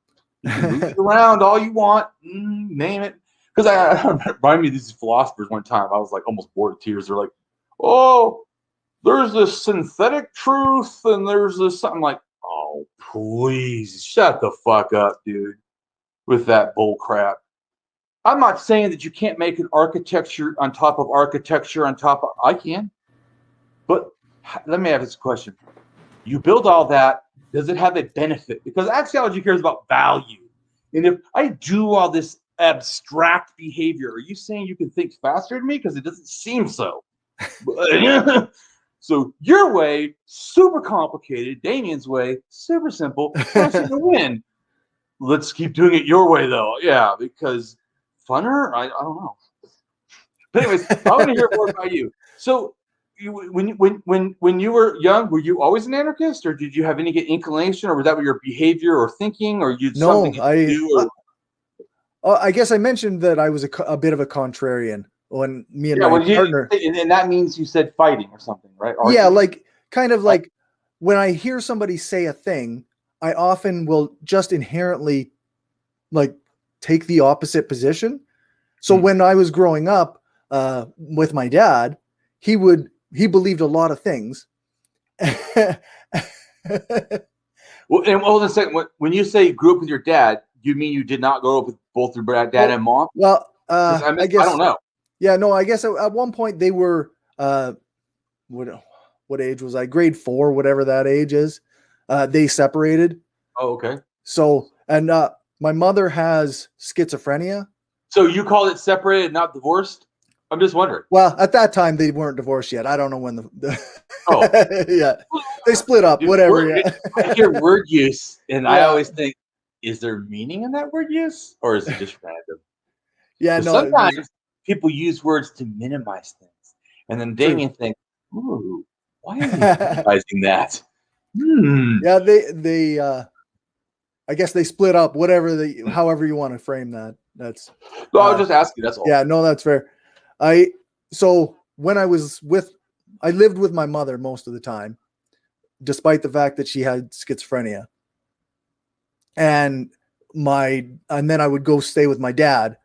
can move it around all you want, name it. Because I remind me of these philosophers one time. I was like almost bored of tears. They're like, oh, there's this synthetic truth, and there's this something. Like, oh, please shut the fuck up, dude, with that bull crap. I'm not saying that you can't make an architecture on top of architecture on top of. I can. But let me ask this question. You build all that, does it have a benefit? Because Axiology cares about value. And if I do all this abstract behavior, are you saying you can think faster than me? Because it doesn't seem so. So your way, super complicated. Damien's way, super simple. I'm going to win. Let's keep doing it your way, though. Yeah, because funner? I don't know. But anyways, I want to hear more about you. So when you were young, were you always an anarchist, or did you have any inclination, or was that your behavior or thinking, or you something you do? I guess I mentioned that I was a bit of a contrarian when me and my partner. And that means you said fighting or something, right? Yeah, like kind of like when I hear somebody say a thing, I often will just inherently like take the opposite position. So when I was growing up with my dad, he believed a lot of things. Well, and hold on a second. When you say you grew up with your dad, you mean you did not grow up with both your dad and mom? Well, I guess I don't know. Yeah, no, I guess at one point they were what age was I? Grade 4, whatever that age is. They separated. Oh, okay. So, and my mother has schizophrenia. So you call it separated, not divorced? I'm just wondering. Well, at that time they weren't divorced yet. I don't know when Oh, yeah, they split up. Dude, whatever. I hear word use, and I always think, is there meaning in that word use, or is it just random? Yeah, no. Sometimes people use words to minimize things, and then Damien thinks, "Ooh, why are you minimizing that?" Yeah, they I guess they split up. However you want to frame that. That's. So I was just asking. That's all. Yeah, no, that's fair. So when I lived with my mother most of the time, despite the fact that she had schizophrenia. And then I would go stay with my dad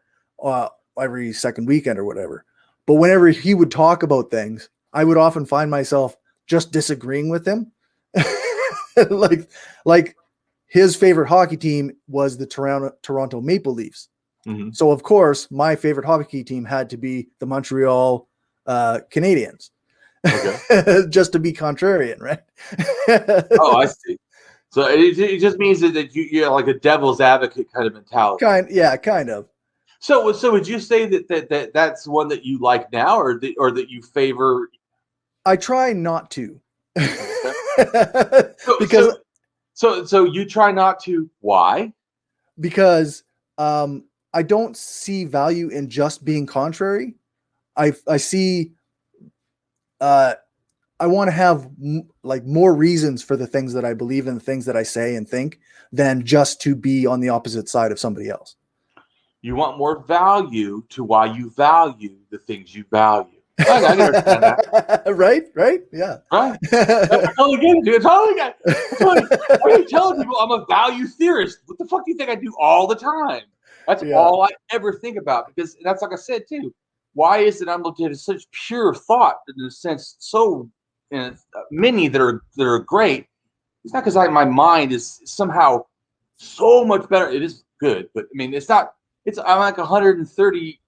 every second weekend or whatever. But whenever he would talk about things, I would often find myself just disagreeing with him. like his favorite hockey team was the Toronto Maple Leafs. Mm-hmm. So of course my favorite hockey team had to be the Montreal Canadiens. Okay. Just to be contrarian, right? Oh, I see. So it just means that you're like a devil's advocate kind of mentality. Kind of. So would you say that's one that you like now, or that you favor? I try not to. Because so you try not to. Why? Because I don't see value in just being contrary. I see I want to have like more reasons for the things that I believe in, the things that I say and think, than just to be on the opposite side of somebody else. You want more value to why you value the things you value. I can understand that. Right? Yeah. Right? I totally get it, dude. I keep telling people I'm a value theorist. What the fuck do you think I do all the time? That's all I ever think about, because that's like I said too. Why is it I'm looking at such pure thought, in a sense, so many that are great? It's not because my mind is somehow so much better. It is good, but I mean, it's not. I'm like 130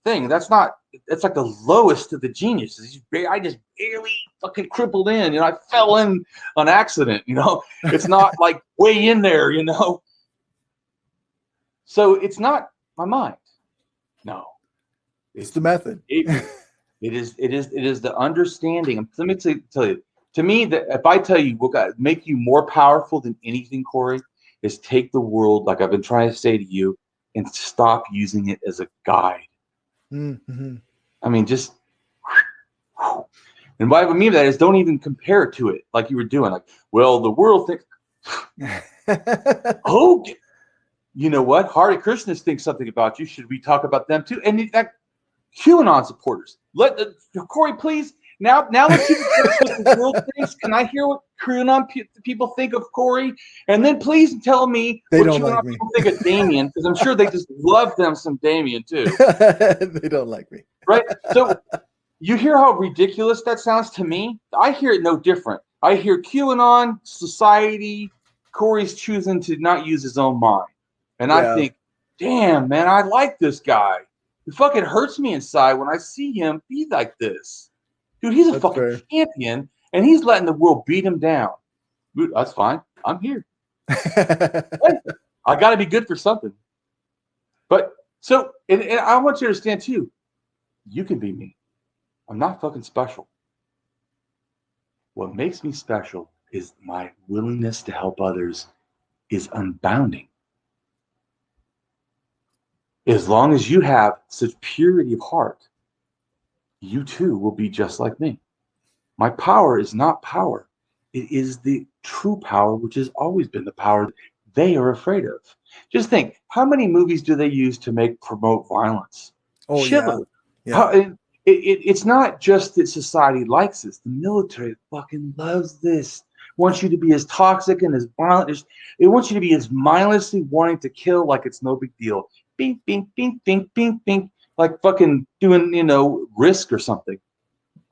thing. That's not. It's like the lowest of the geniuses. I just barely fucking crippled in. I fell in on accident. It's not like way in there. So it's not my mind. No, it's the method. It is the understanding. Let me tell you. To me, that if I tell you what got make you more powerful than anything, Cory, is take the world, like I've been trying to say to you, and stop using it as a guide. Mm-hmm. I mean, just, and what I mean by that is don't even compare it to it like you were doing. Like, well, the world thinks, oh, you know what? Hare Krishnas think something about you. Should we talk about them too? And that QAnon supporters. Cory, please. Now let's see what the world thinks. Can I hear what QAnon people think of Cory? And then please tell me what QAnon people think of Damien, because I'm sure they just love them some Damien too. They don't like me. Right? So you hear how ridiculous that sounds to me? I hear it no different. I hear QAnon, society, Cory's choosing to not use his own mind. And I think, damn, man, I like this guy. It fucking hurts me inside when I see him be like this. Dude, he's a fucking champion, and he's letting the world beat him down. Dude, that's fine. I'm here. Hey, I got to be good for something. But so, and I want you to understand too, you can be me. I'm not fucking special. What makes me special is my willingness to help others is unbounding. As long as you have such purity of heart, you too will be just like me. My power is not power. It is the true power, which has always been the power they are afraid of. Just think, how many movies do they use to promote violence? Oh, Shitload. Yeah. It's not just that society likes this. The military fucking loves this. Wants you to be as toxic and as violent. It wants you to be as mindlessly wanting to kill like it's no big deal. Bing, bing, bing, bing, bing, bing. Like fucking doing, Risk or something.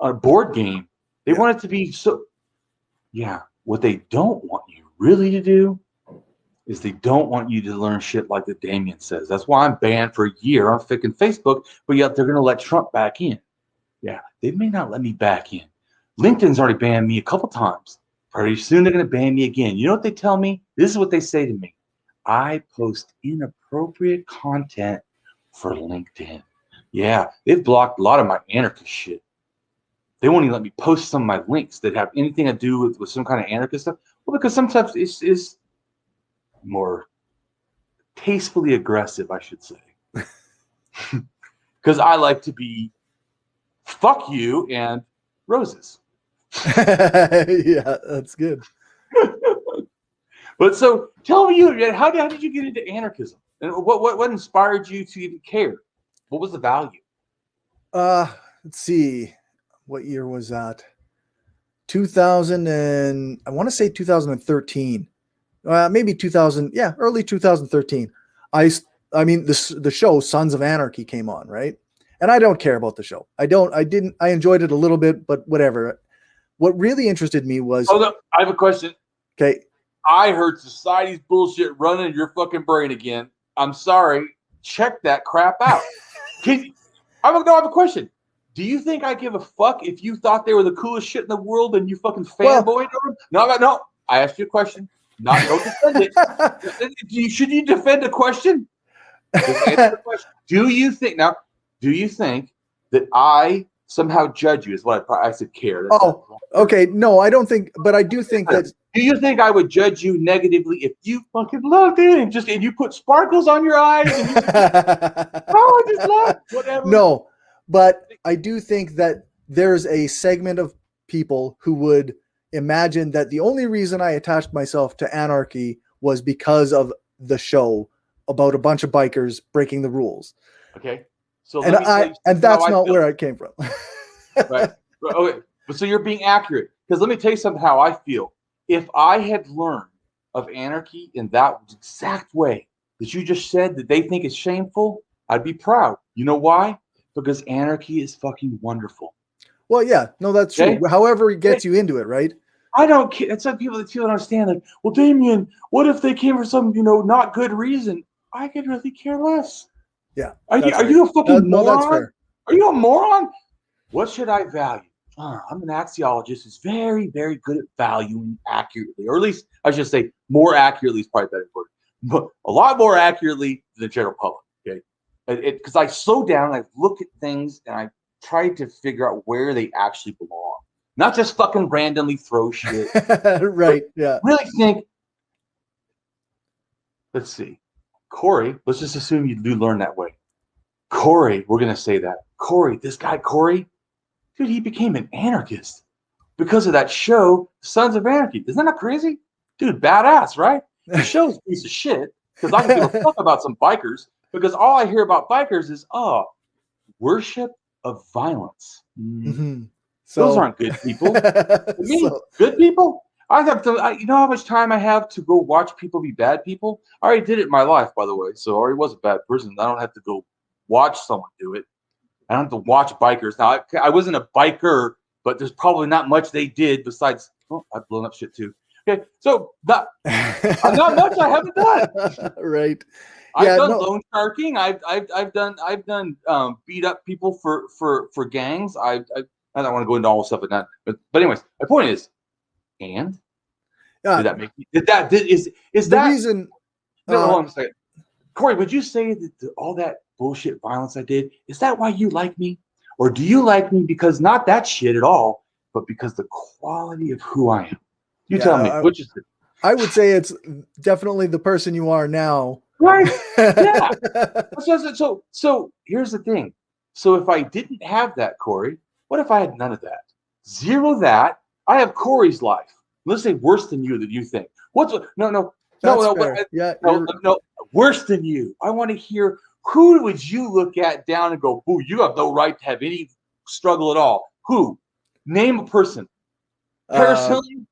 A board game. They want it to be so. Yeah. What they don't want you really to do is they don't want you to learn shit like the Damien says. That's why I'm banned for a year on freaking Facebook, but yet they're going to let Trump back in. Yeah. They may not let me back in. LinkedIn's already banned me a couple times. Pretty soon they're going to ban me again. You know what they tell me? This is what they say to me. I post inappropriate content for LinkedIn. Yeah, they've blocked a lot of my anarchist shit. They won't even let me post some of my links that have anything to do with some kind of anarchist stuff. Well, because sometimes it's more tastefully aggressive, I should say. Because I like to be fuck you and roses. Yeah, that's good. But so tell me, how did you get into anarchism? And what inspired you to even care? What was the value? Let's see. What year was that? 2000 and I want to say 2013. Maybe 2000. Yeah, early 2013. I mean, the show Sons of Anarchy came on, right? And I don't care about the show. I enjoyed it a little bit, but whatever. What really interested me was. Hold up, I have a question. Okay. I heard society's bullshit running in your fucking brain again. I'm sorry. Check that crap out. I have a question. Do you think I give a fuck if you thought they were the coolest shit in the world and you fucking fanboyed them? No. I asked you a question. Don't defend it. Should you defend a question? Just answer the question. Do you think that I somehow judge you? Is what I said. Care. Okay. No, I don't think, but I do think that. Do you think I would judge you negatively if you fucking loved it and you put sparkles on your eyes and you I just love whatever? No, but I do think that there's a segment of people who would imagine that the only reason I attached myself to anarchy was because of the show about a bunch of bikers breaking the rules. Okay. So and that's not where I came from. Right. Okay. So you're being accurate. Because let me tell you something how I feel. If I had learned of anarchy in that exact way that you just said that they think is shameful, I'd be proud. You know why? Because anarchy is fucking wonderful. Well, yeah. No, that's true. However it gets you into it, right? I don't care. It's some people that don't understand. Like, well, Damien, what if they came for some, not good reason? I could really care less. Yeah. Are you a fucking moron? No, that's fair. Are you a moron? What should I value? I'm an axiologist who's very, very good at valuing accurately, or at least I should say more accurately is probably better word, but a lot more accurately than the general public. Okay, because I slow down, I look at things, and I try to figure out where they actually belong, not just fucking randomly throw shit. Right? Yeah. Really think. Let's see, Cory. Let's just assume you do learn that way. Cory, we're gonna say that. Cory, this guy Cory. Dude, he became an anarchist because of that show, Sons of Anarchy. Isn't that crazy? Dude, badass, right? The show's a piece of shit because I can give a fuck about some bikers because all I hear about bikers is, worship of violence. Mm-hmm. Those aren't good people. To me, good people? I have to, you know how much time I have to go watch people be bad people? I already did it in my life, by the way, so I already was a bad person. I don't have to go watch someone do it. I don't have to watch bikers. Now, I wasn't a biker, but there's probably not much they did besides, I've blown up shit too. Okay, so not much I haven't done. Right. I've done loan sharking. I've done beat up people for gangs. I don't want to go into all the stuff like that. But anyways, my point is, and did that make me? Is the that reason? No, hold on a second. Cory, would you say that all that bullshit violence I did, is that why you like me? Or do you like me because not that shit at all, but because the quality of who I am? You tell me, which is it? I would say it's definitely the person you are now. Right. Yeah. So here's the thing. So if I didn't have that, Cory, what if I had none of that? Zero that. I have Cory's life. Let's say worse than you think. No, worse than you. I want to hear, who would you look at down and go, boo, you have no right to have any struggle at all? Who? Name a person. Paris Hilton?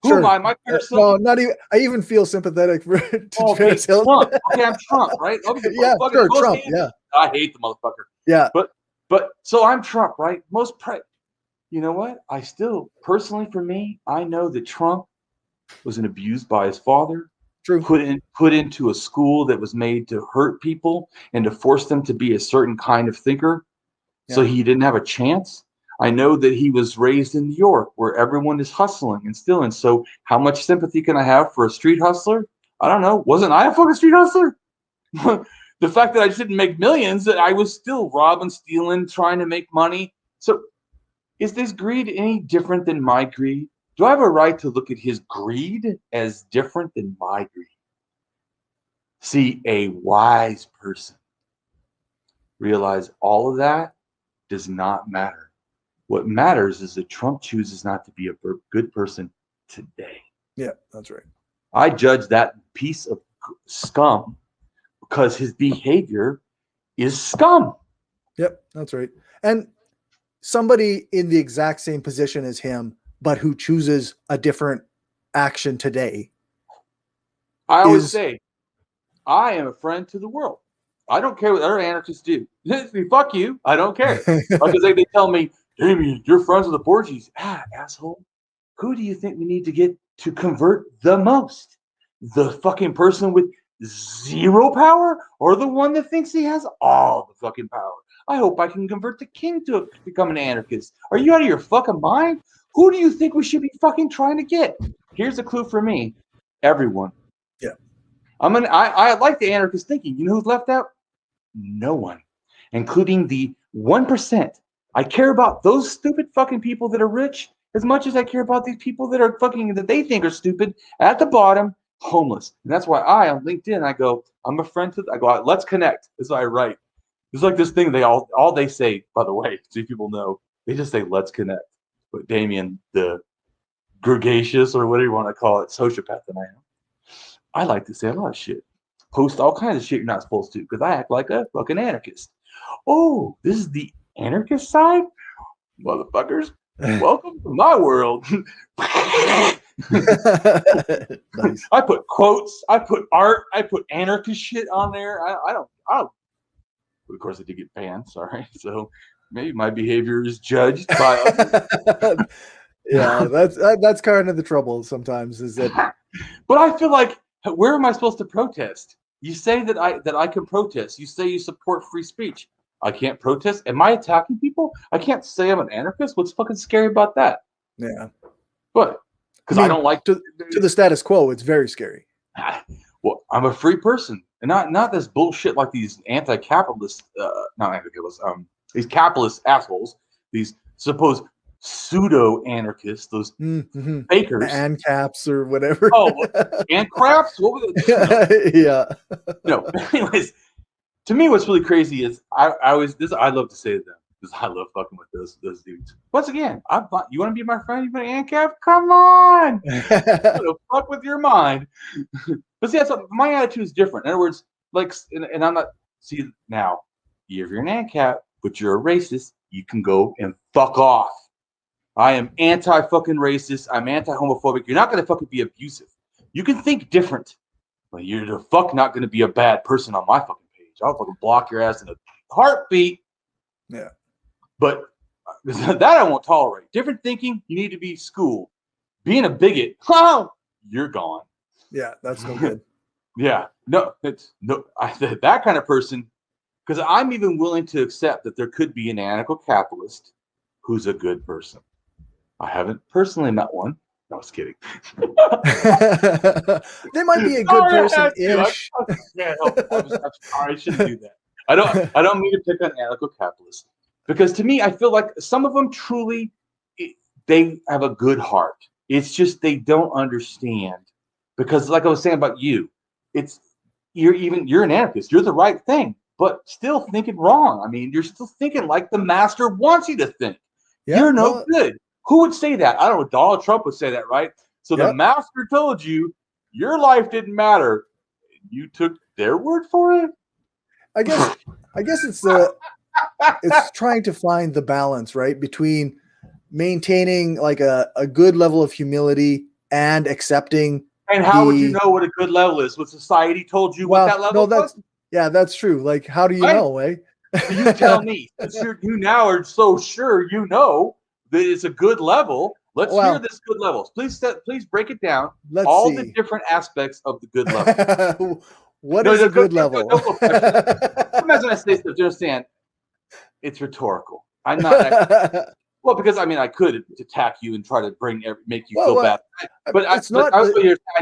Who sure. am I? My Paris Hilton? No, not even. I even feel sympathetic for Paris Hilton. Trump. Okay, I'm Trump, right? Yeah, sure, Trump. Yeah. I hate the motherfucker. Yeah. But so I'm Trump, right? You know what? I still, personally for me, I know that Trump was abused by his father. True. Put into a school that was made to hurt people and to force them to be a certain kind of thinker. Yeah. So he didn't have a chance. I know that he was raised in New York where everyone is hustling and stealing. So how much sympathy can I have for a street hustler? I don't know. Wasn't I a fucking street hustler? The fact that I just didn't make millions, that I was still robbing, stealing, trying to make money. So is this greed any different than my greed? Do I have a right to look at his greed as different than my greed? See, a wise person realize all of that does not matter. What matters is that Trump chooses not to be a good person today. Yeah, that's right. I judge that piece of scum because his behavior is scum. Yep, that's right. And somebody in the exact same position as him, but who chooses a different action today. I always say, I am a friend to the world. I don't care what other anarchists do. Fuck you. I don't care. Because they tell me, Damien, you're friends with the Borgies. Asshole. Who do you think we need to get to convert the most? The fucking person with zero power or the one that thinks he has all the fucking power? I hope I can convert the king to become an anarchist. Are you out of your fucking mind? Who do you think we should be fucking trying to get? Here's a clue for me. Everyone. Yeah. I like the anarchist thinking. You know who's left out? No one, including the 1%. I care about those stupid fucking people that are rich as much as I care about these people that are fucking, that they think are stupid at the bottom, homeless. And that's why on LinkedIn, I go, I'm a friend to, I go, let's connect. That's what I write. It's like this thing all they say, by the way, so people know, they just say, let's connect. But Damien, the gregarious or whatever you want to call it, sociopath that I am, I like to say a lot of shit. Post all kinds of shit you're not supposed to because I act like a fucking anarchist. Oh, this is the anarchist side? Motherfuckers, welcome to my world. Nice. I put quotes, I put art, I put anarchist shit on there. I don't. Of course, I did get banned. Sorry. So maybe my behavior is judged by. Yeah, that's kind of the trouble sometimes. Is that? But I feel like, where am I supposed to protest? You say that I can protest. You say you support free speech. I can't protest. Am I attacking people? I can't say I'm an anarchist. What's fucking scary about that? Yeah. What? Because I don't like to the status quo. It's very scary. Well, I'm a free person, and not this bullshit like these anti-capitalist, not anti-capitalist, these capitalist assholes, these supposed pseudo-anarchists, those fakers, and caps or whatever. Oh, and craps. What was it? Yeah. No. Anyways, to me, what's really crazy is I love to say to them because I love fucking with those dudes. Once again, you want to be my friend? You want an ANCAP? Come on. Fuck with your mind. But see, my attitude is different. In other words, like, and I'm not, see, now, if you're an ANCAP, but you're a racist, you can go and fuck off. I am anti-fucking racist. I'm anti-homophobic. You're not going to fucking be abusive. You can think different. But you're the fuck not going to be a bad person on my fucking page. I'll fucking block your ass in a heartbeat. Yeah. But that I won't tolerate. Different thinking, you need to be schooled. Being a bigot, you're gone. Yeah, that's no good. Yeah, no, that kind of person, because I'm even willing to accept that there could be an anarcho-capitalist who's a good person. I haven't personally met one. No, I was kidding. They might be a good person-ish. I'm sorry, I shouldn't do that. I don't mean to pick on anarcho-capitalists, because to me, I feel like some of them truly, they have a good heart. It's just they don't understand. Because like I was saying about you, you're an anarchist. You're the right thing, but still thinking wrong. I mean, you're still thinking like the master wants you to think. Yeah, you're no good. Who would say that? I don't know. Donald Trump would say that, right? So the master told you your life didn't matter. You took their word for it. I guess it's it's trying to find the balance, right, between maintaining like a good level of humility and accepting. And how would you know what a good level is? What society told you what that level was? Yeah, that's true. Like, how do you know, eh? You tell me. You now are so sure you know that it's a good level. Let's hear this good levels. Please break it down. All the different aspects of the good level. What is a good level? Sometimes when I say stuff, just understand it's rhetorical. I'm not. Well, because I mean, I could attack you and try to make you feel bad, but I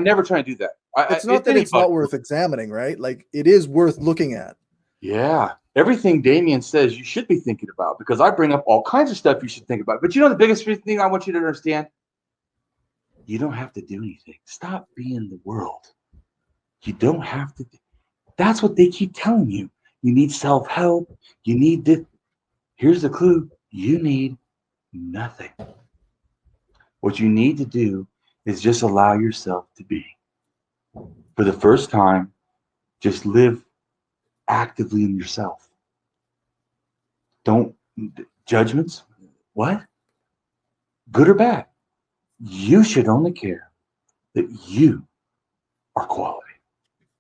never try to do that. It's not that it's not worth examining, right? Like, it is worth looking at. Yeah, everything Damien says you should be thinking about, because I bring up all kinds of stuff you should think about. But you know, the biggest thing I want you to understand: you don't have to do anything. Stop being the world. You don't have to. That's what they keep telling you. You need self-help. You need this. Here's the clue: you need nothing. What you need to do is just allow yourself to be. For the first time, just live actively in yourself. Don't judgments. What? Good or bad? You should only care that you are quality.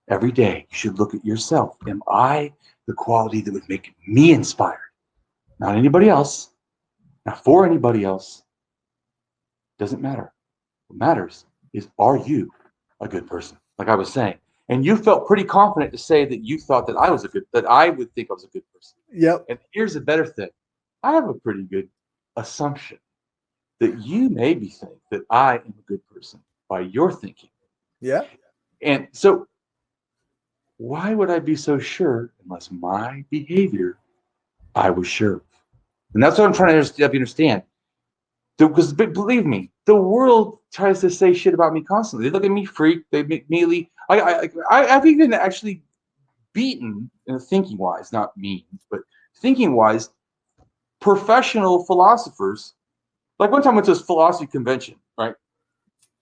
Every day, you should look at yourself. Am I the quality that would make me inspired? Not anybody else. Not for anybody else. Doesn't matter. What matters is, are you a good person? Like I was saying. And you felt pretty confident to say that you thought that I would think I was a good person. Yep. And here's the better thing. I have a pretty good assumption that you maybe think that I am a good person by your thinking. Yeah. And so why would I be so sure unless my behavior I was sure of? And that's what I'm trying to understand. Because believe me, the world tries to say shit about me constantly. They look at me freak. They immediately. I've even actually beaten, thinking wise, not mean, but thinking wise, professional philosophers. Like one time I went to this philosophy convention, right?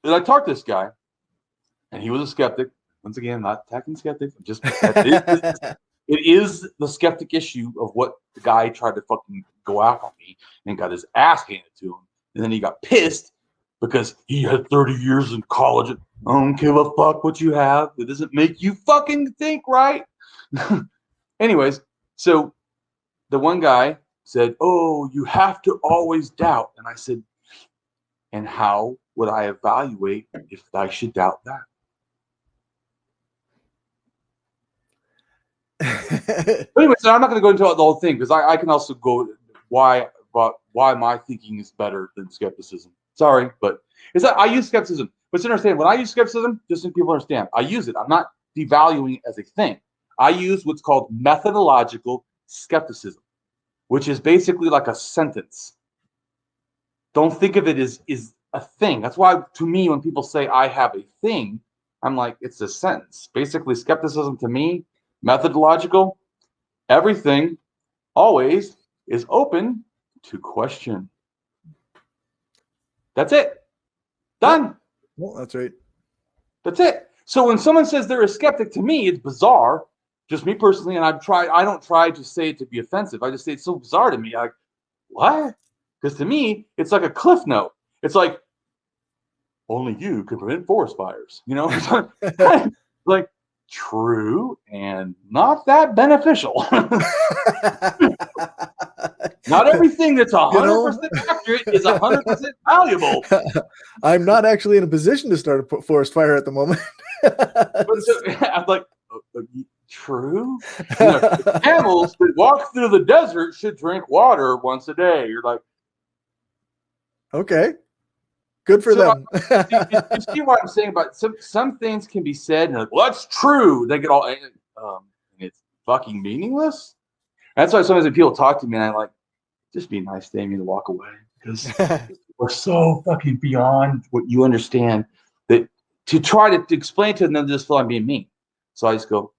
And I talked to this guy, and he was a skeptic. Once again, not attacking skeptics. Just it is the skeptic issue of what the guy tried to fucking go out on me and got his ass handed to him. And then he got pissed because he had 30 years in college. I don't give a fuck what you have. It doesn't make you fucking think right. Anyways, so the one guy said, oh, you have to always doubt. And I said, and how would I evaluate if I should doubt that? Anyway, so I'm not going to go into the whole thing because I can also go why my thinking is better than skepticism. Sorry, but it's that I use skepticism. But to understand, when I use skepticism, just so people understand, I use it. I'm not devaluing it as a thing. I use what's called methodological skepticism, which is basically like a sentence. Don't think of it as a thing. That's why, to me, when people say I have a thing, I'm like, it's a sentence. Basically, skepticism to me, methodological, everything always is open to question. That's it. Done. Well, that's right. That's it. So when someone says they're a skeptic, to me, it's bizarre. Just me personally, and I don't try to say it to be offensive. I just say it's so bizarre to me. Like, what? Because to me, it's like a cliff note. It's like, only you can prevent forest fires. You know, like true and not that beneficial. Not everything that's 100% accurate is 100% valuable. I'm not actually in a position to start a forest fire at the moment. I'm like, true. Camels that walk through the desert should drink water once a day. You're like, okay, good for them. You see what I'm saying about some things can be said and like, well, that's true. They get all, and it's fucking meaningless. That's why sometimes when people talk to me, and I'm like, just be nice, Damien, to walk away because we're so fucking beyond what you understand that to try to explain to them, they just feel I'm being mean. So I just go.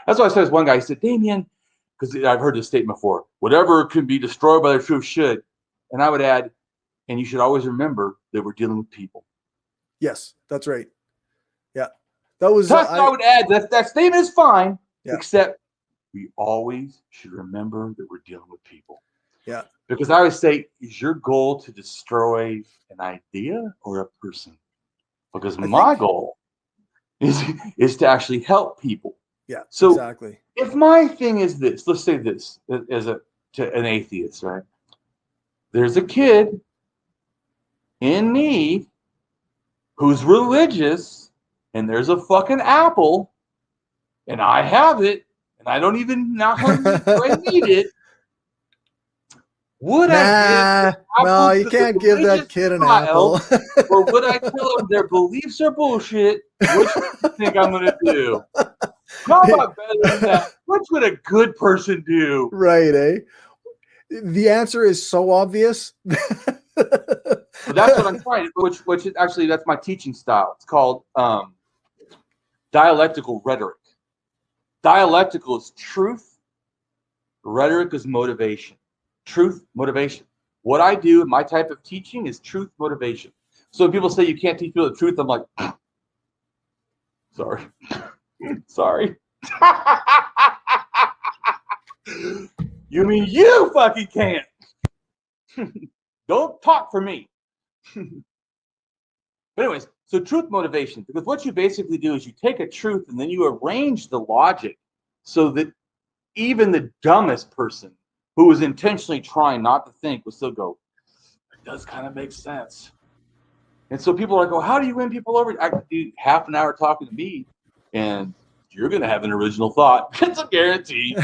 That's why I said this one guy. He said, Damien, because I've heard this statement before. Whatever can be destroyed by the truth should, and I would add, and you should always remember that we're dealing with people. Yes, that's right. Yeah, that was. I would add that statement is fine, yeah. Except we always should remember that we're dealing with people. Yeah. Because I always say, is your goal to destroy an idea or a person? Because my goal is to actually help people. Yeah. So exactly. If my thing is this, let's say this as to an atheist, right? There's a kid in need who's religious, and there's a fucking apple, and I have it, and I don't even know how I need it. Would I give no, you can't give that kid an apple. Or would I tell them their beliefs are bullshit? Which do you think I'm going to do? How about better than that? What would a good person do? Right, eh? The answer is so obvious. But that's what I'm trying. Which is actually, that's my teaching style. It's called dialectical rhetoric. Dialectical is truth. Rhetoric is motivation. Truth, motivation. What I do in my type of teaching is truth, motivation. So when people say you can't teach people the truth, I'm like, sorry. Sorry. You mean you fucking can't? Don't talk for me. But anyways, so truth motivation, because what you basically do is you take a truth and then you arrange the logic so that even the dumbest person who was intentionally trying not to think will still go, it does kind of make sense. And so people are like, well, how do you win people over? I could do half an hour talking to me and you're going to have an original thought. It's a guarantee.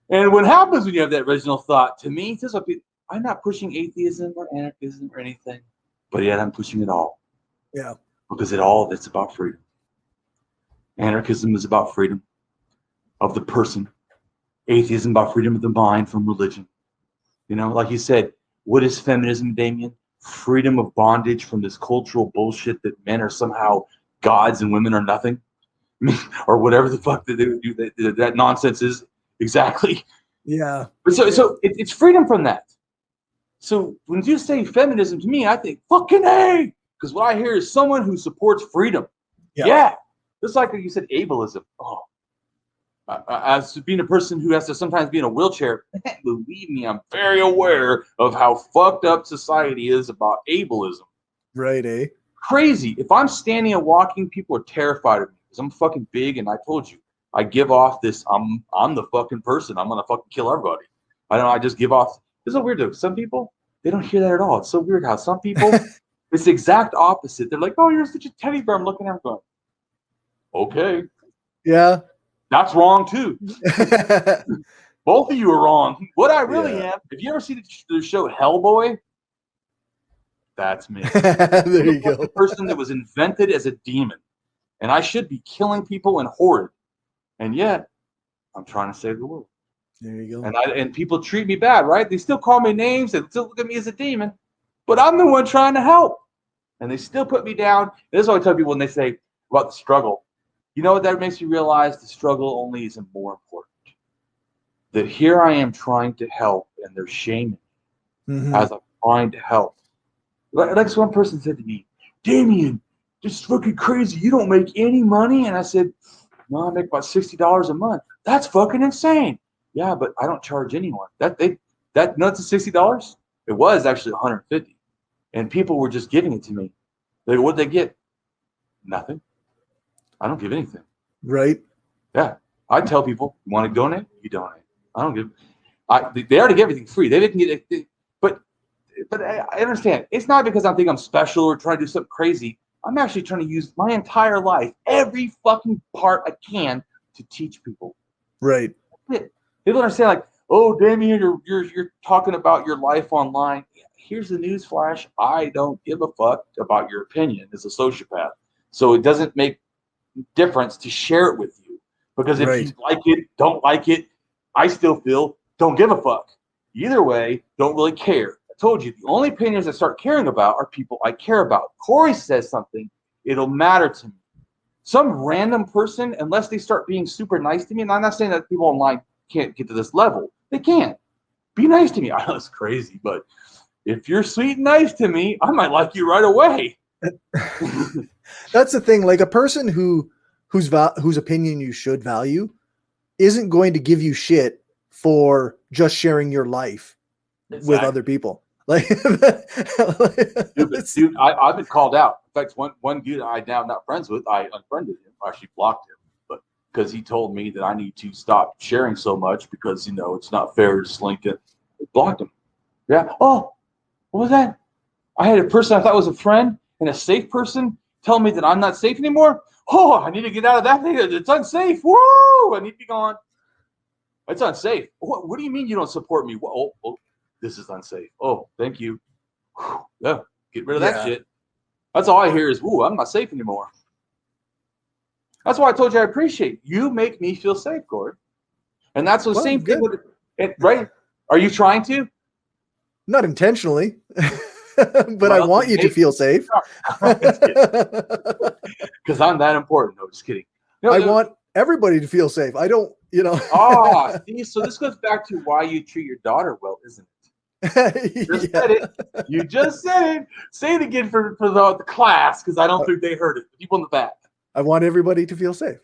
And what happens when you have that original thought, to me, I'm not pushing atheism or anarchism or anything, but yet I'm pushing it all. Yeah. Because it's about freedom. Anarchism is about freedom of the person. Atheism about freedom of the mind from religion. You know, like you said, what is feminism, Damien? Freedom of bondage from this cultural bullshit that men are somehow gods and women are nothing, or whatever the fuck that nonsense is. Exactly. Yeah. But so it's freedom from that. So when you say feminism to me, I think fucking A, because what I hear is someone who supports freedom. Yeah. Just like you said, ableism. Oh, as being a person who has to sometimes be in a wheelchair, believe me, I'm very aware of how fucked up society is about ableism. Right, eh? Crazy. If I'm standing and walking, people are terrified of me because I'm fucking big, and I told you, I give off this, I'm the fucking person. I'm gonna fucking kill everybody. I don't know, I just give off. This is so weird though. Some people, they don't hear that at all. It's so weird how some people, it's the exact opposite. They're like, oh, you're such a teddy bear. I'm looking at them going, okay. Yeah. That's wrong too. Both of you are wrong. What I really am, if you ever see the show Hellboy, that's me. There you go. The person that was invented as a demon. And I should be killing people and horrid. And yet, I'm trying to save the world. There you go. And people treat me bad, right? They still call me names and still look at me as a demon. But I'm the one trying to help. And they still put me down. This is what I tell people when they say about the struggle. You know what that makes you realize? The struggle only isn't more important. That here I am trying to help, and they're shaming me as I'm trying to help. Like one person said to me, Damien, this is fucking crazy. You don't make any money? And I said, no, I make about $60 a month. That's fucking insane. Yeah, but I don't charge anyone. That's $60? It was actually $150. And people were just giving it to me. What'd they get? Nothing. I don't give anything. Right. Yeah. I tell people, you want to donate? You donate. I don't give. They already get everything free. They didn't get it. But I understand. It's not because I think I'm special or trying to do something crazy. I'm actually trying to use my entire life, every fucking part I can, to teach people. Right. People understand, like, oh, Damien, you're talking about your life online. Here's the news flash. I don't give a fuck about your opinion as a sociopath. So it doesn't make difference to share it with you, because if you like it, don't like it, I still feel don't give a fuck. Either way, don't really care. I told you, the only opinions I start caring about are people I care about. Cory says something, it'll matter to me. Some random person, unless they start being super nice to me, and I'm not saying that people online can't get to this level, they can't. Be nice to me. I know it's crazy, but if you're sweet and nice to me, I might like you right away. That's the thing. Like, a person whose opinion you should value isn't going to give you shit for just sharing your life with other people. Like, dude, I've been called out. In fact, one dude I'm now not friends with, I unfriended him. I actually blocked him, but because he told me that I need to stop sharing so much because, you know, it's not fair to just link it. I blocked him. Yeah. Oh, what was that? I had a person I thought was a friend and a safe person tell me that I'm not safe anymore. Oh, I need to get out of that thing. It's unsafe. Woo! I need to be gone. It's unsafe. What do you mean you don't support me? Oh, this is unsafe. Oh, thank you. Whew. Yeah, get rid of that shit. That's all I hear is, "Ooh, I'm not safe anymore." That's why I told you I appreciate you. Make me feel safe, Cory. And that's the same thing with it, right? Are you trying to? Not intentionally. But I want you to feel safe. Because I'm that important. No, just kidding. No, I want everybody to feel safe. I don't, you know. See, so this goes back to why you treat your daughter well, isn't it? You just said it. You just said it. Say it again for the class, because I don't think they heard it. The people in the back. I want everybody to feel safe.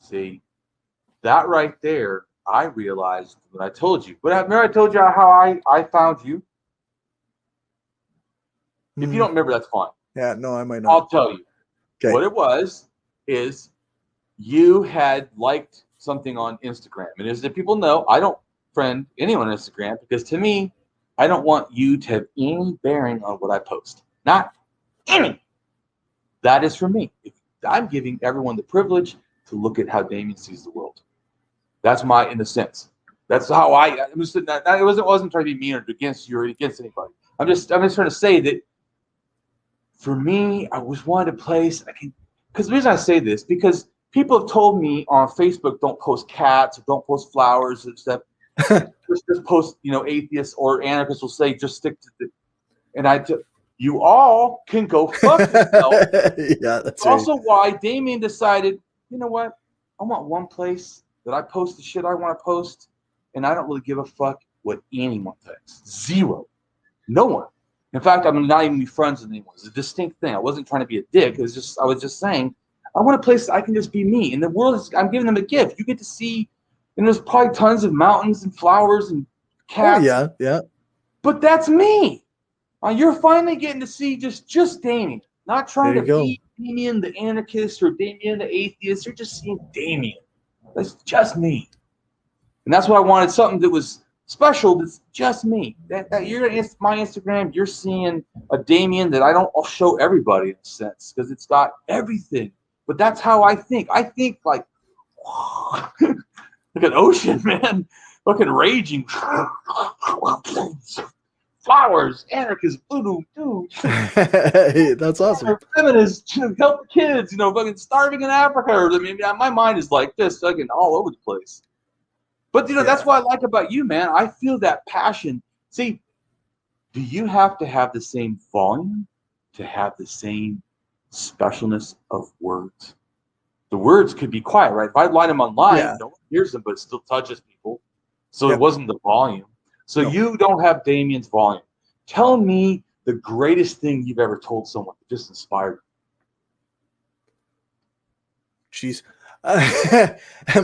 See, that right there, I realized when I told you. But remember I told you how I found you? If you don't remember, that's fine. Yeah, no, I might not. I'll tell you. Okay. What it was is you had liked something on Instagram. And as the people know, I don't friend anyone on Instagram because to me, I don't want you to have any bearing on what I post. Not any. That is for me. I'm giving everyone the privilege to look at how Damien sees the world. That's my, in a sense. That's how I wasn't trying to be mean or against you or against anybody. I'm just trying to say that for me, I was wanting a place I can, because the reason I say this, because people have told me on Facebook, don't post cats or don't post flowers and stuff. just post, atheists or anarchists will say, just stick to the. And you all can go fuck yourself. Yeah, that's also why Damien decided, you know what? I want one place that I post the shit I want to post, and I don't really give a fuck what anyone thinks. Zero. No one. In fact, I'm not even be friends with anyone. It's a distinct thing. I wasn't trying to be a dick. I was just saying, I want a place that I can just be me. And the world is, I'm giving them a gift. You get to see, and there's probably tons of mountains and flowers and cats. Oh, yeah. But that's me. You're finally getting to see just Damien. Not trying to be Damien the anarchist or Damien the atheist. You're just seeing Damien. That's just me. And that's what I wanted, something that was special, that's just me. That you're my Instagram, you're seeing a Damien that I'll show everybody in a sense, because it's got everything. But that's how I think. I think like an ocean, man. Fucking raging. Flowers, anarchists, voodoo, dude. That's awesome. Feminists, help the kids, fucking starving in Africa. I mean, my mind is like this, fucking all over the place. But that's what I like about you, man. I feel that passion. See, do you have to have the same volume to have the same specialness of words? The words could be quiet, right? If I line them online, no one hears them, but it still touches people. So it wasn't the volume. So you don't have Damien's volume. Tell me the greatest thing you've ever told someone that just inspired you. Jeez.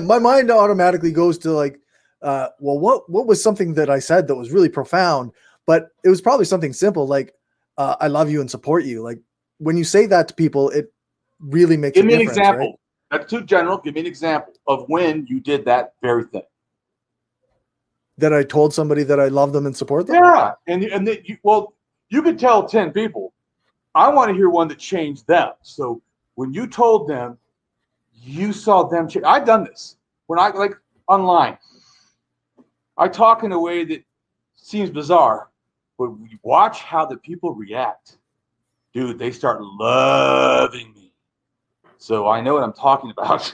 My mind automatically goes to like, well, what was something that I said that was really profound, but it was probably something simple, like, I love you and support you. Like when you say that to people, it really makes a difference. Give me an example. Right? That's too general. Give me an example of when you did that very thing. That I told somebody that I love them and support them? Yeah. And you could tell 10 people. I want to hear one that changed them. So when you told them, you saw them change. I've done this. When I, like, online, I talk in a way that seems bizarre, but we watch how the people react. Dude, they start loving me. So I know what I'm talking about.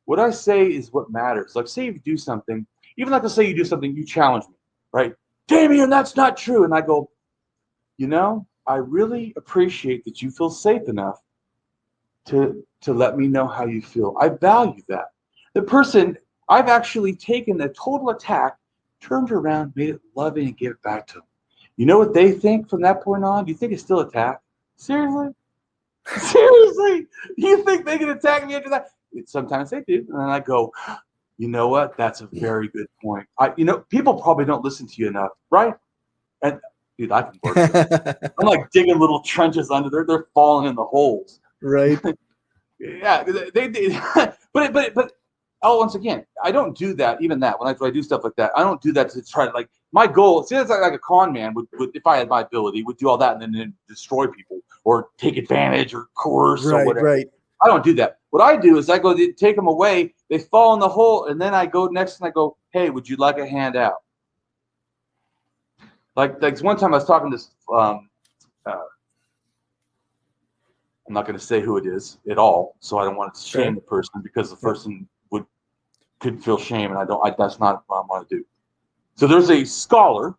What I say is what matters. Like, say you do something, even like, let's say you do something, you challenge me, right? Damien, that's not true. And I go, I really appreciate that you feel safe enough to let me know how you feel. I value that. The person, I've actually taken a total attack, turned around, made it loving, and gave it back to them. You know what they think from that point on? Do you think it's still attack? Seriously? Seriously? You think they can attack me after that? Sometimes they do. And then I go, you know what? That's a very good point. People probably don't listen to you enough, right? And dude, I can work with I'm like digging little trenches under there. They're falling in the holes. Right. Yeah, they but once again, I don't do that. Even that, when I do stuff like that, I don't do that to try to, like, my goal. See, it's like a con man would, if I had my ability, would do all that and then destroy people or take advantage or coerce or whatever. Right. I don't do that. What I do is I go take them away. They fall in the hole, and then I go next and I go, hey, would you like a handout? Like one time I was talking to I'm not going to say who it is at all, so I don't want to shame the person, because the person could feel shame, and that's not what I want to do. So there's a scholar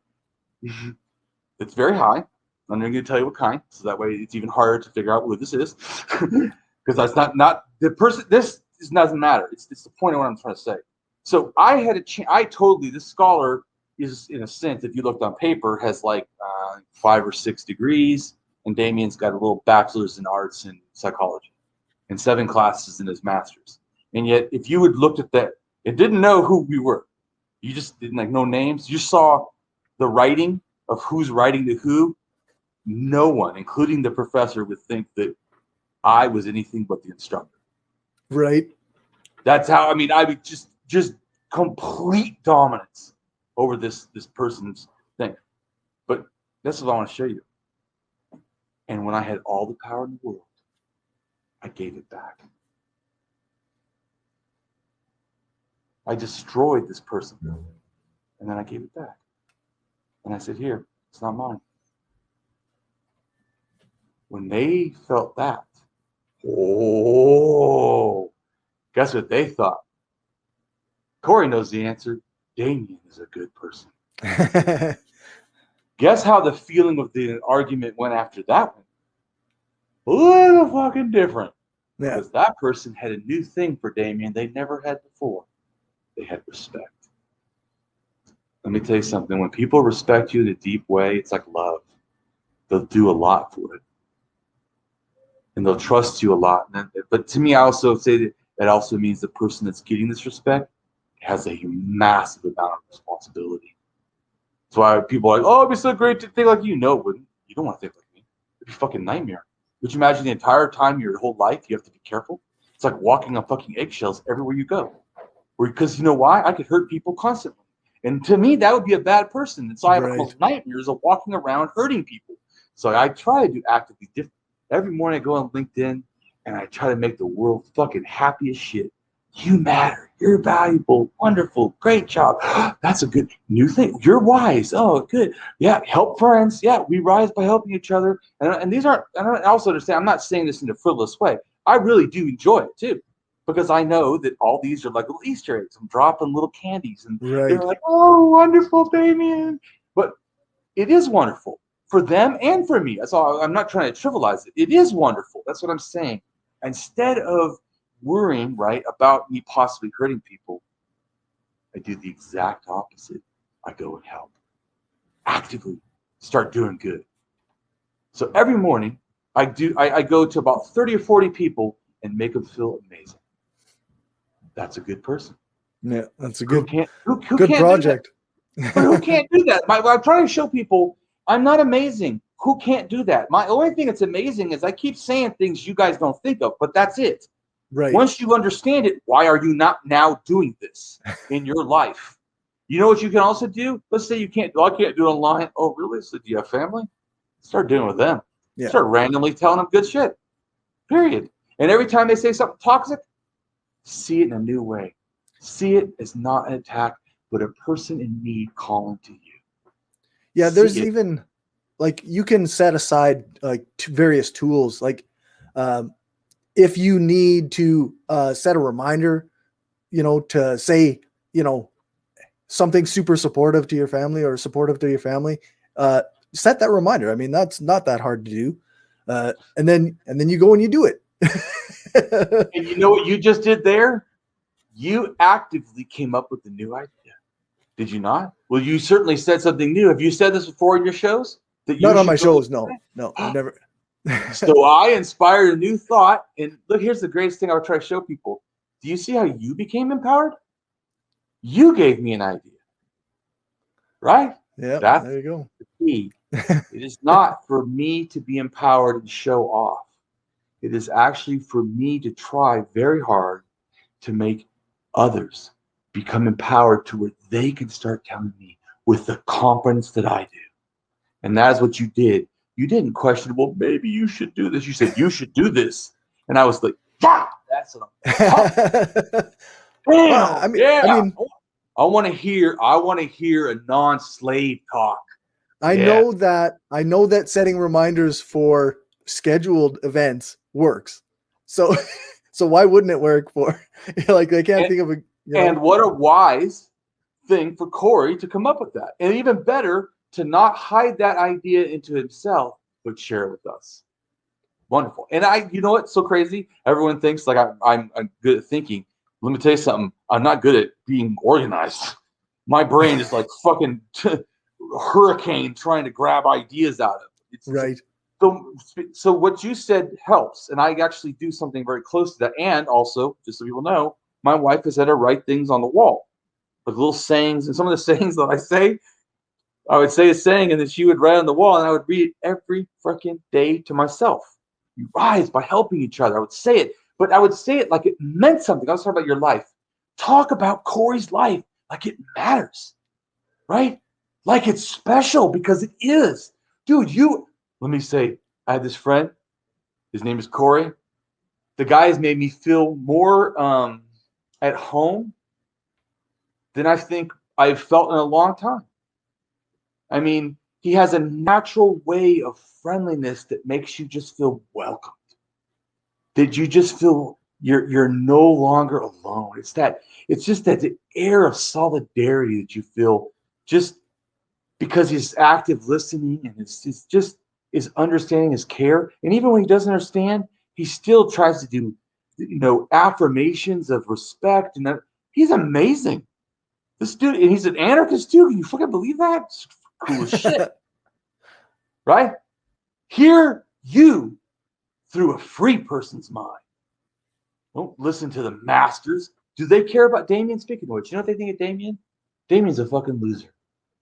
that's very high. I'm not going to tell you what kind, so that way it's even harder to figure out who this is, because that's not the person. This doesn't matter. It's the point of what I'm trying to say. So I had this scholar is, in a sense, if you looked on paper, has like 5 or 6 degrees. And Damien's got a little bachelor's in arts and psychology and 7 classes in his master's. And yet, if you had looked at that, it didn't know who we were. You just didn't know names. You saw the writing of who's writing to who. No one, including the professor, would think that I was anything but the instructor. Right. That's how, I would just complete dominance over this person's thing. But this is what I want to show you. And when I had all the power in the world, I gave it back. I destroyed this person. And then I gave it back. And I said, here, it's not mine. When they felt that, Guess what they thought? Cory knows the answer. Damien is a good person. Guess how the feeling of the argument went after that one? A little fucking different. Yeah. Because that person had a new thing for Damien they never had before. They had respect. Let me tell you something. When people respect you in a deep way, it's like love. They'll do a lot for it. And they'll trust you a lot. But to me, I also say that also means the person that's getting this respect has a massive amount of responsibility. That's why people are like, oh, it'd be so great to think like you. No, it wouldn't. You don't want to think like me. It'd be a fucking nightmare. Would you imagine the entire time your whole life you have to be careful? It's like walking on fucking eggshells everywhere you go. Because you know why? I could hurt people constantly. And to me, that would be a bad person. And so I have almost nightmares of walking around hurting people. So I try to do actively different. Every morning I go on LinkedIn and I try to make the world fucking happy as shit. You matter. You're valuable. Wonderful. Great job. That's a good new thing. You're wise. Oh, good. Yeah. Help friends. Yeah. We rise by helping each other. And these aren't, and I also understand, I'm not saying this in a frivolous way. I really do enjoy it too. Because I know that all these are like little Easter eggs. I'm dropping little candies. And they're like, oh, wonderful, Damien. But it is wonderful for them and for me. That's all. I'm not trying to trivialize it. It is wonderful. That's what I'm saying. Instead of worrying, right, about me possibly hurting people, I do the exact opposite. I go and help. Actively start doing good. So every morning, I go to about 30 or 40 people and make them feel amazing. That's a good person. Yeah, that's a good, who good can't project. But who can't do that? I'm trying to show people I'm not amazing. Who can't do that? My only thing that's amazing is I keep saying things you guys don't think of, but that's it. Right. Once you understand it, why are you not now doing this in your life? You know what you can also do? Let's say you can't. I can't do it online. Oh, really? So do you have family? Start doing it with them. Yeah. Start randomly telling them good shit. Period. And every time they say something toxic, see it in a new way. See it as not an attack, but a person in need calling to you. Yeah, there's even like you can set aside like various tools. Like if you need to set a reminder, to say, something super supportive to your family or supportive to your family, set that reminder. I mean, that's not that hard to do. And then you go and you do it. And you know what you just did there? You actively came up with a new idea. Did you not? Well, you certainly said something new. Have you said this before in your shows? Not on my shows. No, I never. So I inspired a new thought. And look, here's the greatest thing I would try to show people. Do you see how you became empowered? You gave me an idea. Right? Yeah, that's there you go. The key. It is not for me to be empowered and show off. It is actually for me to try very hard to make others become empowered to where they can start telling me with the confidence that I do. And that is what you did. You didn't question, well, maybe you should do this. You said, you should do this. And I was like, yeah, that's what I'm well, I mean, I want to hear a non-slave talk. I know that setting reminders for scheduled events works. So why wouldn't it work for like I can't think of a And what a wise thing for Cory to come up with that. And even better to not hide that idea into himself, but share it with us. Wonderful. And you know what's so crazy? Everyone thinks like I'm good at thinking. Let me tell you something. I'm not good at being organized. My brain is like fucking hurricane trying to grab ideas out of it. It's right. So what you said helps. And I actually do something very close to that. And also, just so people know, my wife has had her write things on the wall with little sayings. And some of the sayings that I say, I would say a saying and then she would write on the wall and I would read it every freaking day to myself. You rise by helping each other. I would say it, but I would say it like it meant something. I was talking about your life. Talk about Cory's life like it matters, right? Like it's special because it is. Dude, let me say, I had this friend. His name is Cory. The guy has made me feel more at home than I think I've felt in a long time. I mean, he has a natural way of friendliness that makes you just feel welcomed. That you just feel you're no longer alone. It's just that the air of solidarity that you feel just because he's active listening and it's just is understanding his care. And even when he doesn't understand, he still tries to do, affirmations of respect. And that he's amazing. This dude, and he's an anarchist too. Can you fucking believe that? It's cool as shit. Right? Hear you through a free person's mind. Don't listen to the masters. Do they care about Damien? Speaking of which, you know what they think of Damien? Damien's a fucking loser.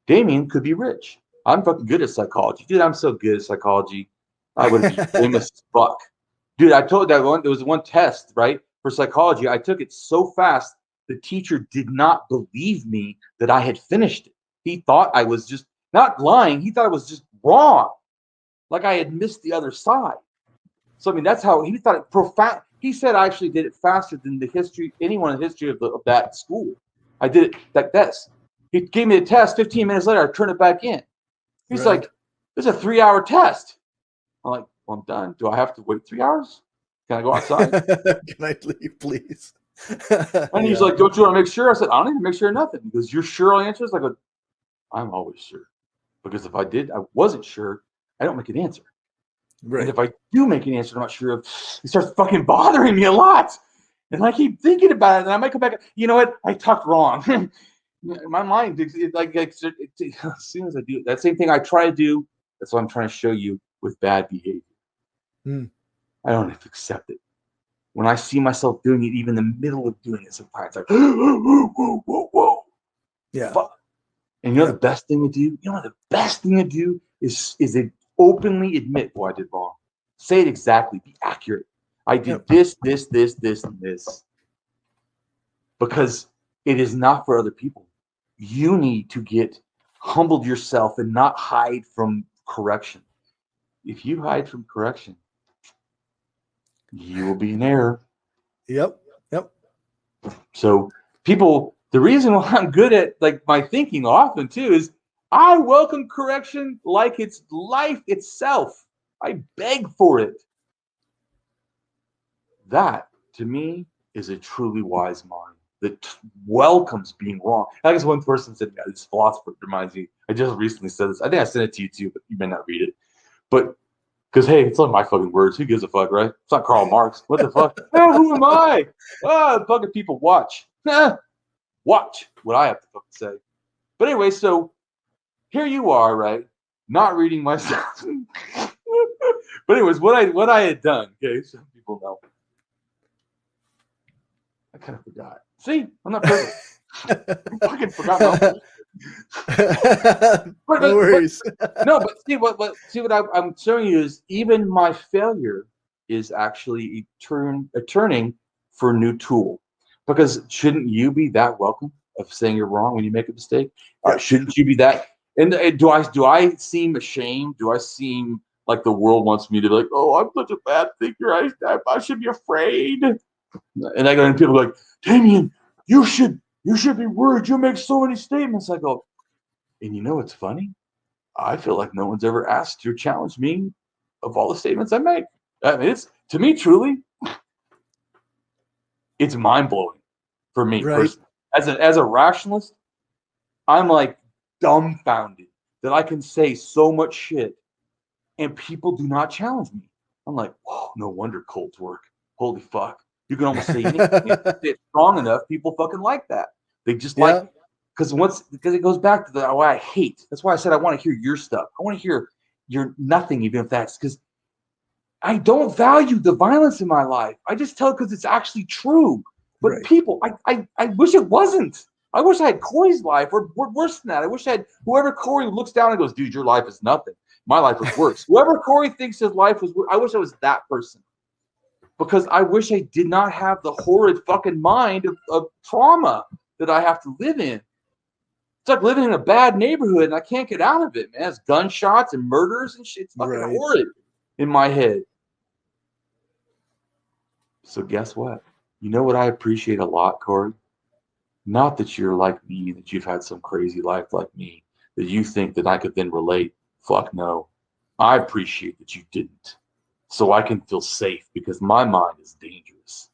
Damien could be rich. I'm fucking good at psychology. Dude, I'm so good at psychology. I would be famous as fuck. Dude, I told that one, there was one test, right, for psychology. I took it so fast, the teacher did not believe me that I had finished it. He thought I was just not lying. He thought I was just wrong. Like I had missed the other side. So, I mean, that's how he thought it profound. He said I actually did it faster than anyone in the history of that school. I did it like this. He gave me the test. 15 minutes later, I turned it back in. He's like, "This is a 3-hour test." I'm like, "Well, I'm done. Do I have to wait 3 hours? Can I go outside?" Can I leave, please? And he's like, "Don't you want to make sure?" I said, "I don't need to make sure of nothing." He goes, "You're sure on answers?" I go, "I'm always sure. Because if I wasn't sure, I don't make an answer. Right. And if I do make an answer I'm not sure of, it starts fucking bothering me a lot. And I keep thinking about it, and I might come back, you know what? I talked wrong." My mind, as soon as I do that same thing I try to do, that's what I'm trying to show you with bad behavior. I don't have to accept it. When I see myself doing it, even in the middle of doing it, sometimes like, whoa. Yeah. Fuck. And you know the best thing to do? You know what the best thing to do is to openly admit, "Boy, I did wrong." Say it exactly. Be accurate. I did this, and this. Because it is not for other people. You need to get humbled yourself and not hide from correction. If you hide from correction, you will be in error. Yep. So the reason why I'm good at like my thinking often too is I welcome correction like it's life itself. I beg for it. That to me is a truly wise mind that welcomes being wrong. I guess one person said, "This philosopher reminds me." I just recently said this. I think I sent it to you too, but you may not read it. But because hey, it's not my fucking words. Who gives a fuck, right? It's not Karl Marx. What the fuck? Who am I? Fucking people watch. Watch what I have to fucking say. But anyway, so here you are, right? Not reading my stuff. But anyways, what I had done, okay, some people know. I kind of forgot. See, I'm not perfect. I fucking forgot. No worries. But see what I'm showing you is even my failure is actually a turning for a new tool. Because shouldn't you be that welcome of saying you're wrong when you make a mistake? Shouldn't you be that? And do I seem ashamed? Do I seem like the world wants me to be like, "Oh, I'm such a bad thinker. I should be afraid"? And I go, and people are like, "Damien, you should be worried. You make so many statements." I go, and you know what's funny? I feel like no one's ever asked or challenged me of all the statements I make. I mean, it's to me truly, it's mind blowing for me personally. As a rationalist, I'm like dumbfounded that I can say so much shit and people do not challenge me. I'm like, whoa, no wonder cults work. Holy fuck. You can almost say anything. If you say it strong enough, people fucking like that. They just like, because it goes back to what I hate. That's why I said I want to hear your stuff. I want to hear your nothing, even if that's because I don't value the violence in my life. I just tell it because it's actually true. But people, I wish it wasn't. I wish I had Cory's life, or worse than that. I wish I had whoever Cory looks down and goes, "Dude, your life is nothing. My life was worse." Whoever Cory thinks his life was worse, I wish I was that person. Because I wish I did not have the horrid fucking mind of trauma that I have to live in. It's like living in a bad neighborhood and I can't get out of it, man. It's gunshots and murders and shit. It's fucking horrid in my head. So guess what? You know what I appreciate a lot, Cory? Not that you're like me, that you've had some crazy life like me, that you think that I could then relate. Fuck no. I appreciate that you didn't. So I can feel safe because my mind is dangerous.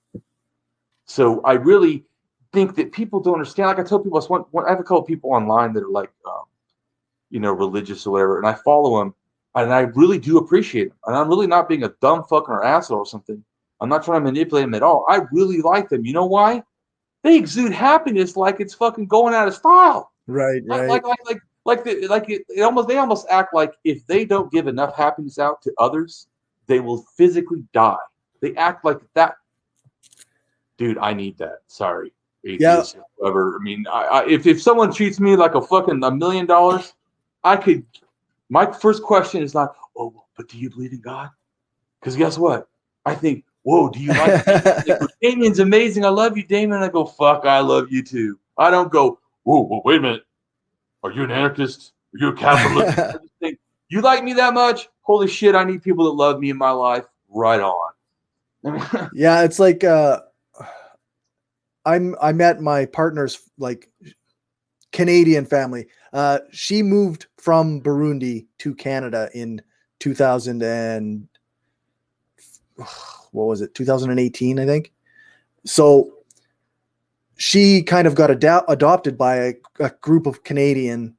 So I really think that people don't understand. Like I tell people, I have a couple of people online that are like, religious or whatever, and I follow them, and I really do appreciate them. And I'm really not being a dumb fucking or asshole or something. I'm not trying to manipulate them at all. I really like them. You know why? They exude happiness like it's fucking going out of style. Right. They almost act like if they don't give enough happiness out to others, they will physically die. They act like that. Dude, I need that. Sorry, atheist, whoever. I mean, if someone treats me like a fucking $1 million, I could. My first question is not, oh, but do you believe in God? Because guess what? I think, whoa, do you like Damien? Damien's amazing. I love you, Damien. I go, fuck, I love you too. I don't go, whoa, well, wait a minute. Are you an anarchist? Are you a capitalist? I just think, you like me that much? Holy shit, I need people that love me in my life. Right on. Yeah, it's like I met my partner's like Canadian family. She moved from Burundi to Canada in 2000 and what was it? 2018, I think. So she kind of got adopted by a group of Canadian,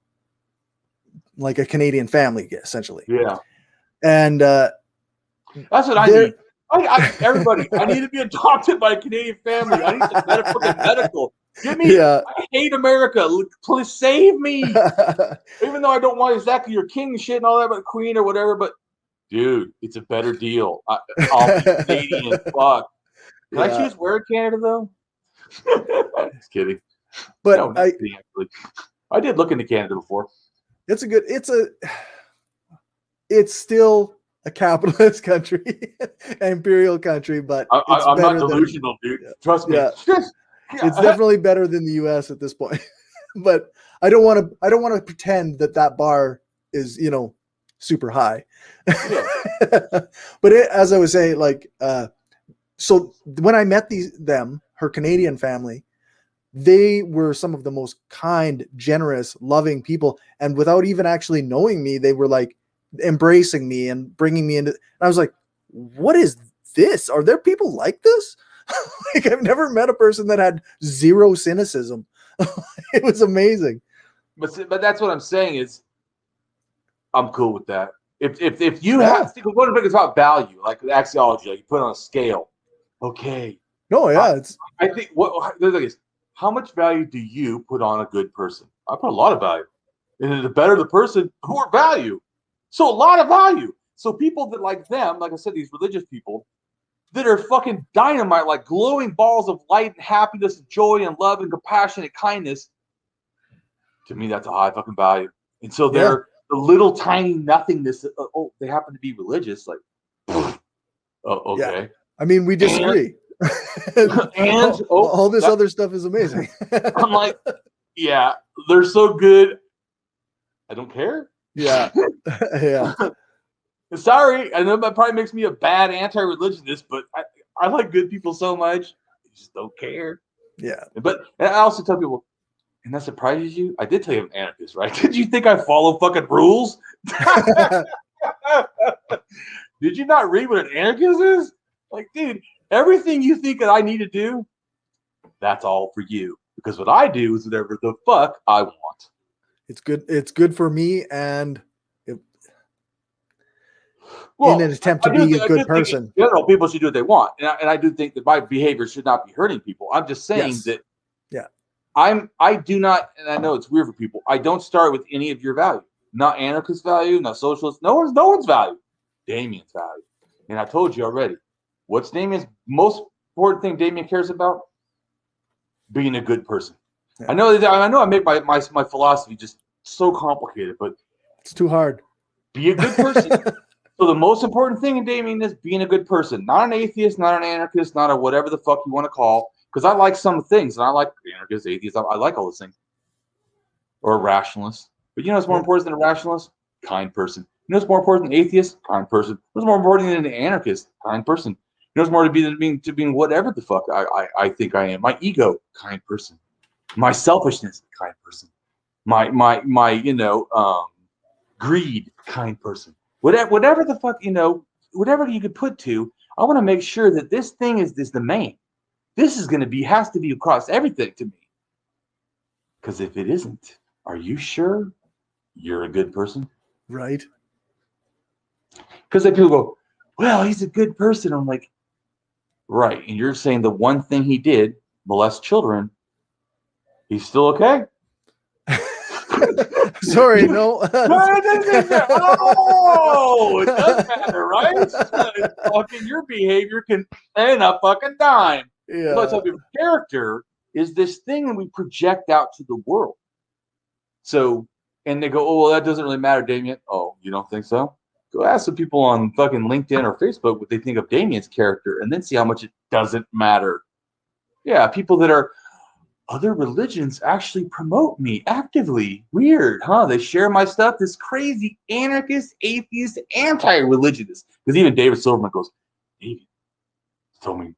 like a Canadian family, essentially. Yeah. And that's what I need. Everybody, I need to be adopted by a Canadian family. I need some medical. Give me. Yeah. I hate America. Please save me. Even though I don't want exactly your king and shit and all that, but queen or whatever. But dude, it's a better deal. I'll be Canadian. Fuck. Can I choose where in Canada though? Just kidding. But no, I did look into Canada before. It's still a capitalist country, an imperial country, but I'm not delusional, dude. Trust me. Yeah. It's definitely better than the U.S. at this point. But I don't want to pretend that bar is, super high. Yeah. But as I was saying, like, so when I met her Canadian family, they were some of the most kind, generous, loving people. And without even actually knowing me, they were like embracing me and bringing me into, and I was like, what is this? Are there people like this? Like, I've never met a person that had zero cynicism. It was amazing. But that's what I'm saying is I'm cool with that. If you have, because one of the things about value, like axiology, like you put it on a scale. Okay. No, yeah. I think the thing is, how much value do you put on a good person? I put a lot of value. And the better the person, more value. So a lot of value. So people that like them, like I said, these religious people that are fucking dynamite, like glowing balls of light and happiness and joy and love and compassion and kindness. To me, that's a high fucking value. And so they're the little tiny nothingness. They happen to be religious. Like, okay. Yeah. I mean, we disagree. And all this other stuff is amazing. I'm like, yeah, they're so good. I don't care. Yeah. Yeah. Sorry, I know that probably makes me a bad anti-religionist, but I like good people so much. I just don't care. Yeah. But I also tell people, and that surprises you, I did tell you I'm an anarchist, right? Did you think I follow fucking rules? Did you not read what an anarchist is? Like, dude, everything you think that I need to do, that's all for you. Because what I do is whatever the fuck I want. It's good. It's good for me, and in an attempt to be a good person. In general, people should do what they want, and I do think that my behavior should not be hurting people. I'm just saying that. Yeah. I do not, and I know it's weird for people. I don't start with any of your value. Not anarchist value, not socialist. No one's value. Damien's value, and I told you already. What's Damien's most important thing? Damien cares about being a good person. Yeah. I know I make my philosophy just so complicated, but it's too hard. Be a good person. So the most important thing in Damien is being a good person, not an atheist, not an anarchist, not a whatever the fuck you want to call. Because I like some things, and I like anarchists, atheists. I like all those things. Or a rationalist. But you know what's more important than a rationalist? Kind person. You know what's more important than an atheist? Kind person. What's more important than an anarchist? Kind person. You know what's more to being whatever the fuck I think I am. My ego, kind person. My selfishness, kind person. My greed, kind person. Whatever the fuck, whatever you could put to, I want to make sure that this thing is the main. this is going to be, has to be across everything to me. Because if it isn't, are you sure you're a good person? Right. Because then people go, well, he's a good person. I'm like, right. And you're saying the one thing he did, molest children, he's still okay? Sorry, no. Oh, it does matter, right? Fucking your behavior can end a fucking dime. Yeah. But so character is this thing that we project out to the world. So, and they go, oh, well, that doesn't really matter, Damien. Oh, you don't think so? Go ask some people on fucking LinkedIn or Facebook what they think of Damien's character, and then see how much it doesn't matter. Yeah, people that are, other religions actually promote me actively. Weird, huh? They share my stuff. This crazy anarchist, atheist, anti-religionist. Because even David Silverman goes, David told me,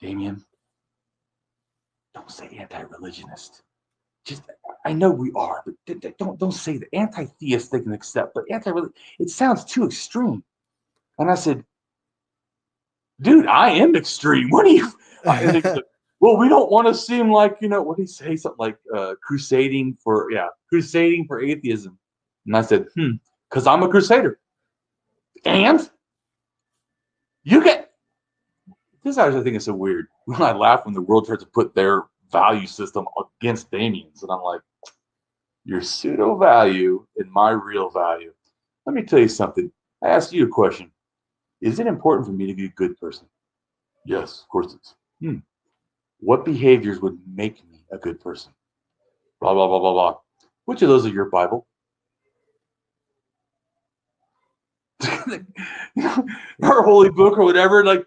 Damien, don't say anti-religionist. Just, I know we are, but don't say the anti-theist they can accept, but anti-religion, it sounds too extreme. And I said, dude, I am extreme. What are you? And they said, well, we don't want to seem like, you know, what did he say? Something like crusading for atheism. And I said, because I'm a crusader. And you get, this is actually, I think it's so weird. When I laugh when the world tries to put their value system against Damien's, and I'm like, your pseudo value and my real value. Let me tell you something. I asked you a question. Is it important for me to be a good person? Yes, of course it is. What behaviors would make me a good person? Blah, blah, blah, blah, blah. Which of those are your Bible? Our holy book or whatever. Like,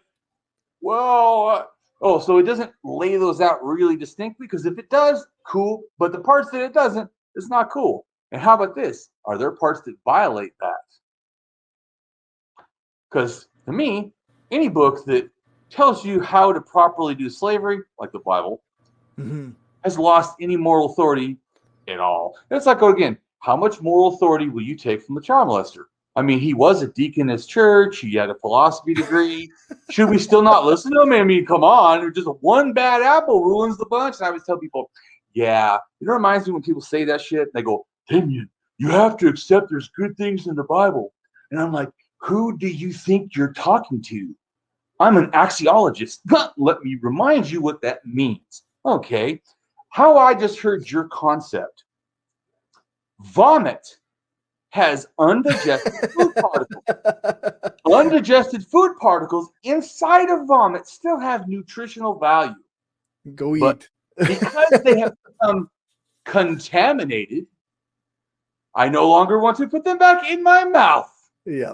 well, oh, so it doesn't lay those out really distinctly? Because if it does, cool. But the parts that it doesn't, it's not cool. And how about this? Are there parts that violate that? Because to me, any book that tells you how to properly do slavery, like the Bible, has lost any moral authority at all. It's like, again, how much moral authority will you take from the child molester? I mean, he was a deacon in his church. He had a philosophy degree. Should we still not listen to him? I mean, come on. Just one bad apple ruins the bunch. And I always tell people, yeah, it reminds me when people say that shit. They go, Damien, you have to accept there's good things in the Bible. And I'm like, who do you think you're talking to? I'm an axiologist. Let me remind you what that means. Okay. How I just heard your concept. Vomit has undigested food particles. Undigested food particles inside of vomit still have nutritional value. Go eat. But because they have become contaminated, I no longer want to put them back in my mouth. Yeah.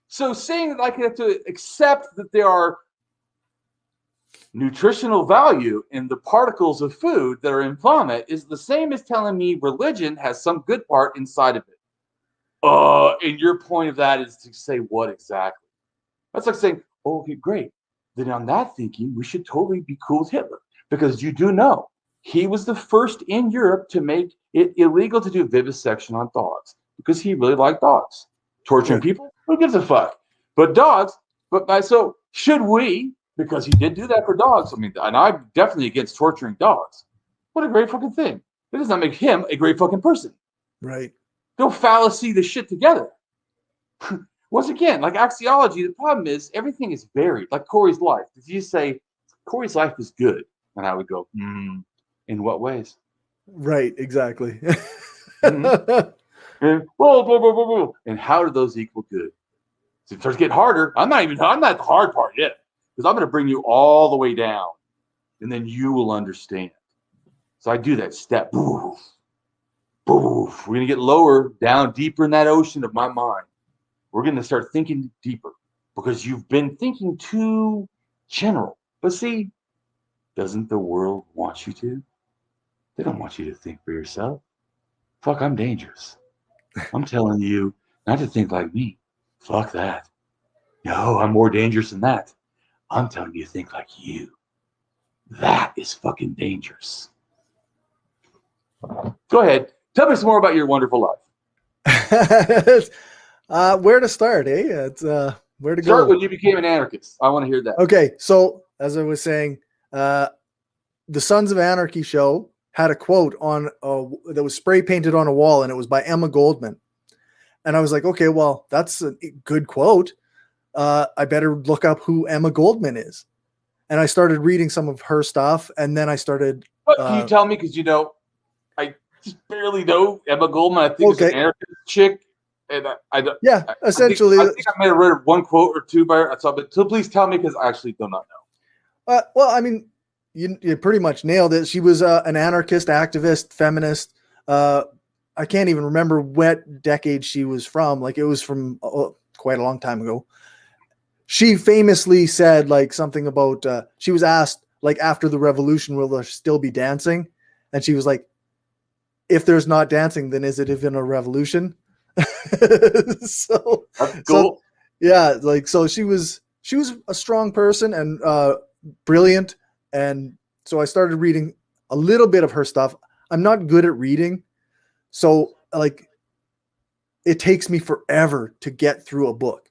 So saying that I have to accept that there are nutritional value in the particles of food that are in vomit is the same as telling me religion has some good part inside of it. And your point of that is to say what exactly? That's like saying, oh, okay, great. Then on that thinking, we should totally be cool with Hitler. Because you do know, he was the first in Europe to make it illegal to do vivisection on dogs. Because he really liked dogs. Torturing people? Who gives a fuck? But dogs, so should we, because he did do that for dogs, I mean, and I'm definitely against torturing dogs. What a great fucking thing. It does not make him a great fucking person. Right. Don't fallacy the shit together. Once again, like axiology, the problem is everything is varied. Like Cory's life. If you say, Cory's life is good, and I would go, in what ways? Right, exactly. And, whoa, whoa, whoa, whoa, whoa. And how do those equal good? So it starts getting harder. I'm not the hard part yet. Because I'm going to bring you all the way down. And then you will understand. So I do that step. Boof. Boof. We're going to get lower, down deeper in that ocean of my mind. We're going to start thinking deeper. Because you've been thinking too general. But see, doesn't the world want you to? They don't want you to think for yourself. Fuck, I'm dangerous. I'm telling you not to think like me. Fuck that. No, I'm more dangerous than that. I'm telling you to think like you. That is fucking dangerous. Go ahead. Tell me some more about your wonderful life. Where to start, eh? It's where to Start go. when you became an anarchist. I want to hear that. Okay, so as I was saying, the Sons of Anarchy show had a quote on that was spray painted on a wall, and it was by Emma Goldman. And I was like, okay, well, that's a good quote. I better look up who Emma Goldman is. And I started reading some of her stuff, and then I started. But can you tell me, because I just barely know Emma Goldman. I think it's an anarchist chick, and essentially. I think I may have read one quote or two by her. So please tell me, because I actually do not know. Well, I mean, you pretty much nailed it. She was an anarchist, activist, feminist. I can't even remember what decade she was from. Like, it was from quite a long time ago. She famously said like something about, she was asked like, after the revolution, will there still be dancing? And she was like, if there's not dancing, then is it even a revolution? So, that's cool. Yeah. Like, so she was a strong person and brilliant. And so I started reading a little bit of her stuff. I'm not good at reading. So like, it takes me forever to get through a book.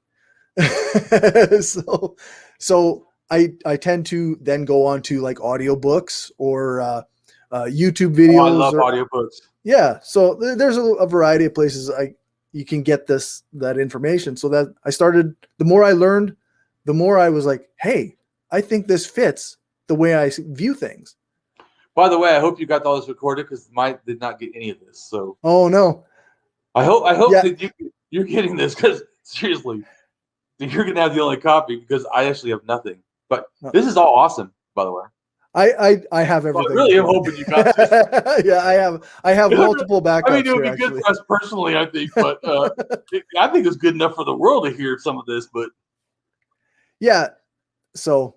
so I tend to then go on to like audiobooks or YouTube videos. I love audiobooks. Yeah. So there's a variety of places you can get that information. So that I started, the more I learned, the more I was like, hey, I think this fits the way I view things. By the way, I hope you got all this recorded, because mine did not get any of this. So oh no. I hope that you're getting this, because seriously, you're gonna have the only copy, because I actually have nothing. But this is all awesome, by the way. I have everything. Well, I really am hoping you got this. Yeah, I have multiple backups. I mean, it would be good for us personally, I think, but I think it's good enough for the world to hear some of this. But yeah, so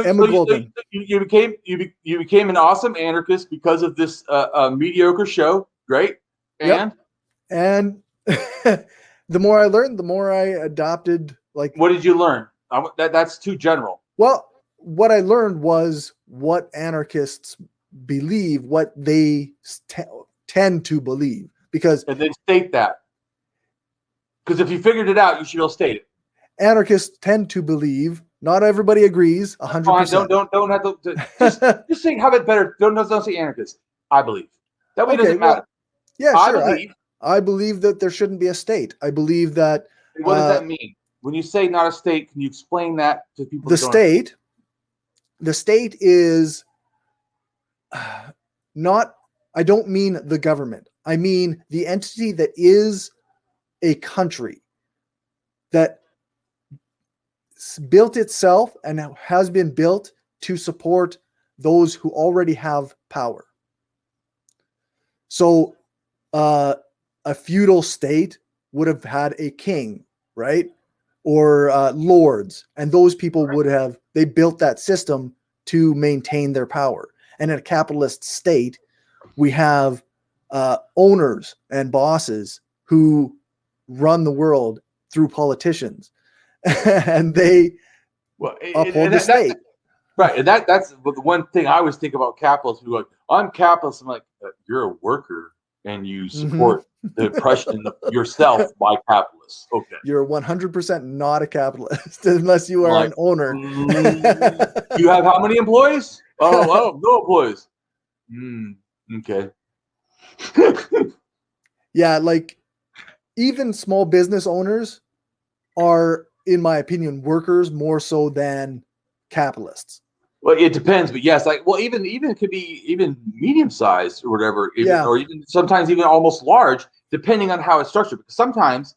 Emma Goldman. You became an awesome anarchist because of this mediocre show. Great, and the more I learned, the more I adopted. Like, what did you learn? That's too general. Well, what I learned was what anarchists believe, what they tend to believe, and then state that. Because if you figured it out, you should all state it. Anarchists tend to believe. Not everybody agrees. 100%. Don't have to just say how it better. Don't say anarchist. I believe that way. It doesn't matter. Yeah, sure. I believe that there shouldn't be a state. I believe that. What does that mean? When you say not a state, can you explain that to people? The state is not. I don't mean the government. I mean the entity that is a country that built itself and has been built to support those who already have power. So a feudal state would have had a king, right? Or lords, and those people would have, they built that system to maintain their power. And in a capitalist state, we have owners and bosses who run the world through politicians. And they uphold the state. Right. And that's the one thing I always think about capitalists. People are like, I'm capitalist. I'm like, you're a worker and you support the oppression of yourself by capitalists. Okay. You're 100% not a capitalist unless you are an owner. You have how many employees? Oh, no employees. Okay. Yeah, like even small business owners are, in my opinion, workers more so than capitalists. Well, it depends, but yes, even it could be even medium sized or whatever, or even sometimes even almost large, depending on how it's structured. Because sometimes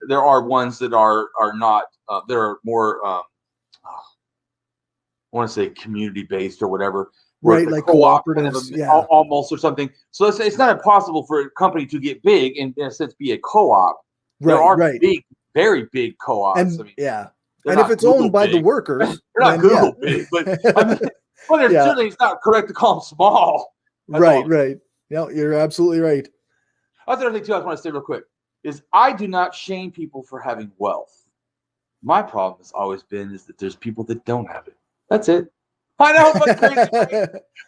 there are ones that are not, they're more, I want to say community based or whatever, right? Like cooperatives, almost, or something. So it's not impossible for a company to get big and in a sense be a co-op. Right, there are big, very big co-ops. And and if it's owned by the workers, they're not Google big, but certainly it's not correct to call them small. Right. No, you're absolutely right. Other thing too, I want to say real quick is I do not shame people for having wealth. My problem has always been is that there's people that don't have it. That's it. I know, but crazy.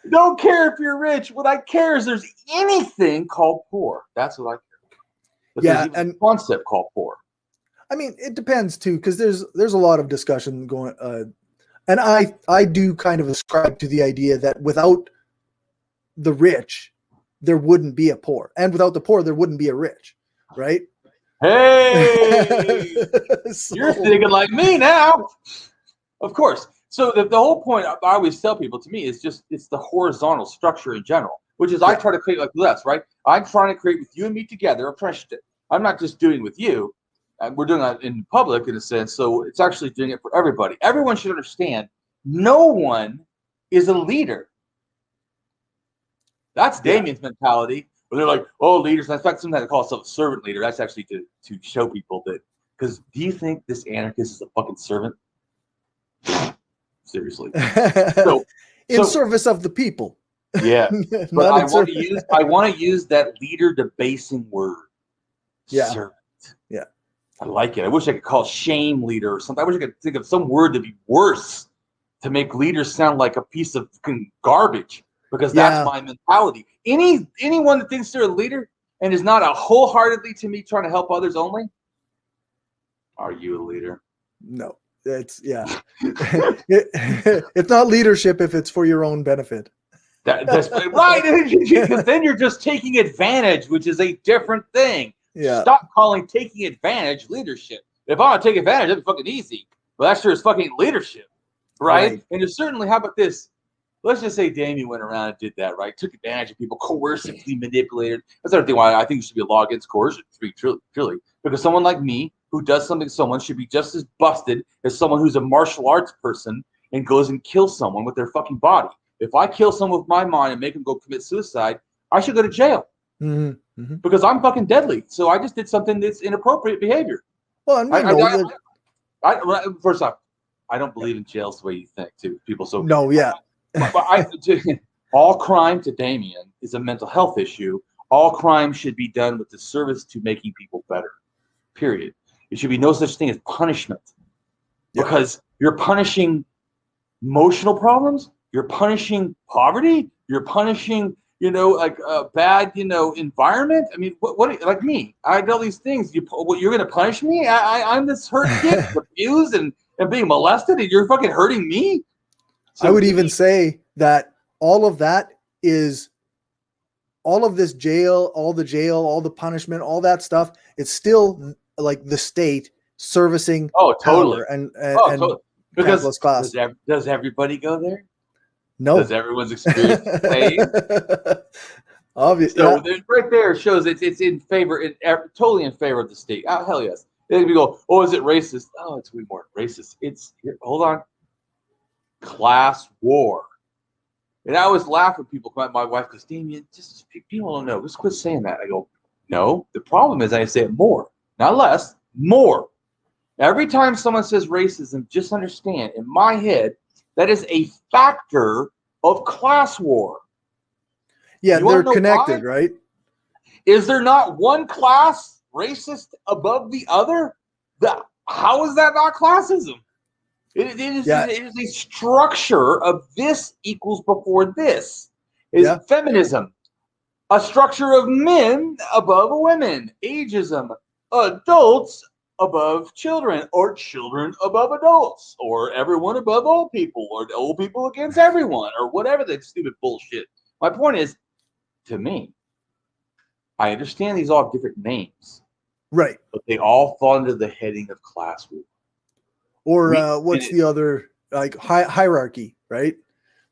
Don't care if you're rich. What I care is there's anything called poor. That's what I care about. But there's even a concept called poor. I mean, it depends too, because there's a lot of discussion going And I do kind of ascribe to the idea that without the rich, there wouldn't be a poor. And without the poor, there wouldn't be a rich, right? Hey, So, you're thinking like me now. Of course. So the whole point I always tell people, to me, is just it's the horizontal structure in general, which is I try to create like this, right? I'm trying to create with you and me together. I'm not just doing it with you. We're doing that in public in a sense. So it's actually doing it for everybody. Everyone should understand no one is a leader. That's Damien's mentality. Where they're like, oh, leaders. In fact, sometimes they call themselves a servant leader. That's actually to show people that. Because do you think this anarchist is a fucking servant? Seriously. In service of the people. Yeah. But I want to use that leader debasing word. Yeah. Servant. Yeah. I like it. I wish I could call shame leader or something. I wish I could think of some word to be worse to make leaders sound like a piece of garbage. Because that's my mentality. Anyone that thinks they're a leader and is not a wholeheartedly to me trying to help others only, are you a leader? No, it's it's not leadership if it's for your own benefit. That's right. Because then you're just taking advantage, which is a different thing. Yeah. Stop calling taking advantage leadership. If I want to take advantage, it'd be fucking easy. But that sure is fucking leadership, right? And there's certainly, how about this? Let's just say Damien went around and did that, right? Took advantage of people, coercively manipulated. That's another thing why I think there should be a law against coercion, truly. Because someone like me who does something to someone should be just as busted as someone who's a martial arts person and goes and kills someone with their fucking body. If I kill someone with my mind and make them go commit suicide, I should go to jail. Because I'm fucking deadly. So I just did something that's inappropriate behavior. Well, first off, I don't believe in jails the way you think, too. People so all crime to Damien is a mental health issue. All crime should be done with the service to making people better. Period. It should be no such thing as punishment, because you're punishing emotional problems. You're punishing poverty. You're punishing, like a bad, environment. I mean, what like me? I do all these things. You're going to punish me? I'm this hurt kid, abused and being molested, and you're fucking hurting me. So I would even say that all of that is all of this jail, all the punishment, all that stuff. It's still like the state servicing totally. Power and totally. Because class. Does everybody go there? No. Does everyone's experience the same? Obviously. So right there shows it's in favor, totally in favor of the state. Oh, hell yes. Then we go, oh, is it racist? Oh, it's way more racist. It's here. Hold on. Class war. And I always laugh when people come at my wife because, Damien, just people don't know. Just quit saying that. I go, no. The problem is I say it more, not less, more. Every time someone says racism, just understand, in my head, that is a factor of class war. Yeah, they're connected, right? Is there not one class racist above the other? How is that not classism? It is a structure of this equals before this. Is feminism a structure of men above women? Ageism, adults above children, or children above adults, or everyone above old people, or old people against everyone, or whatever that stupid bullshit. My point is, to me, I understand these all have different names, right? But they all fall under the heading of class war. Or what's the other, like hierarchy, right?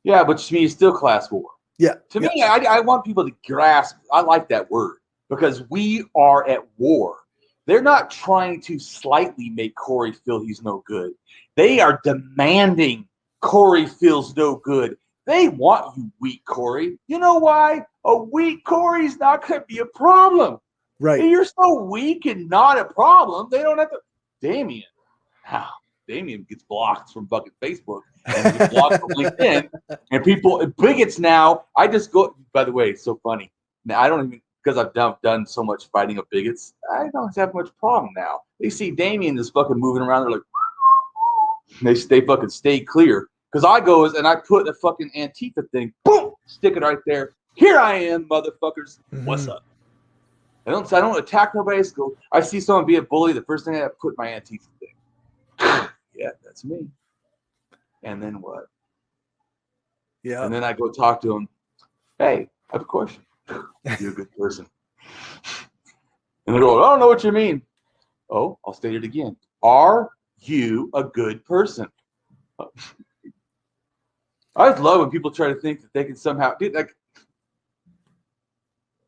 Yeah, but to me, it's still class war. Yeah. To me, I want people to grasp. I like that word because we are at war. They're not trying to slightly make Cory feel he's no good. They are demanding Cory feels no good. They want you weak, Cory. You know why? A weak Cory's not going to be a problem. Right. If you're so weak and not a problem, they don't have to. Damien. How? Damien gets blocked from fucking Facebook and gets blocked from LinkedIn. And people, bigots now, I just go, by the way, it's so funny. Now, I don't even, because I've done so much fighting of bigots, I don't have much problem now. They see Damien is fucking moving around, they're like, they fucking stay clear. Because I go and I put a fucking Antifa thing, boom, stick it right there. Here I am, motherfuckers. Mm-hmm. What's up? I don't attack nobody. I see someone be a bully, the first thing I put my Antifa thing. Yeah, that's me. And then what? Yeah. And then I go talk to him. Hey, I have a question. You're a good person. And they go, I don't know what you mean. Oh, I'll state it again. Are you a good person? I just love when people try to think that they can somehow, dude, like,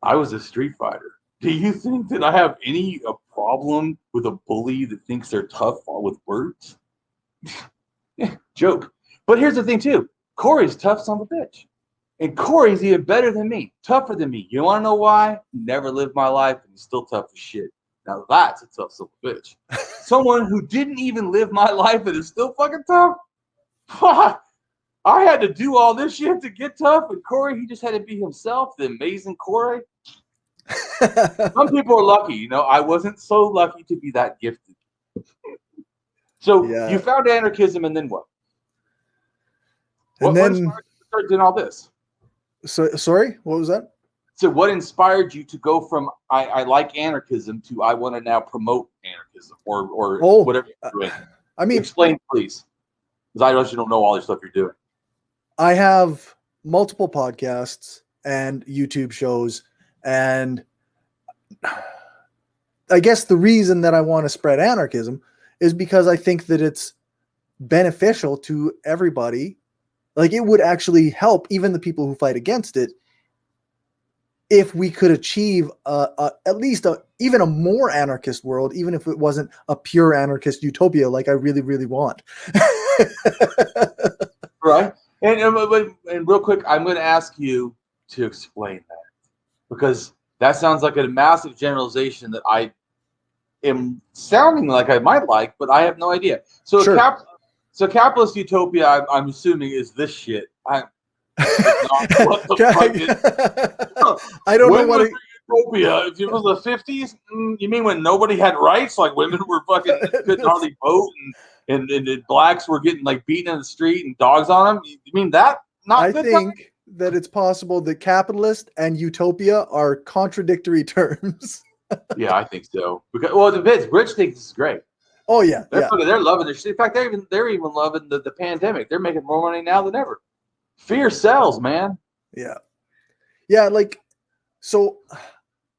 I was a street fighter. Do you think that I have any problem with a bully that thinks they're tough with words? Yeah, joke. But here's the thing too. Cory's tough son of a bitch. And Cory's even better than me, tougher than me. You want to know why? He never lived my life and he's still tough as shit. Now that's a tough son of a bitch. Someone who didn't even live my life and is still fucking tough? I had to do all this shit to get tough, and Cory, he just had to be himself, the amazing Cory. Some people are lucky, you know. I wasn't so lucky to be that gifted. So you found anarchism, and then what? And then what inspired you to start doing all this? So sorry, what was that? So what inspired you to go from I like anarchism to I want to now promote anarchism or whatever you're doing? I mean, explain, please, because I actually don't know all the stuff you're doing. I have multiple podcasts and YouTube shows, and I guess the reason that I want to spread anarchism is because I think that it's beneficial to everybody. Like, it would actually help even the people who fight against it if we could achieve at least even a more anarchist world, even if it wasn't a pure anarchist utopia like I really, really want. Right. And real quick, I'm going to ask you to explain that, because that sounds like a massive generalization that I am sounding like I might like, but I have no idea. So sure. So capitalist utopia, I'm assuming, is this shit. What the fuck is, I don't know what utopia. If it was the 50s, you mean when nobody had rights, like women were fucking couldn't hardly vote, and blacks were getting like beaten in the street and dogs on them? You mean that? I think that it's possible that capitalist and utopia are contradictory terms. Yeah, I think so. Because, well, it depends. Rich thinks this is great. Oh yeah, they're loving this shit. In fact, they're even loving the pandemic. They're making more money now than ever. Fear sells, man. Yeah. Like, so,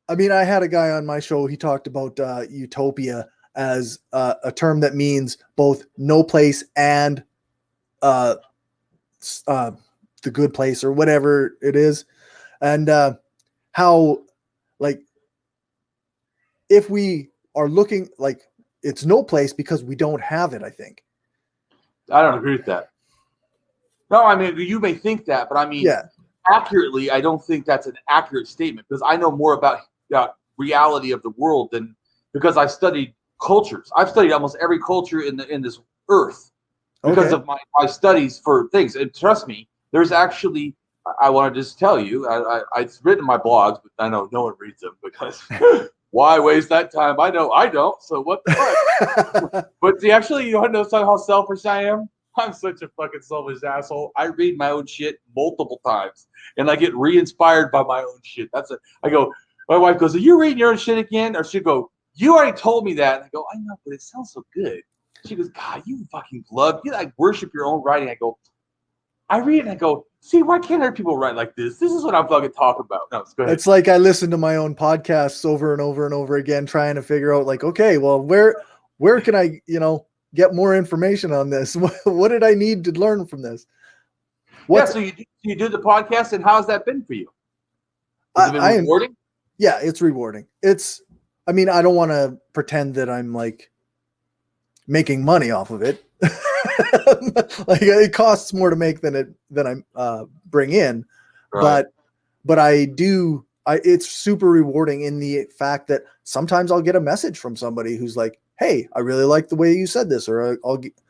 I mean, I had a guy on my show. He talked about utopia as a term that means both no place and the good place, or whatever it is, and how, like, if we are looking, like, it's no place because we don't have it. I think. I don't agree with that. No, I mean, you may think that, but I mean, accurately, I don't think that's an accurate statement, because I know more about reality of the world than, because I've studied cultures. I've studied almost every culture in this earth because of my studies for things. And trust me, there's actually, I want to just tell you, it's written in my blogs, but I know no one reads them because why waste that time? I know I don't. So what the fuck? But see, actually, you want to know how selfish I am? I'm such a fucking selfish asshole. I read my own shit multiple times, and I get re-inspired by my own shit. I go, my wife goes, are you reading your own shit again? Or she'll go, you already told me that. And I go, I know, but it sounds so good. She goes, God, you fucking you like worship your own writing. I go, I read it and I go, see, why can't other people write like this? This is what I'm fucking talking about. No, go ahead. It's like I listen to my own podcasts over and over and over again, trying to figure out, like, okay, well, where can I, get more information on this? What did I need to learn from this? So you do the podcast, and how's that been for you? Has it been rewarding? Yeah, it's rewarding. I mean, I don't want to pretend that I'm like making money off of it. Like, it costs more to make than I bring in, right. but I do. It's super rewarding in the fact that sometimes I'll get a message from somebody who's like, "Hey, I really like the way you said this," or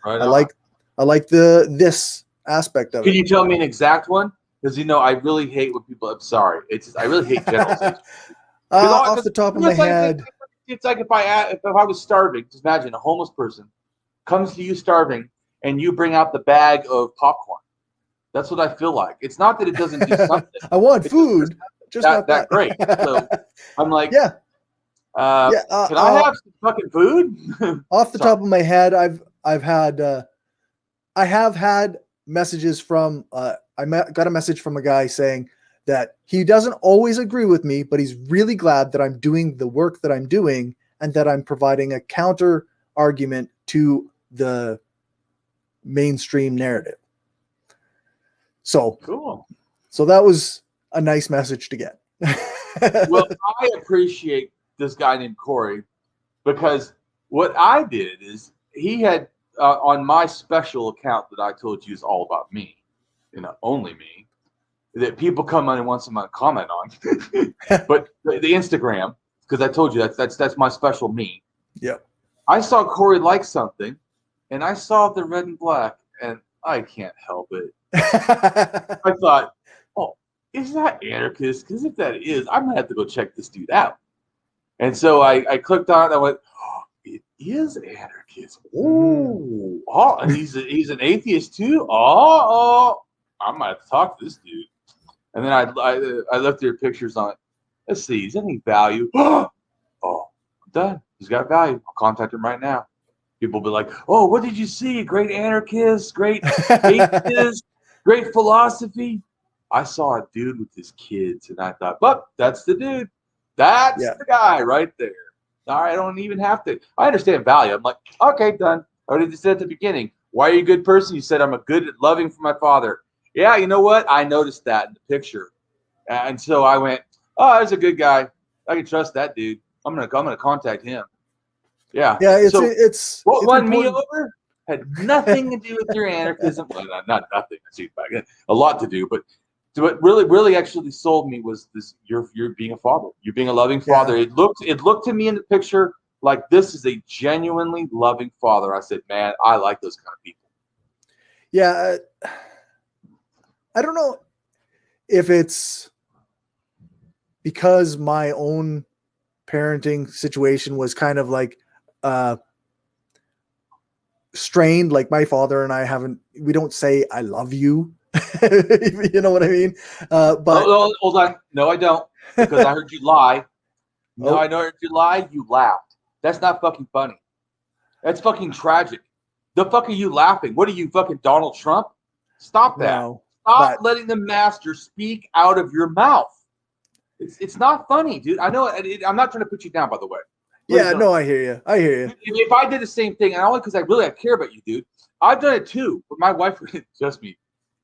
I like this aspect of it. Can you tell me an exact one? Because I really hate when people. I'm sorry, I really hate generalizations. Off the top of my head, it's like if I was starving. Just imagine a homeless person comes to you starving, and you bring out the bag of popcorn. That's what I feel like. It's not that it doesn't do something. I want food, just not that great. So I'm like, can I have some fucking food? Off the top of my head, I've had I have had messages from, got a message from a guy saying that he doesn't always agree with me, but he's really glad that I'm doing the work that I'm doing and that I'm providing a counter argument to the mainstream narrative. So cool. So that was a nice message to get. Well, I appreciate this guy named Cory, because what I did is he had on my special account that I told you is all about me, only me, that people come on and want someone to comment on. But the Instagram, because I told you that's my special me. Yep. I saw Cory like something, and I saw the red and black, and I can't help it. I thought, oh, is that Anarchist? Because if that is, I'm gonna have to go check this dude out. And so I clicked on it. I went, oh, it is Anarchist. Oh, and he's an atheist too. Oh, I might have to talk to this dude. And then I looked at your pictures on it. Let's see, is any value? Oh, I'm done. He's got value. I'll contact him right now. People will be like, oh, what did you see? Great anarchist, great atheist, great philosophy. I saw a dude with his kids, and I thought, but that's the dude. That's the guy right there. All right, I don't even have to. I understand value. I'm like, okay, done. I already said at the beginning. Why are you a good person? You said I'm a good, loving for my father. Yeah, you know what? I noticed that in the picture, and so I went, oh, that's a good guy. I can trust that dude. I'm gonna contact him. Yeah. Yeah. It's what won me over had nothing to do with your anarchism. Well, not nothing. A lot to do, but what really actually sold me was this: you're being a father. You're being a loving father. Yeah. It looked to me in the picture like this is a genuinely loving father. I said, man, I like those kind of people. Yeah. I don't know if it's because my own parenting situation was kind of like strained. Like my father and I we don't say I love you. You know what I mean? But hold on. No, I don't, because I heard you lie. No, I heard you lie. You laughed. That's not fucking funny. That's fucking tragic. The fuck are you laughing? What are you, fucking Donald Trump? Stop that. No, Stop letting the master speak out of your mouth. It's not funny, dude. I know. I'm not trying to put you down, by the way. Yeah, no, I hear you. If I did the same thing, and only because I care about you, dude, I've done it too. But my wife, just me.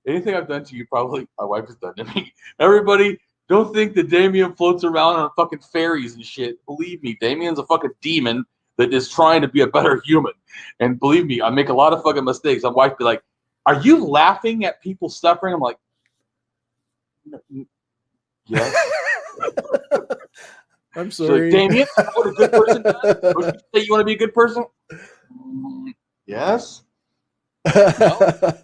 Anything I've done to you, probably my wife has done to me. Everybody, don't think that Damien floats around on fucking fairies and shit. Believe me, Damien's a fucking demon that is trying to be a better human. And believe me, I make a lot of fucking mistakes. My wife be like, "Are you laughing at people suffering?" I'm like, "Yes." I'm sorry. Like, Damien, what a good person does? Don't you say you want to be a good person? Yes. No?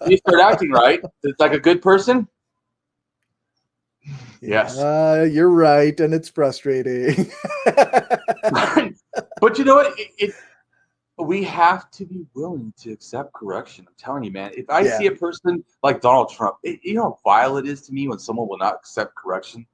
You start acting right. It's like a good person. Yes. You're right, and it's frustrating. But you know what? We have to be willing to accept correction. I'm telling you, man. If I see a person like Donald Trump, you know how vile it is to me when someone will not accept correction?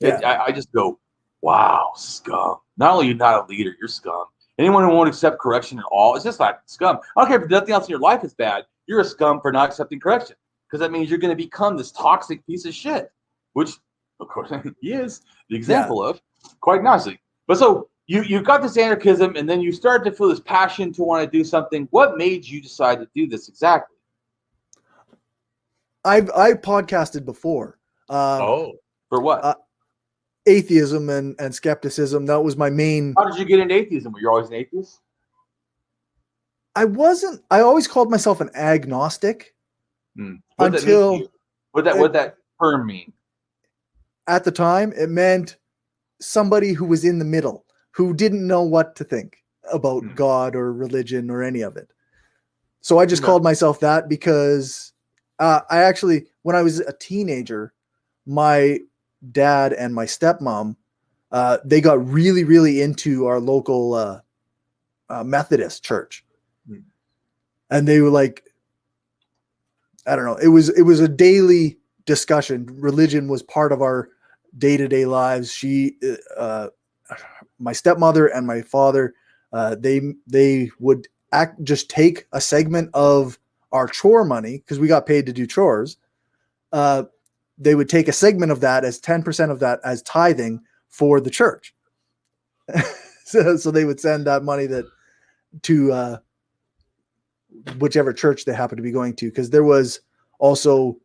I just go, wow, scum. Not only are you not a leader, you're scum. Anyone who won't accept correction at all, it's just like scum. I don't care if nothing else in your life is bad. You're a scum for not accepting correction, because that means you're going to become this toxic piece of shit, which, of course, he is the example of quite nicely. But so you got this anarchism, and then you start to feel this passion to want to do something. What made you decide to do this exactly? I podcasted before. For what? Atheism and skepticism. That was my main. How did you get into atheism? Were you always an atheist? I wasn't. I always called myself an agnostic. What that term mean? At the time, it meant somebody who was in the middle, who didn't know what to think about God or religion or any of it. So I just called myself that because I actually, when I was a teenager, my dad and my stepmom, they got really, really into our local Methodist church. And they were like, I don't know, it was a daily discussion. Religion was part of our day-to-day lives. My stepmother and my father, they would just take a segment of our chore money, because we got paid to do chores, they would take a segment of that as 10% of that as tithing for the church. so they would send that money to whichever church they happen to be going to. Because there was also,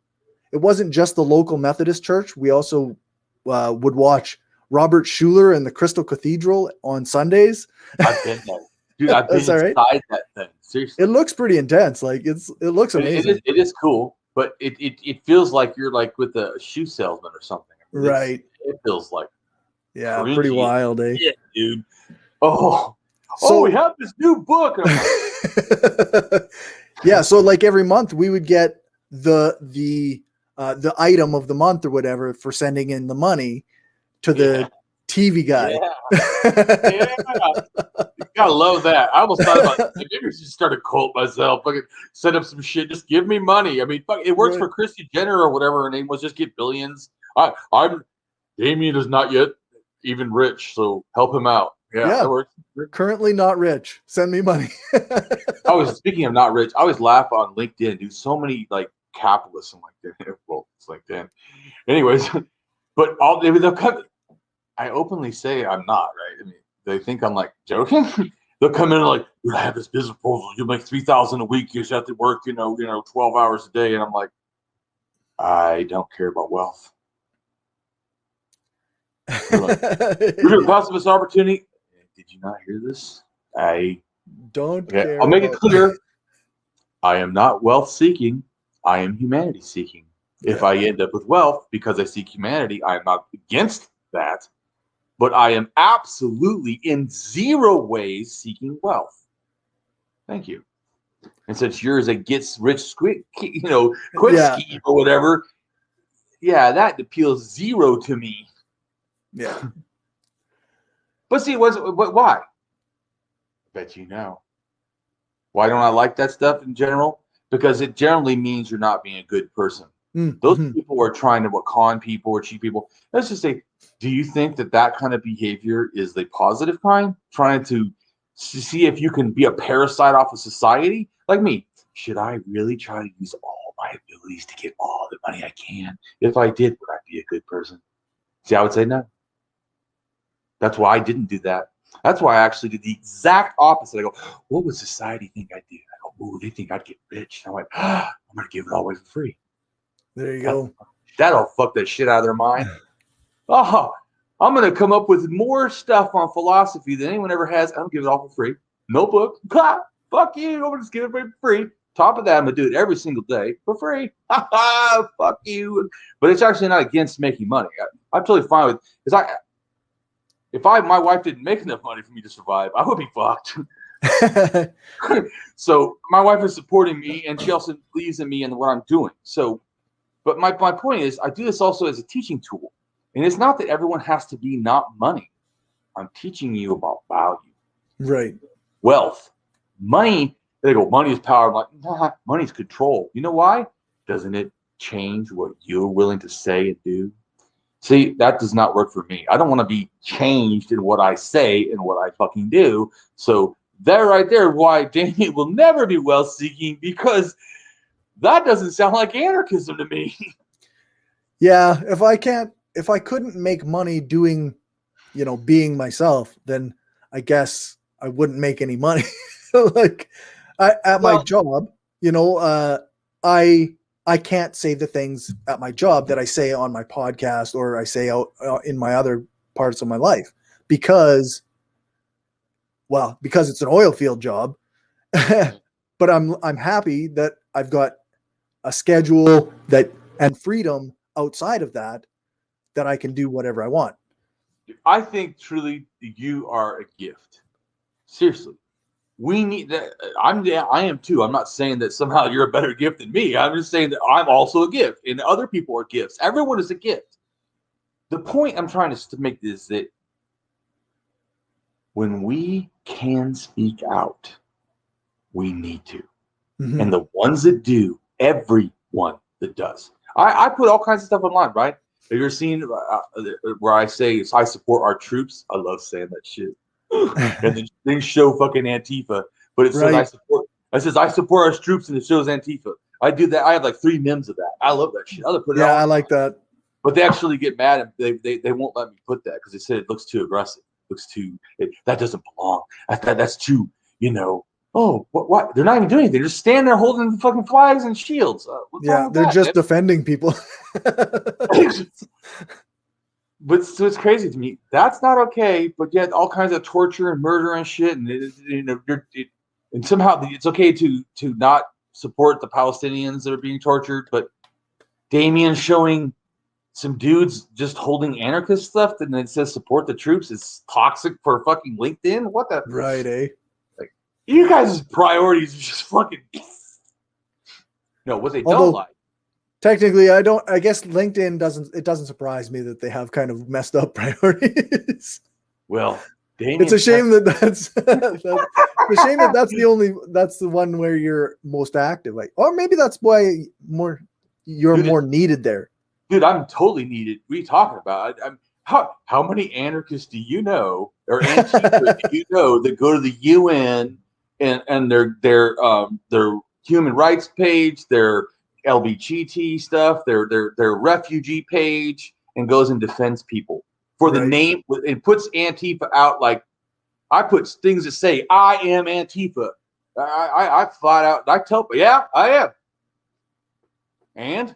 it wasn't just the local Methodist church. We also would watch Robert Schuller and the Crystal Cathedral on Sundays. I've been there. Dude, I've been inside that thing. Seriously. It looks pretty intense. Like it looks amazing. It is cool, but it feels like you're like with a shoe salesman or something. I mean, right. It feels like cringy. Pretty wild, eh? Yeah, dude. So we have this new book. Yeah, so like every month we would get the item of the month or whatever for sending in the money to the TV guy. You gotta love that. I almost thought about maybe I should start a cult myself. Fucking set up some shit. Just give me money. I mean, fuck, it works for Christy Jenner or whatever her name was. Just get billions. Damien is not yet even rich, so help him out. Yeah, that works. Currently not rich. Send me money. Speaking of not rich, I always laugh on LinkedIn. Do so many like capitalists and like that. Well, it's LinkedIn. Anyways, but they'll come. I openly say I'm not, right? I mean, they think I'm like joking. They'll come in and like, I have this business proposal. You make $3,000 a week. You just have to work, 12 hours a day. And I'm like, I don't care about wealth. Like, we're going to pass this opportunity. Did you not hear this? I don't care. I'll make it clear. I am not wealth seeking. I am humanity seeking. If I end up with wealth because I seek humanity, I am not against that. But I am absolutely in zero ways seeking wealth. Thank you. And since yours a gets rich quick, quick scheme or whatever, that appeals zero to me. Yeah. But see, why? I bet you know. Why don't I like that stuff in general? Because it generally means you're not being a good person. Those people are trying to con people or cheat people. Let's just say, do you think that kind of behavior is the positive kind? Trying to see if you can be a parasite off of society? Like me, should I really try to use all my abilities to get all the money I can? If I did, would I be a good person? See, I would say no. That's why I didn't do that. That's why I actually did the exact opposite. I go, what would society think I did? I go, oh, they think I'd get rich. And I'm like, I'm going to give it all away for free. There you go. That'll fuck that shit out of their mind. I'm going to come up with more stuff on philosophy than anyone ever has. I'm going to give it all for free. No book. Fuck you. I'm going to just give it away for free. Top of that, I'm going to do it every single day for free. Fuck you. But it's actually not against making money. I'm totally fine with it. Because if my wife didn't make enough money for me to survive, I would be fucked. So my wife is supporting me, and she also believes in me and what I'm doing. So, but my point is, I do this also as a teaching tool. And it's not that everyone has to be not money. I'm teaching you about value. Right. Wealth. Money. They go, money is power. I'm like, nah, money is control. You know why? Doesn't it change what you're willing to say and do? See, that does not work for me. I don't want to be changed in what I say and what I fucking do. So that right there, why Damien will never be wealth-seeking, because that doesn't sound like anarchism to me. Yeah, if I couldn't make money doing, being myself, then I guess I wouldn't make any money. Like my job, I can't say the things at my job that I say on my podcast or I say out in my other parts of my life because it's an oil field job. But I'm happy that I've got a schedule and freedom outside of that I can do whatever I want. I think truly you are a gift. Seriously. We need that. I am too. I'm not saying that somehow you're a better gift than me. I'm just saying that I'm also a gift and other people are gifts. Everyone is a gift. The point I'm trying to make is that when we can speak out, we need to. Mm-hmm. And the ones that do, everyone that does. I put all kinds of stuff online, right? Have you ever seen where I say I support our troops? I love saying that shit. And then they show fucking Antifa, but it says I says, I support our troops and it shows Antifa. I do that. I have like 3 memes of that. I love that shit. I'll put it Yeah, on. I like that. But they actually get mad and they won't let me put that because they said it looks too aggressive. Looks too, that doesn't belong. That's too, oh, what? They're not even doing anything. They're just standing there holding the fucking flags and shields. What's wrong with they're that, just defending people. But so it's crazy to me. That's not okay. But yet, all kinds of torture and murder and shit, and and somehow it's okay to not support the Palestinians that are being tortured. But Damien showing some dudes just holding anarchist stuff, and it says support the troops is toxic for fucking LinkedIn. What the right? Like, you guys' priorities are just fucking. No, what they don't like. Technically, I guess LinkedIn doesn't surprise me that they have kind of messed up priorities. Well, Damien, it's a shame that's a shame that's the one where you're most active. Like, or maybe that's why you're more needed there. Dude, I'm totally needed. What are you talking about? How many anarchists do you know, or Antifa do you know that go to the UN and their human rights page, their LGBT stuff, their refugee page, and goes and defends people for the name and puts Antifa out like I put things that say I am Antifa. I flat out I tell people, yeah, I am. And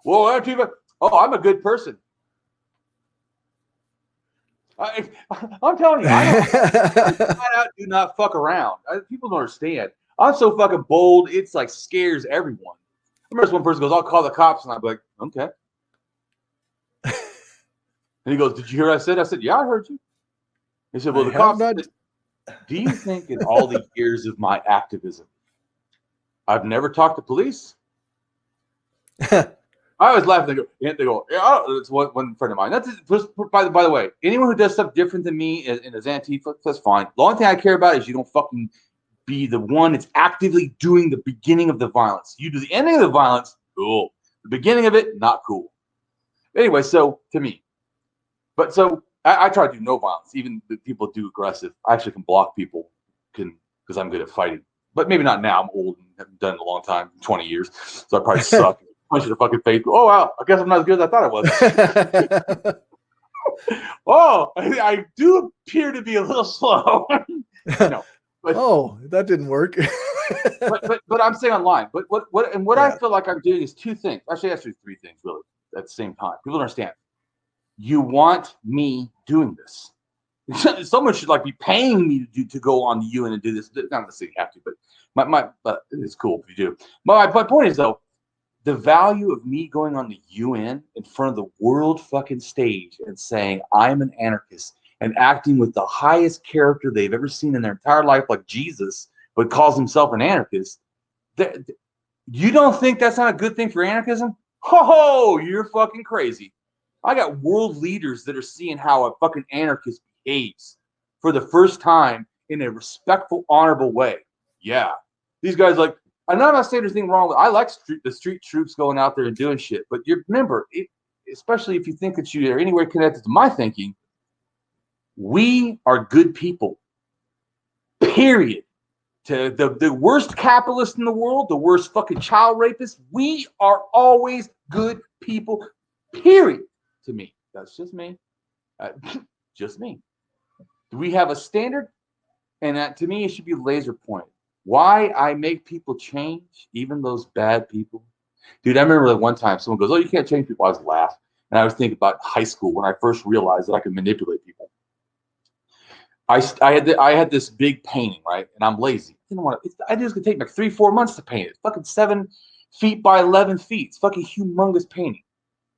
well, Antifa, oh, I'm a good person. I'm telling you, I flat out do not fuck around. People don't understand. I'm so fucking bold, it's like scares everyone. I remember this one person goes, I'll call the cops, and I'm like, okay. And he goes, did you hear what I said? I said, yeah, I heard you. He said, well, the cops said, do you think in all the years of my activism, I've never talked to police? I always laugh and they go, yeah, it's one friend of mine. That's by the way, anyone who does stuff different than me and is Antifa, that's fine. The only thing I care about is you don't fucking be the one that's actively doing the beginning of the violence. You do the ending of the violence, cool. The beginning of it, not cool. Anyway, so to me, but so I try to do no violence. Even if people do aggressive, I actually can block people because I'm good at fighting. But maybe not now. I'm old and haven't done it in a long time, 20 years. So I probably suck. Punch in the fucking face. Oh wow, I guess I'm not as good as I thought I was. Oh, I do appear to be a little slow. No. But, that didn't work. but I'm saying online. But what I feel like I'm doing is 2 things. Actually 3 things really at the same time. People don't understand. You want me doing this. Someone should like be paying me to go on the UN and do this. Not necessarily have to, but it's cool if you do. My point is though, the value of me going on the UN in front of the world fucking stage and saying I'm an anarchist and acting with the highest character they've ever seen in their entire life, like Jesus, but calls himself an anarchist. You don't think that's not a good thing for anarchism? Ho, you're fucking crazy. I got world leaders that are seeing how a fucking anarchist behaves for the first time in a respectful, honorable way. Yeah. These guys like, I'm not saying there's anything wrong with I like the street troops going out there and doing shit, but you remember, especially if you think that you are anywhere connected to my thinking, we are good people. Period. To the worst capitalist in the world, the worst fucking child rapist, we are always good people. Period. To me, that's just me. Just me. Do we have a standard? And that, to me, it should be laser point. Why I make people change, even those bad people. Dude, I remember that one time someone goes, oh, you can't change people. I was laughing. And I was thinking about high school when I first realized that I could manipulate people. I had this big painting, right? And I'm lazy. I didn't want to. I knew it was going to take like 3-4 months to paint it. It's fucking 7 feet by 11 feet. It's fucking humongous painting.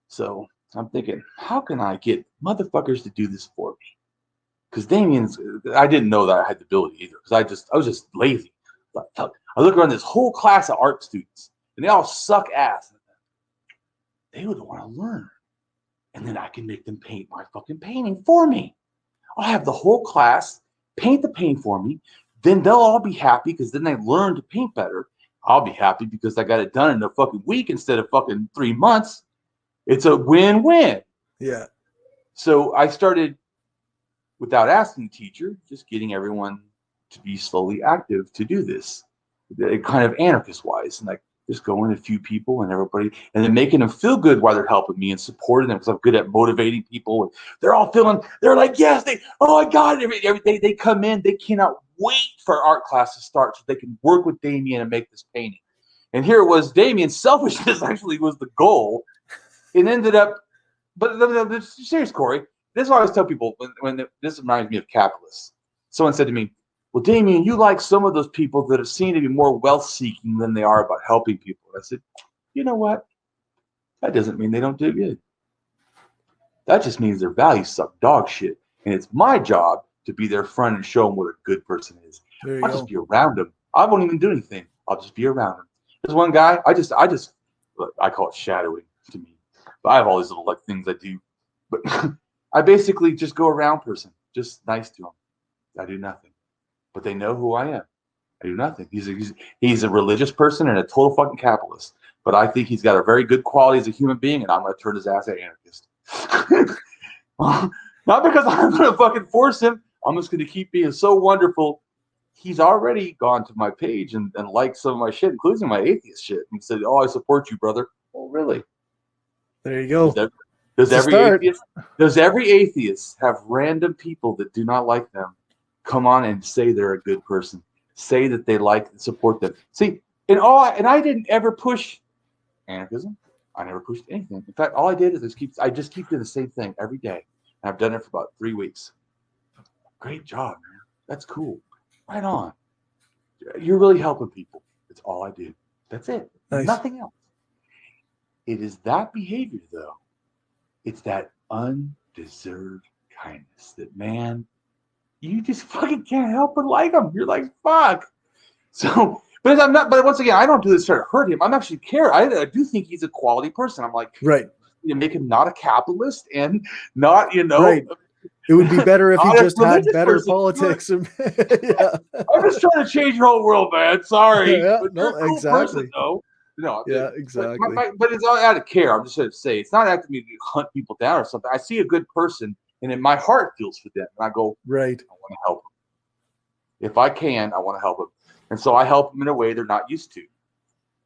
So I'm thinking, how can I get motherfuckers to do this for me? Because Damien's, I didn't know that I had the ability either. Because I was just lazy. I look around this whole class of art students, and they all suck ass. They would want to learn, and then I can make them paint my fucking painting for me. I'll have the whole class paint the painting for me. Then they'll all be happy because then they learn to paint better. I'll be happy because I got it done in a fucking week instead of fucking 3 months. It's a win-win. Yeah. So I started, without asking the teacher, just getting everyone to be slowly active to do this, kind of anarchist-wise, and like just going a few people and everybody, and then making them feel good while they're helping me and supporting them because I'm good at motivating people. And they're all feeling, they're like, yes, oh my God, every day they come in, they cannot wait for art class to start so they can work with Damien and make this painting. And here it was, Damien's selfishness actually was the goal. It ended up, but serious, Cory, this is what I always tell people when this reminds me of capitalists. Someone said to me, well, Damien, you like some of those people that are seen to be more wealth-seeking than they are about helping people. I said, you know what? That doesn't mean they don't do good. That just means their values suck dog shit. And it's my job to be their friend and show them what a good person is. I'll just be around them. I won't even do anything. I'll just be around them. There's one guy, I call it shadowing to me. But I have all these little like things I do. But I basically just go around person, just nice to them. I do nothing. But they know who I am. I do nothing. He's a religious person and a total fucking capitalist. But I think he's got a very good quality as a human being, and I'm going to turn his ass an anarchist. Not because I'm going to fucking force him. I'm just going to keep being so wonderful. He's already gone to my page and liked some of my shit, including my atheist shit. And said, oh, I support you, brother. Oh, really? There you go. Does every atheist have random people that do not like them come on and say they're a good person, say that they like and support them? See, and I didn't ever push anarchism. I never pushed anything. In fact, all I did is I just keep doing the same thing every day. And I've done it for about 3 weeks. Great job, man. That's cool. Right on. You're really helping people. That's all I do. That's it. Nice. Nothing else. It is that behavior, though. It's that undeserved kindness that, man, you just fucking can't help but like him. You're like, fuck. So, but I'm not. But once again, I don't do this to try to hurt him. I'm actually care. I do think he's a quality person. I'm like, right. You make him not a capitalist and not, Right. It would be better if he just had better politics. Yeah. I'm just trying to change your whole world, man. Sorry. Yeah, but no, you're a cool exactly. person, though. No, yeah, exactly. But it's all out of care. I'm just going to say it's not acting me to hunt people down or something. I see a good person, and then my heart feels for them, and I go, right. I want to help them. If I can, I want to help them, and so I help them in a way they're not used to,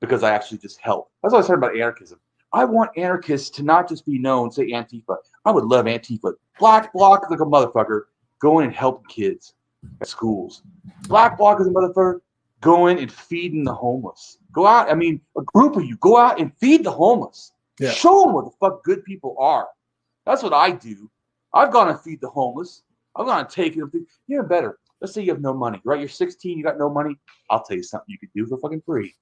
because I actually just help. That's what I said about anarchism. I want anarchists to not just be known, say Antifa. I would love Antifa. Black bloc like a motherfucker, going and helping kids at schools. Black bloc is a motherfucker, going and feeding the homeless. Go out, I mean, a group of you, go out and feed the homeless. Yeah. Show them what the fuck good people are. That's what I do. I've gone and feed the homeless. I've gone and taken them. Even better, let's say you have no money, right? You're 16, you got no money. I'll tell you something you could do for fucking free.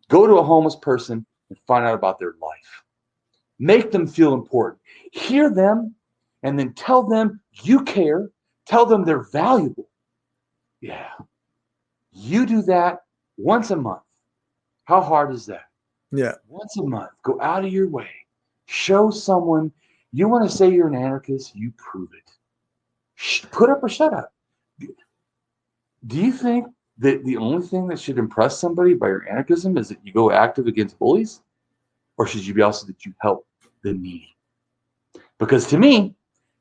Go to a homeless person and find out about their life. Make them feel important. Hear them, and then tell them you care. Tell them they're valuable. Yeah. You do that once a month. How hard is that? Yeah. Once a month. Go out of your way. Show someone you want to say you're an anarchist, you prove it. Put up or shut up. Do you think that the only thing that should impress somebody by your anarchism is that you go active against bullies? Or should you be also that you help the needy? Because to me,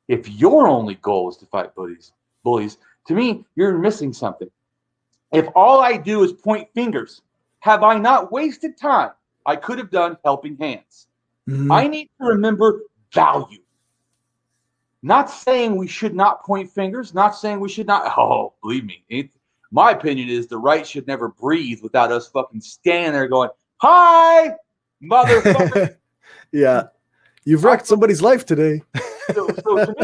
if your only goal is to fight bullies, to me, you're missing something. If all I do is point fingers, have I not wasted time I could have done helping hands? Mm-hmm. I need to remember value. Not saying we should not point fingers, not saying we should not. Oh, believe me. My opinion is the right should never breathe without us fucking standing there going, hi, motherfucker. Yeah. You've wrecked somebody's life today. So to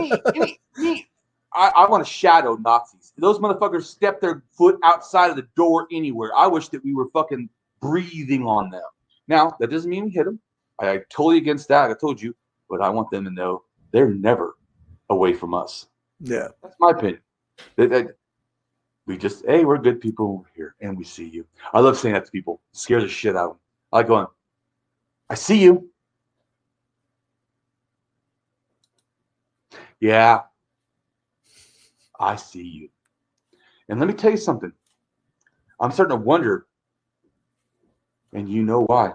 me, I want to shadow Nazis. Those motherfuckers step their foot outside of the door anywhere. I wish that we were fucking breathing on them. Now, that doesn't mean we hit them. I'm totally against that. I told you. But I want them to know they're never away from us. Yeah. That's my opinion. We just, hey, we're good people over here, and we see you. I love saying that to people. It scares the shit out of them. I like going, I see you. Yeah, I see you. And let me tell you something. I'm starting to wonder, and you know why.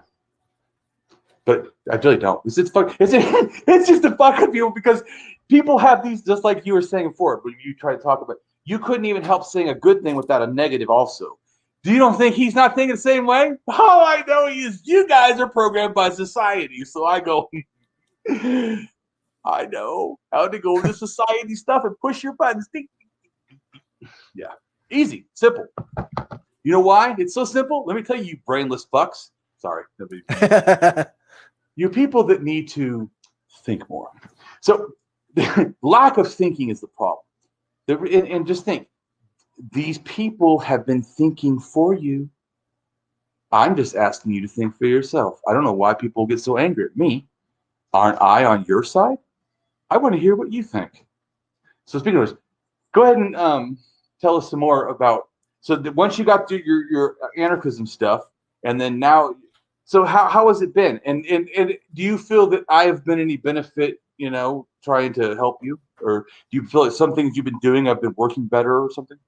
But I really don't. It's just to fuck with people, because people have these, just like you were saying before, when you try to talk about, you couldn't even help saying a good thing without a negative also. Do you don't think he's not thinking the same way? Oh, I know he is. You guys are programmed by society. So I go, I know how to go into society stuff and push your buttons. Yeah, easy, simple. You know why it's so simple? Let me tell you, you brainless fucks. Sorry. You people that need to think more. So lack of thinking is the problem. And just think, these people have been thinking for you. I'm just asking you to think for yourself. I don't know why people get so angry at me. Aren't I on your side? I want to hear what you think. So speaking of this, go ahead and tell us some more about, so once you got through your anarchism stuff, and then now, so how has it been? And do you feel that I have been any benefit, trying to help you? Or do you feel like some things you've been doing have been working better or something?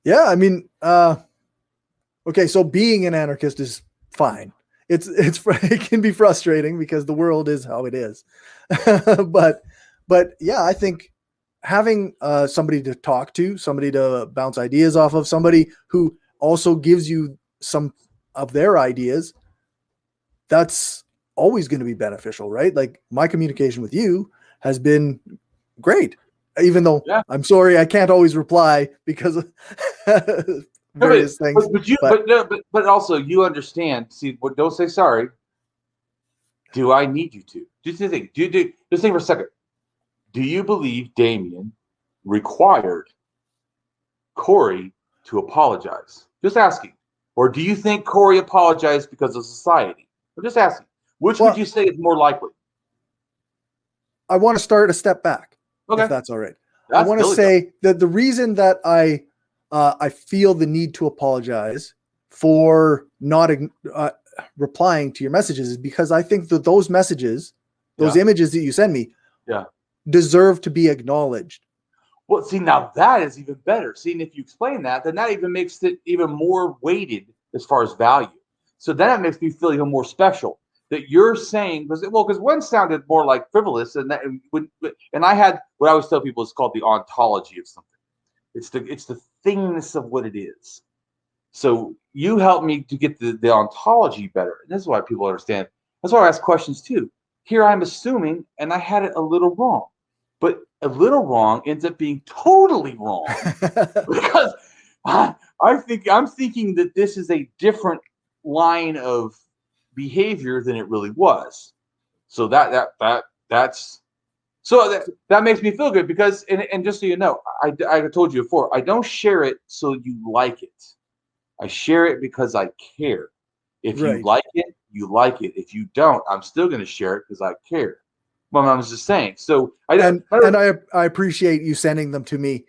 Yeah, I mean, okay, so being an anarchist is fine. It can be frustrating because the world is how it is. but yeah, I think having somebody to talk to, somebody to bounce ideas off of, somebody who also gives you some of their ideas, that's always going to be beneficial, right? Like my communication with you has been great, even though I'm sorry I can't always reply because of various things. But also you understand. See, don't say sorry. Do I need you to? Just think. Just think for a second. Do you believe Damien required Cory to apologize? Just asking. Or do you think Cory apologized because of society? I'm just asking. Which would you say is more likely? I want to start a step back, if that's all right. I want to say that the reason that I feel the need to apologize for not replying to your messages is because I think that those messages, those images that you send me, deserve to be acknowledged. Well, see, now that is even better. See, and if you explain that, then that even makes it even more weighted as far as value. So then it makes me feel even more special that you're saying, because one sounded more like frivolous, and I had what I always tell people is called the ontology of something. It's the thingness of what it is. So you helped me to get the ontology better. And this is why people understand. That's why I ask questions too. Here I'm assuming, and I had it a little wrong. But a little wrong ends up being totally wrong. Because I'm thinking that this is a different line of behavior than it really was. So that makes me feel good because, and just so you know, I told you before, I don't share it so you like it. I share it because I care. If you like it, you like it. If you don't, I'm still going to share it because I care. Well, I was just saying. So I appreciate you sending them to me.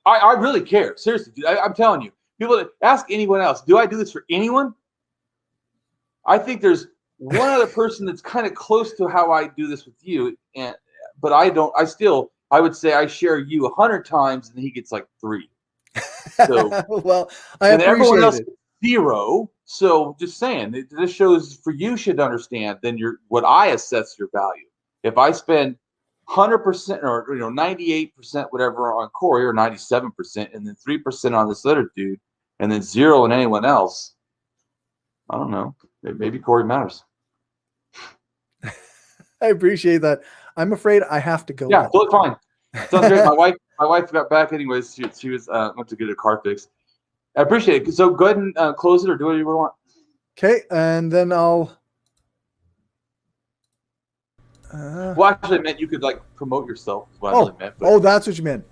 I really care. Seriously, dude, I'm telling you. People ask anyone else. Do I do this for anyone? I think there's one other person that's kind of close to how I do this with you, but I don't. I would say I share you 100 times, and he gets like 3. So well, I appreciate everyone else it. 0. So just saying, this shows for you should understand then what I assess your value. If I spend 100% or 98% whatever on Cory or 97% and then 3% on this other dude and then 0 on anyone else, I don't know. Maybe Cory matters. I appreciate that. I'm afraid I have to go. Yeah, totally fine. Sounds great. My wife got back anyways. She was went to get her car fixed. I appreciate it. So go ahead and close it or do whatever you want. Okay, and then I'll. Well, actually, I meant you could like promote yourself. Is what I really meant. Oh, that's what you meant.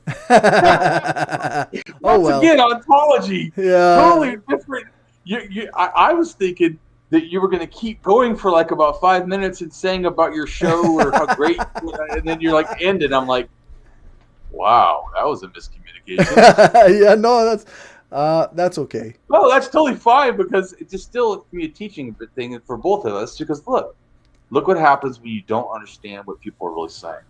Once again, ontology. Yeah. Totally different. I was thinking that you were going to keep going for like about 5 minutes and saying about your show or how great, and then you're like ended. I'm like, wow, that was a miscommunication. Yeah, no, that's okay. No, that's totally fine because it's just still a teaching thing for both of us. Because look what happens when you don't understand what people are really saying,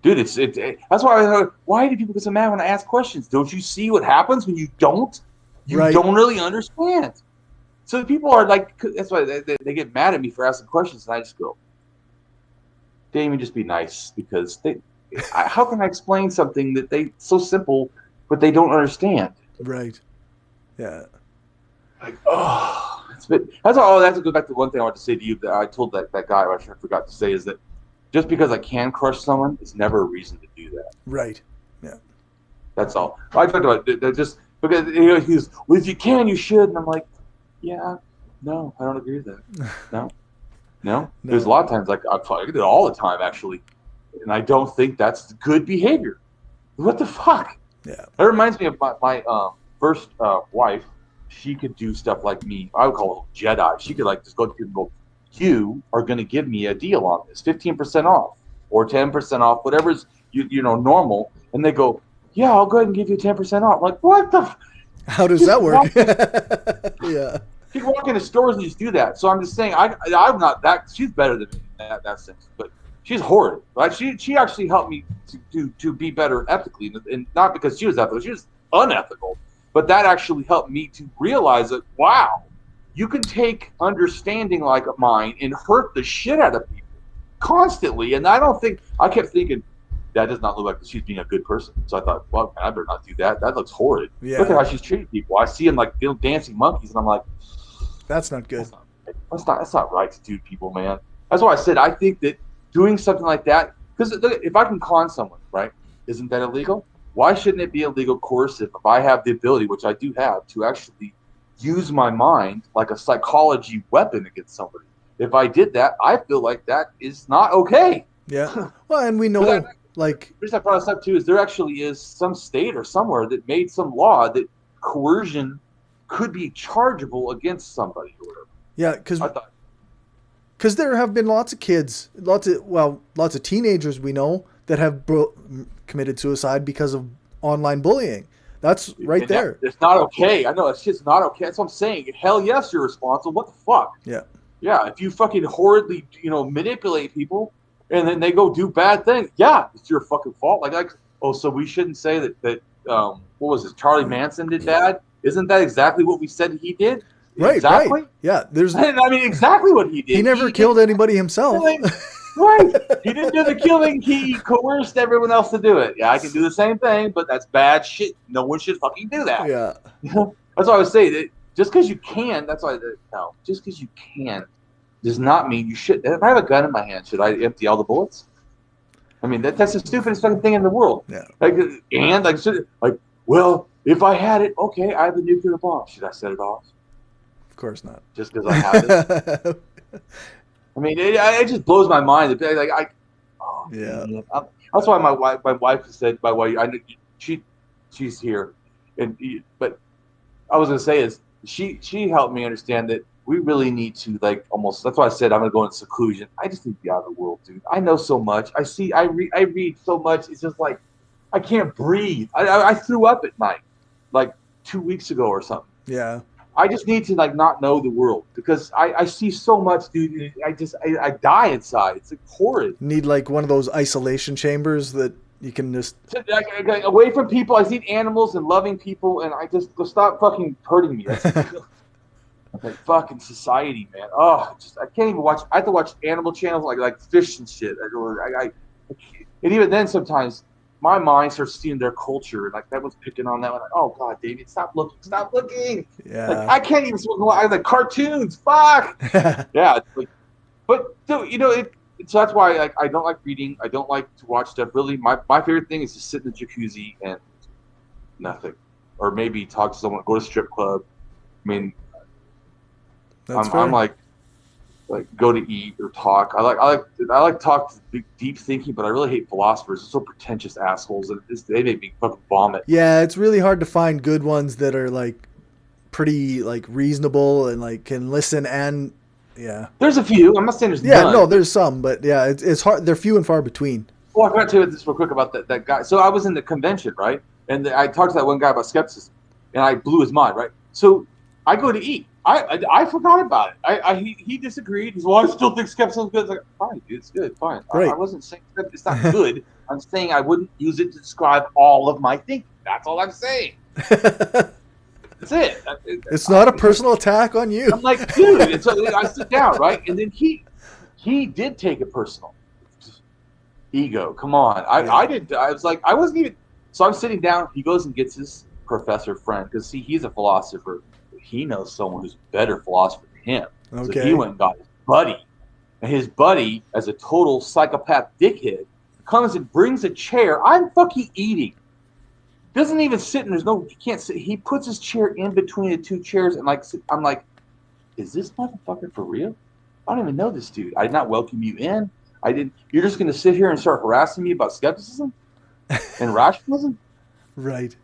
dude. That's why do people get so mad when I ask questions? Don't you see what happens when you don't? You don't really understand. So people are like, that's why they get mad at me for asking questions, and I just go, Damien, just be nice because how can I explain something that they so simple, but they don't understand? Right. Yeah. Like, oh, that's go back to one thing I want to say to you that I told that guy, I forgot to say, is that just because I can crush someone is never a reason to do that. Right. Yeah. That's all. I talked about that just because he's, well, if you can, you should, and I'm like, yeah, no, I don't agree with that. No. There's a lot of times, like I do it all the time actually, and I don't think that's good behavior. What the fuck? Yeah. That reminds me of my first wife. She could do stuff like me. I would call it Jedi. She could like just go to people and go, you are going to give me a deal on this, 15% off or 10% off, whatever's normal. And they go, yeah, I'll go ahead and give you 10% off. I'm like, what the? How does that work? Yeah. You can walk into stores and just do that. So I'm just saying, I'm not that. She's better than me in that sense, but she's horrid. Right? She actually helped me to be better ethically, and not because she was ethical. She was unethical. But that actually helped me to realize that, wow, you can take understanding like mine and hurt the shit out of people constantly. And I kept thinking, that does not look like she's being a good person. So I thought, well, man, I better not do that. That looks horrid. Yeah. Look at how she's treating people. I see them like dancing monkeys, and I'm like, that's not good. That's not right to do, people, man. That's why I said I think that doing something like that, because if I can con someone, right, isn't that illegal? Why shouldn't it be illegal coercive if I have the ability, which I do have, to actually use my mind like a psychology weapon against somebody? If I did that, I feel like that is not okay. Yeah. Well, and we know, like... The reason I brought this up, too, is there actually is some state or somewhere that made some law that coercion could be chargeable against somebody or whatever. Yeah, because there have been lots of kids, lots of teenagers we know that have committed suicide because of online bullying. That's right there. It's not okay. I know, it's just not okay. That's what I'm saying. Hell yes, you're responsible. What the fuck? Yeah. Yeah, if you fucking horridly, manipulate people and then they go do bad things, yeah, it's your fucking fault. So we shouldn't say that what was it, Charlie Manson did bad? Isn't that exactly what we said he did? Right, exactly. Right. Yeah, exactly what he did. He never killed anybody himself. Right. He didn't do the killing. He coerced everyone else to do it. Yeah, I can do the same thing, but that's bad shit. No one should fucking do that. Yeah. That's why I was saying, just because you can, just because you can does not mean you should. If I have a gun in my hand, should I empty all the bullets? I mean, that's the stupidest fucking thing in the world. Yeah. Well, if I had it, okay, I have a nuclear bomb. Should I set it off? Of course not. Just because I have it. I mean, it just blows my mind. Yeah. Man. That's why my wife said, she's here, but I was gonna say is she helped me understand that we really need to almost. That's why I said I'm gonna go in seclusion. I just need to be out of the world, dude. I know so much. I read so much. It's just like I can't breathe. I threw up at night, 2 weeks ago or something. Yeah. I just need to not know the world because I see so much, dude. I die inside. It's horrid. Need one of those isolation chambers that you can just away from people. I see animals and loving people, and I just go stop fucking hurting me. That's fucking society, man. Oh, I can't even watch. I have to watch animal channels like fish and shit. And even then, sometimes my mind starts seeing their culture. That was picking on that one. Oh God, David, stop looking. Yeah. I can't even. I cartoons. Fuck. Yeah. But dude, so that's why I don't like reading. I don't like to watch stuff. Really, my favorite thing is to sit in the jacuzzi and nothing, or maybe talk to someone, go to a strip club. I mean, I'm like go to eat or talk. I like talk to deep thinking, but I really hate philosophers. They're so pretentious assholes, and they make me fucking vomit. Yeah, it's really hard to find good ones that are pretty reasonable and can listen and yeah. There's a few. I'm not saying there's none. No, there's some, but yeah, it's hard. They're few and far between. Well, I forgot to tell you this real quick about that guy. So I was in the convention, right? And I talked to that one guy about skepticism, and I blew his mind, right? So I go to eat. I forgot about it. He disagreed. He's I still think skepticism is good. It's like, fine, dude, it's good, fine. Right. I wasn't saying it's not good. I'm saying I wouldn't use it to describe all of my thinking. That's all I'm saying. That's it. It's not a personal attack on you. I'm like, dude. And so I sit down, right? And then he did take it personal. Ego. Come on. I did. I was like, I wasn't even. So I'm sitting down. He goes and gets his professor friend because see, he's a philosopher. He knows someone who's a better philosopher than him. Okay. So he went and got his buddy, and his buddy, as a total psychopath dickhead, comes and brings a chair. I'm fucking eating. Doesn't even sit and there's no. He can't sit. He puts his chair in between the two chairs and like I'm like, is this motherfucker for real? I don't even know this dude. I did not welcome you in. I didn't. You're just going to sit here and start harassing me about skepticism and rationalism, Right.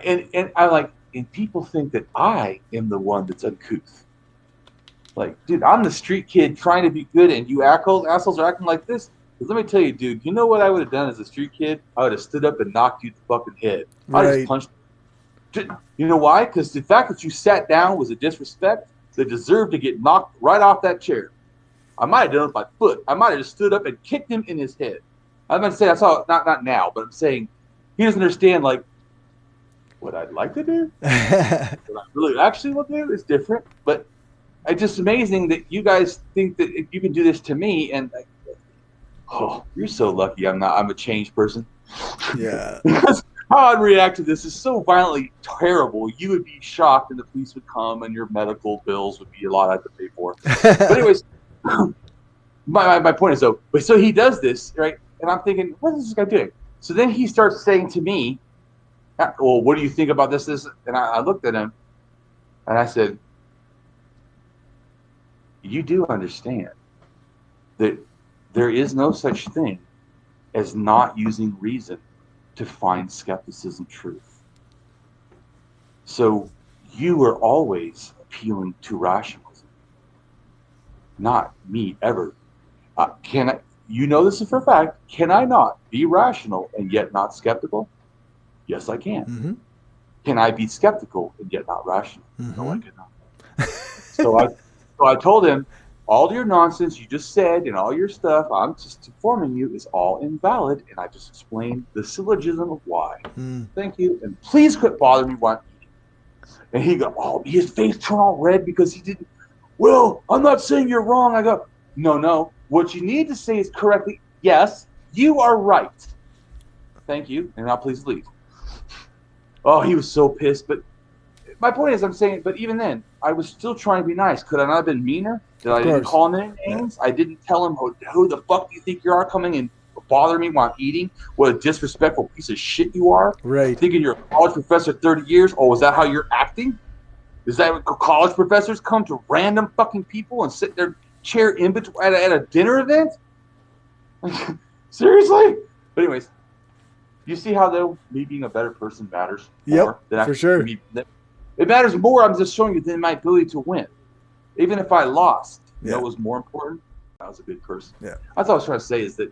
and I like. And people think that I am the one that's uncouth. Like, dude, I'm the street kid trying to be good, and you assholes are acting like this. But let me tell you, dude. You know what I would have done as a street kid? I would have stood up and knocked you in the fucking head. I Right. just punched. You know why? Because the fact that you sat down was a disrespect that deserved to get knocked right off that chair. I might have done it with my foot. I might have just stood up and kicked him in his head. I'm not saying that's all. Not now, but I'm saying he doesn't understand like what I'd like to do. What I really actually will do is different. But it's just amazing that you guys think that if you can do this to me, and oh, you're so lucky. I'm a changed person. Yeah. Because how I'd react to this is so violently terrible. You would be shocked, and the police would come, and your medical bills would be a lot I have to pay for. But anyways, my point is though. But so he does this, right? And I'm thinking, what is this guy doing? So then he starts saying to me, well, what do you think about this? And I looked at him, and I said, you do understand that there is no such thing as not using reason to find skepticism truth. So you are always appealing to rationalism, not me ever. Can I? You know this is for a fact. Can I not be rational and yet not skeptical? Yes, I can. Mm-hmm. Can I be skeptical and yet not rational? Mm-hmm. No, I cannot. So I told him, all your nonsense you just said and all your stuff, I'm just informing you, is all invalid, and I just explained the syllogism of why. Thank you, and please quit bothering me while I'm eating. And he go, oh, his face turned all red because he didn't. Well, I'm not saying you're wrong. I go, no. What you need to say is correctly, yes, you are right. Thank you, and now please leave. Oh, he was so pissed. But my point is, I'm saying, but even then, I was still trying to be nice. Could I not have been meaner? I didn't call him any names. Yeah. I didn't tell him, who the fuck do you think you are coming and bother me while I'm eating? What a disrespectful piece of shit you are. Right. Thinking you're a college professor 30 years. Oh, is that how you're acting? Is that what college professors come to random fucking people and sit in their chair in between at a dinner event? Seriously? But anyways, you see how though me being a better person matters more? Yep, for sure. It matters more. I'm just showing you than my ability to win. Even if I lost, you know what was more important? I was a good person. Yeah. That's all I was trying to say is that,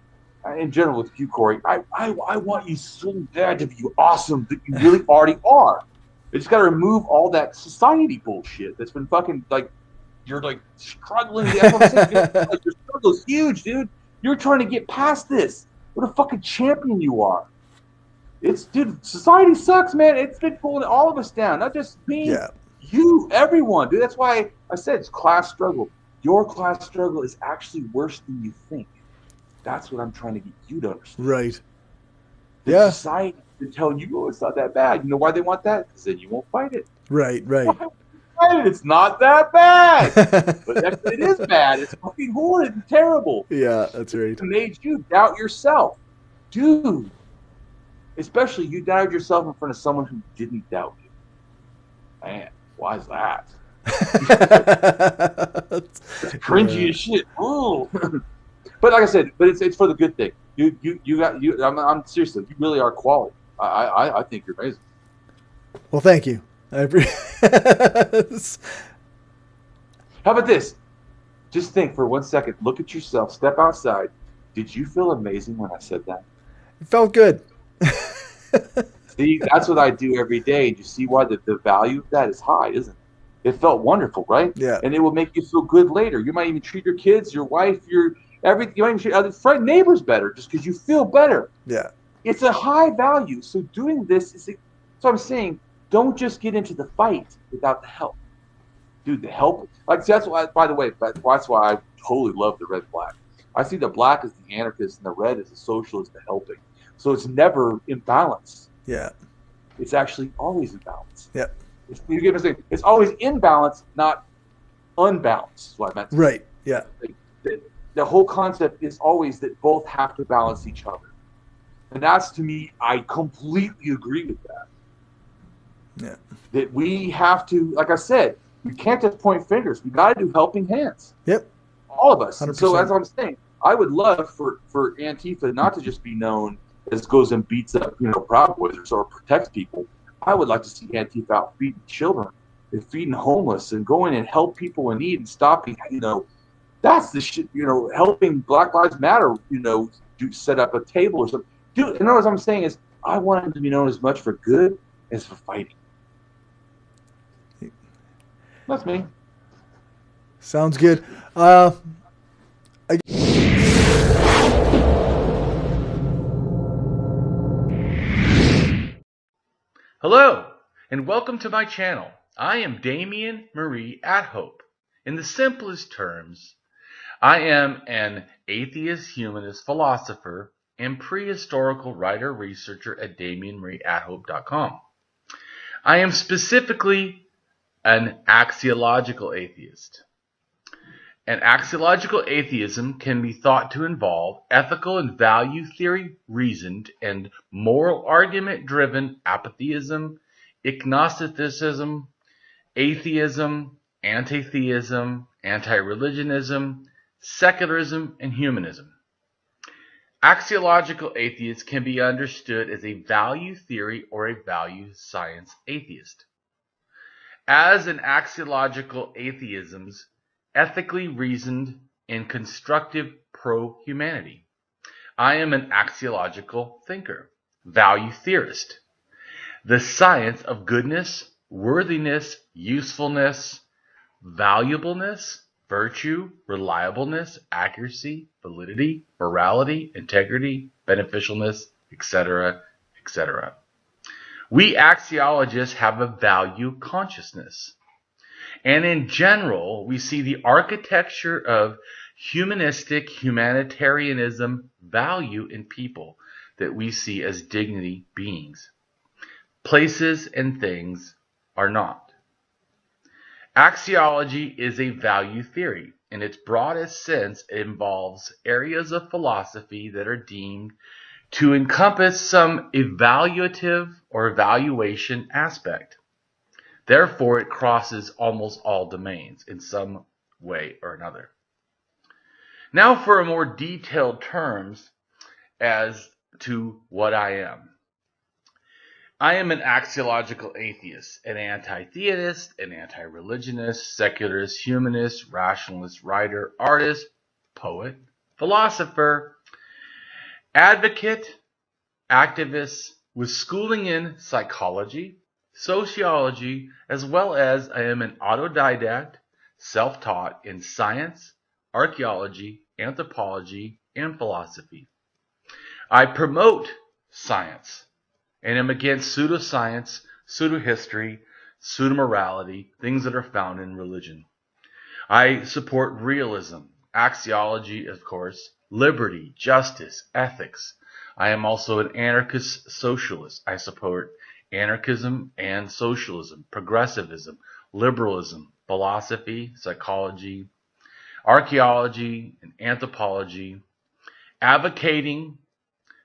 in general, with you, Cory, I want you so bad to be awesome that you really already are. You just got to remove all that society bullshit that's been fucking like you're like struggling. That's what I'm saying. Like, your struggle's huge, dude. You're trying to get past this. What a fucking champion you are. Dude, society sucks, man. It's been pulling all of us down, not just me. Yeah. You, everyone, dude. That's why I said it's class struggle. Your class struggle is actually worse than you think. That's what I'm trying to get you to understand. Right. The society is telling you, oh, it's not that bad. You know why they want that? Because then you won't fight it. Right. It's not that bad. But it is bad. It's fucking horrid and terrible. Yeah, that's right. It made you doubt yourself. Dude. Especially you doubted yourself in front of someone who didn't doubt you. Man, why is that? That's cringy as shit. Ooh. But like I said, it's for the good thing. I'm seriously, you really are quality. I think you're amazing. Well, thank you. I appreciate. How about this? Just think for 1 second. Look at yourself. Step outside. Did you feel amazing when I said that? It felt good. See, that's what I do every day. And you see why the value of that is high, isn't it? It felt wonderful, right? Yeah. And it will make you feel good later. You might even treat your kids, your wife, you might even treat other neighbors better just because you feel better. Yeah. It's a high value. So doing this is, so I'm saying, don't just get into the fight without the help. Dude, the help, like that's why, by the way, that's why I totally love the red flag. I see the black as the anarchist and the red as the socialist, the helping. So it's never in balance. Yeah. It's actually always in balance. Yep. You get what I'm saying? It's always in balance, not unbalanced. Is what I meant to say. Right. Yeah. The whole concept is always that both have to balance each other. And that's, to me, I completely agree with that. Yeah. That we have to, like I said, we can't just point fingers. We got to do helping hands. Yep. All of us. 100%. So as I'm saying, I would love for Antifa not to just be known as goes and beats up, Proud Boys or sort of protects people. I would like to see Antifa out feeding children and feeding homeless and going and help people in need and stopping, that's the shit, helping Black Lives Matter, set up a table or something. Dude, and what I'm saying is I want him to be known as much for good as for fighting. That's me. Sounds good. Hello, and welcome to my channel. I am Damien Marie AtHope. In the simplest terms, I am an atheist, humanist, philosopher, and prehistorical writer-researcher at DamienMarieAtHope.com. I am specifically an axiological atheist. An axiological atheism can be thought to involve ethical and value theory reasoned and moral argument driven apatheism, ignosticism, atheism, anti-theism, anti-religionism, secularism, and humanism. Axiological atheists can be understood as a value theory or a value science atheist. As an axiological atheism's ethically reasoned and constructive pro-humanity. I am an axiological thinker, value theorist. The science of goodness, worthiness, usefulness, valuableness, virtue, reliableness, accuracy, validity, morality, integrity, beneficialness, etc., etc. We axiologists have a value consciousness. And in general, we see the architecture of humanistic humanitarianism value in people that we see as dignity beings. Places and things are not. Axiology is a value theory. In its broadest sense, it involves areas of philosophy that are deemed to encompass some evaluative or evaluation aspect. Therefore, it crosses almost all domains in some way or another. Now for a more detailed terms as to what I am. I am an axiological atheist, an anti-theist, an anti-religionist, secularist, humanist, rationalist, writer, artist, poet, philosopher, advocate, activist with schooling in psychology, sociology, as well as I am an autodidact, self-taught in science, archaeology, anthropology, and philosophy. I promote science and am against pseudoscience, pseudo-history, pseudo-morality, things that are found in religion. I support realism, axiology, of course, liberty, justice, ethics. I am also an anarchist socialist. I support anarchism and socialism, progressivism, liberalism, philosophy, psychology, archaeology, and anthropology, advocating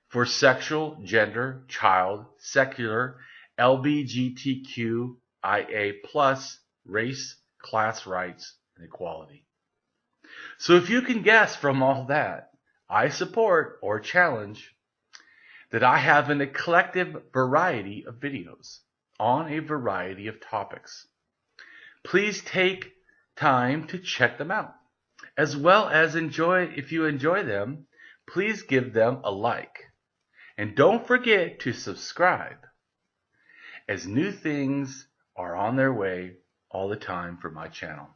for sexual, gender, child, secular, LGBTQIA+, race, class rights, and equality. So if you can guess from all that, I support or challenge that I have an eclectic variety of videos on a variety of topics. Please take time to check them out, as well as if you enjoy them, please give them a like. And don't forget to subscribe, as new things are on their way all the time for my channel.